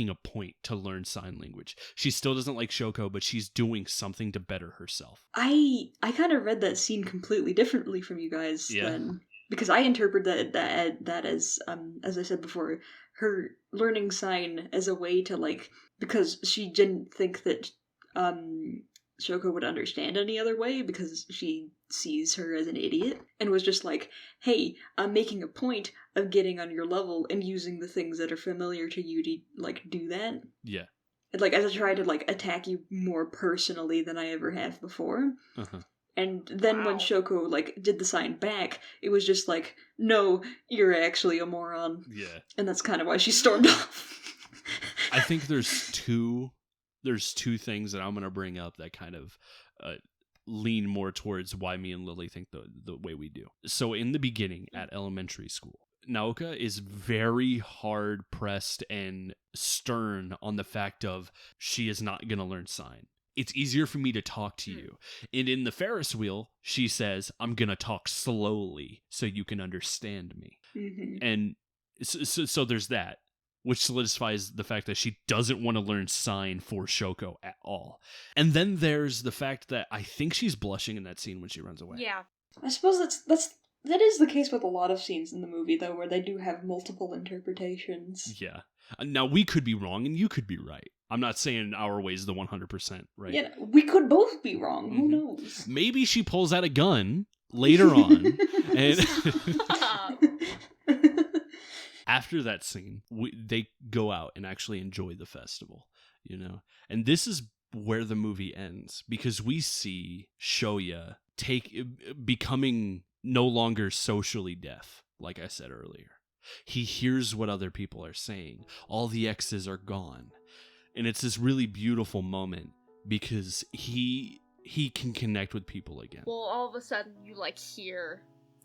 a point to learn sign language. She still doesn't like Shouko, but she's doing something to better herself. I kind of read that scene completely differently from you guys then. Because I interpret that as I said before, her learning sign as a way to, like, because she didn't think that Shouko would understand any other way because she sees her as an idiot, and was just like, hey, I'm making a point of getting on your level and using the things that are familiar to you to, like, do that. Yeah. Like, as I try to, like, attack you more personally than I ever have before. And then when Shouko, like, did the sign back, it was just like, no, you're actually a moron. Yeah. And that's kind of why she stormed off. I think there's two things that I'm going to bring up that kind of lean more towards why me and Lily think the way we do. So in the beginning at elementary school, Naoka is very hard-pressed and stern on the fact of she is not going to learn sign. It's easier for me to talk to you. And in the Ferris wheel, she says, I'm going to talk slowly so you can understand me. And so there's that, which solidifies the fact that she doesn't want to learn sign for Shouko at all. And then there's the fact that I think she's blushing in that scene when she runs away. Yeah. I suppose that is the case with a lot of scenes in the movie, though, where they do have multiple interpretations. Yeah. Now, we could be wrong and you could be right. I'm not saying our way is the 100%, right? Yeah, we could both be wrong. Who knows? Maybe she pulls out a gun later on. And after that scene, they go out and actually enjoy the festival, you know? And this is where the movie ends, because we see Shoya becoming no longer socially deaf, like I said earlier. He hears what other people are saying. All the X's are gone. And it's this really beautiful moment because he can connect with people again. Well, all of a sudden you, like, hear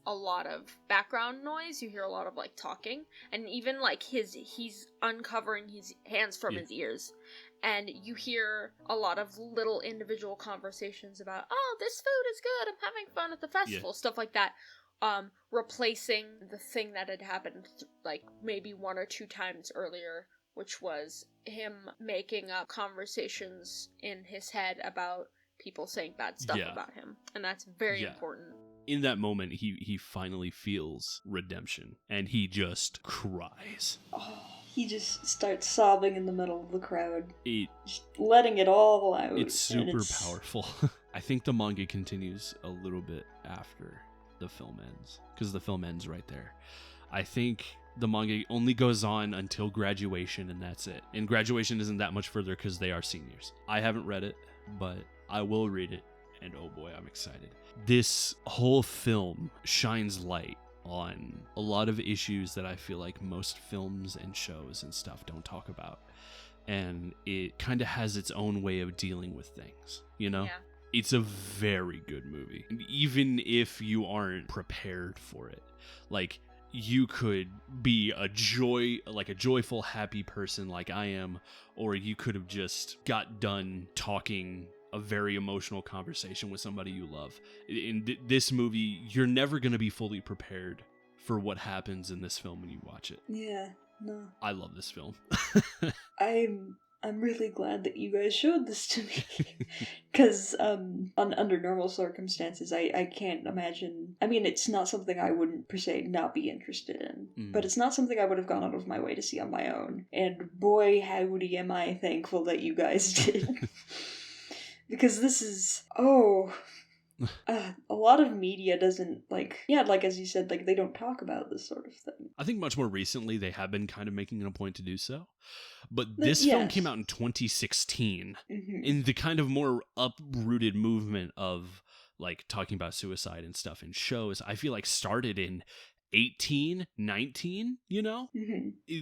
a lot of background noise. You hear a lot of, like, talking. And even, like, he's uncovering his hands from his ears. And you hear a lot of little individual conversations about, oh, this food is good, I'm having fun at the festival, stuff like that. Replacing the thing that had happened, like, maybe 1 or 2 times earlier, which was him making up conversations in his head about people saying bad stuff about him. And that's very important. In that moment, he finally feels redemption, and he just cries. Oh, he just starts sobbing in the middle of the crowd. Just letting it all out. It's super powerful. I think the manga continues a little bit after the film ends, because the film ends right there. I think the manga only goes on until graduation, and that's it. And graduation isn't that much further because they are seniors. I haven't read it, but I will read it, and oh boy, I'm excited. This whole film shines light on a lot of issues that I feel like most films and shows and stuff don't talk about. And it kind of has its own way of dealing with things, you know? Yeah. It's a very good movie. Even if you aren't prepared for it. Like, you could be a joyful, happy person like I am, or you could have just got done talking a very emotional conversation with somebody you love. In this movie, you're never going to be fully prepared for what happens in this film when you watch it. Yeah, no. I love this film. I'm I'm really glad that you guys showed this to me. Because under normal circumstances, I can't imagine... I mean, it's not something I wouldn't, per se, not be interested in. But it's not something I would have gone out of my way to see on my own. And boy, howdy am I thankful that you guys did. Because this is... a lot of media doesn't, like as you said, like, they don't talk about this sort of thing. I think much more recently they have been kind of making it a point to do so. But this film came out in 2016 in the kind of more uprooted movement of, like, talking about suicide and stuff in shows. I feel like started in 18, 19, you know?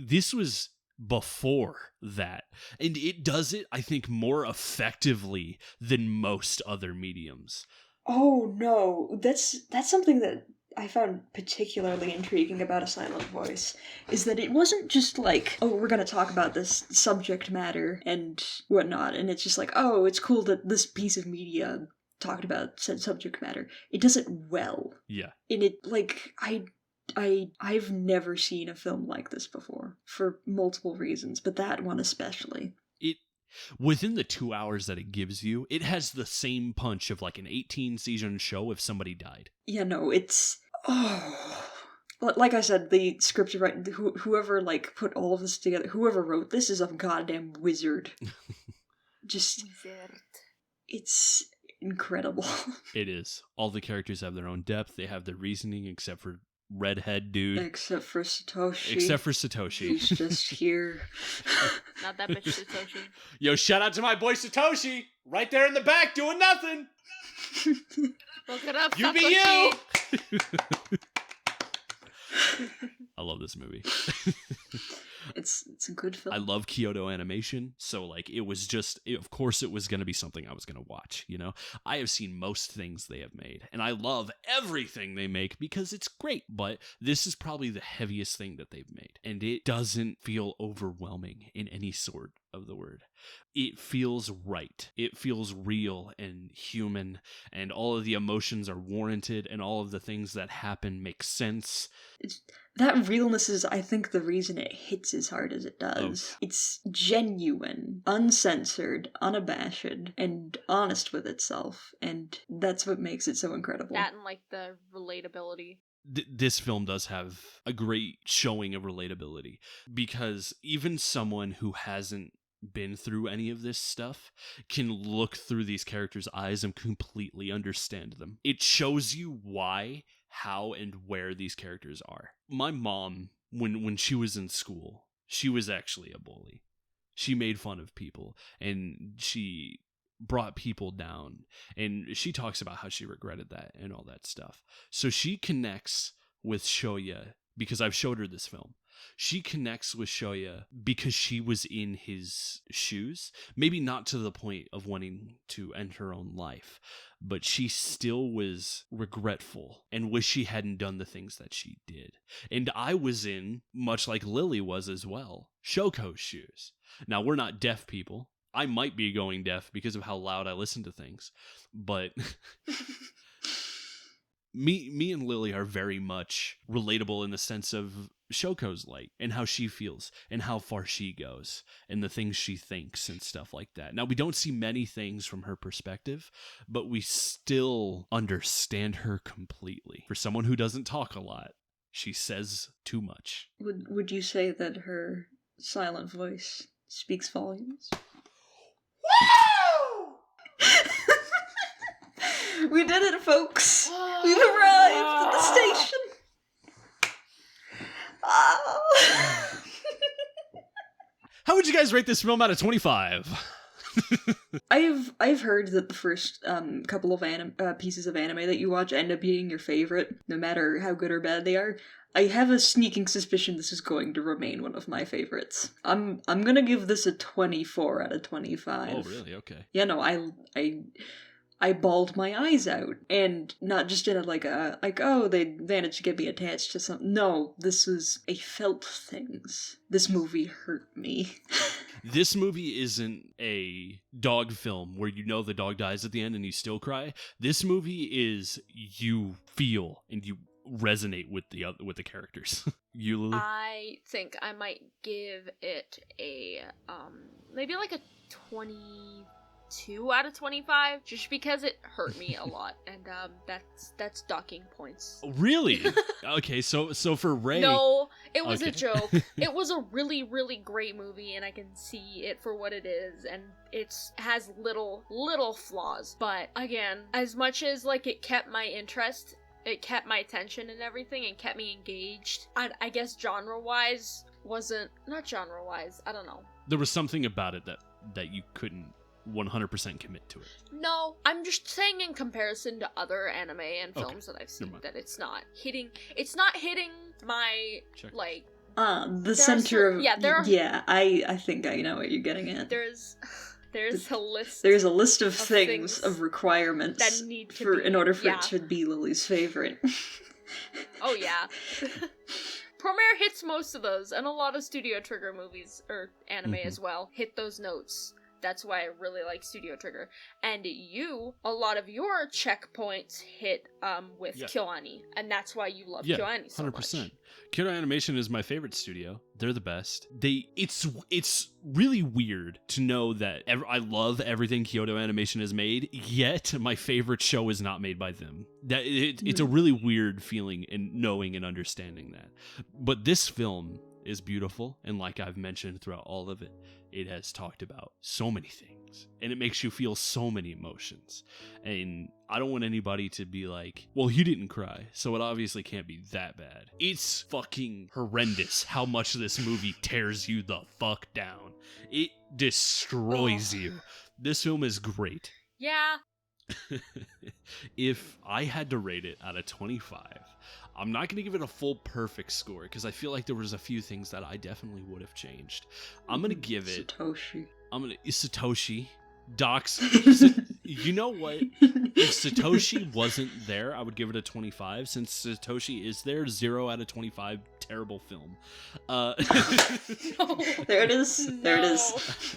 This was before that. And it does it, I think, more effectively than most other mediums. Oh no, that's something that I found particularly intriguing about A Silent Voice, is that it wasn't just like, oh, we're gonna talk about this subject matter and whatnot, and it's just like, oh, it's cool that this piece of media talked about said subject matter. It does it well. Yeah. And it, like, I've never seen a film like this before, for multiple reasons, but that one especially. Within the 2 hours that it gives you, it has the same punch of like an 18-season show if somebody died. Yeah, no, it's... Like I said, the script writer, whoever, like, put all of this together, whoever wrote this is a goddamn wizard. Just... It's incredible. It is. All the characters have their own depth, they have their reasoning, except for redhead dude. Except for Satoshi. He's just here. Not that bitch Satoshi. Yo, shout out to my boy Satoshi! Right there in the back doing nothing! Look it up, You Satoshi! be you! I love this movie. It's a good film. I love Kyoto Animation, so like it was just, of course it was going to be something I was going to watch, you know? I have seen most things they have made, and I love everything they make because it's great, but this is probably the heaviest thing that they've made, and it doesn't feel overwhelming in any sort of the word. It feels right. It feels real and human, and all of the emotions are warranted, and all of the things that happen make sense. That realness is, I think, the reason it hits as hard as it does. Oh. It's genuine, uncensored, unabashed, and honest with itself, and that's what makes it so incredible. That and, like, the relatability. This film does have a great showing of relatability, because even someone who hasn't been through any of this stuff can look through these characters' eyes and completely understand them. It shows you why, how, and where these characters are. My mom, when she was in school, she was actually a bully. She made fun of people, and she brought people down, and she talks about how she regretted that and all that stuff. So she connects with Shoya because I've showed her this film. She connects with Shoya because she was in his shoes. Maybe not to the point of wanting to end her own life, but she still was regretful and wished she hadn't done the things that she did. And I was in, much like Lily was as well, Shouko's shoes. Now, we're not deaf people. I might be going deaf because of how loud I listen to things, but... Me and Lily are very much relatable in the sense of Shouko's light and how she feels and how far she goes and the things she thinks and stuff like that. Now, we don't see many things from her perspective, but we still understand her completely. For someone who doesn't talk a lot, she says too much. Would you say that her silent voice speaks volumes? Woo! We did it, folks! We've arrived at the station! How would you guys rate this film out of 25? I've heard that the first couple of pieces of anime that you watch end up being your favorite, no matter how good or bad they are. I have a sneaking suspicion this is going to remain one of my favorites. I'm gonna give this a 24 out of 25. Oh, really? Okay. Yeah, no, I bawled my eyes out, and not just in oh, they managed to get me attached to something. No, I felt things. This movie hurt me. This movie isn't a dog film where you know the dog dies at the end and you still cry. This movie is you feel and you resonate with the characters. You, Lily? I think I might give it a maybe like a 22 out of 25, just because it hurt me a lot, and that's docking points. Really? Okay, so for Ray, No, it was okay. a joke. It was a really, really great movie, and I can see it for what it is, and it has little flaws. But again, as much as like it kept my interest, it kept my attention and everything, and kept me engaged. I guess genre-wise not genre-wise. I don't know. there was something about it that you couldn't 100% commit to it. No, I'm just saying in comparison to other anime and films that I've seen, Never mind. that it's not hitting my, Check. like, The center of... there are- Yeah, I think I know what you're getting at. there's a list. There's a list of things things, of requirements that need to be, in order for yeah. it to be Lily's favorite. Oh yeah. Promare hits most of those, and a lot of Studio Trigger movies, or anime as well, hit those notes. That's why I really like Studio Trigger. And a lot of your checkpoints hit with KyoAni, and that's why you love KyoAni so 100%. much. Kyoto Animation is my favorite studio. They're the best. It's really weird to know that I love everything Kyoto Animation has made, yet my favorite show is not made by them. It's a really weird feeling in knowing and understanding that. But this film is beautiful, and like I've mentioned throughout all of it, it has talked about so many things, and it makes you feel so many emotions. And I don't want anybody to be like, well, you didn't cry, so it obviously can't be that bad. It's fucking horrendous how much this movie tears you the fuck down. It destroys you. This film is great. Yeah. If I had to rate it out of 25, I'm not going to give it a full perfect score because I feel like there was a few things that I definitely would have changed. I'm going to give it... Satoshi. Doc's... You know what? If Satoshi wasn't there, I would give it a 25. Since Satoshi is there, 0 out of 25, terrible film. No. There it is. No. There it is.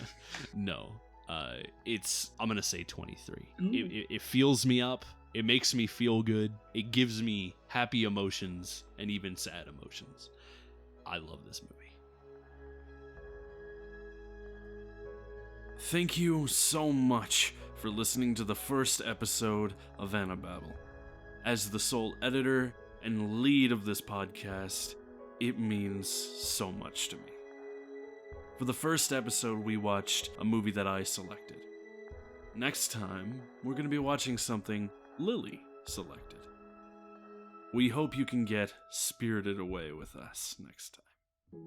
No. I'm gonna say 23. It feels me up. It makes me feel good. It gives me happy emotions and even sad emotions. I love this movie. Thank you so much for listening to the first episode of AniBabble. As the sole editor and lead of this podcast, it means so much to me. For the first episode, we watched a movie that I selected. Next time, we're going to be watching something Lily selected. We hope you can get spirited away with us next time.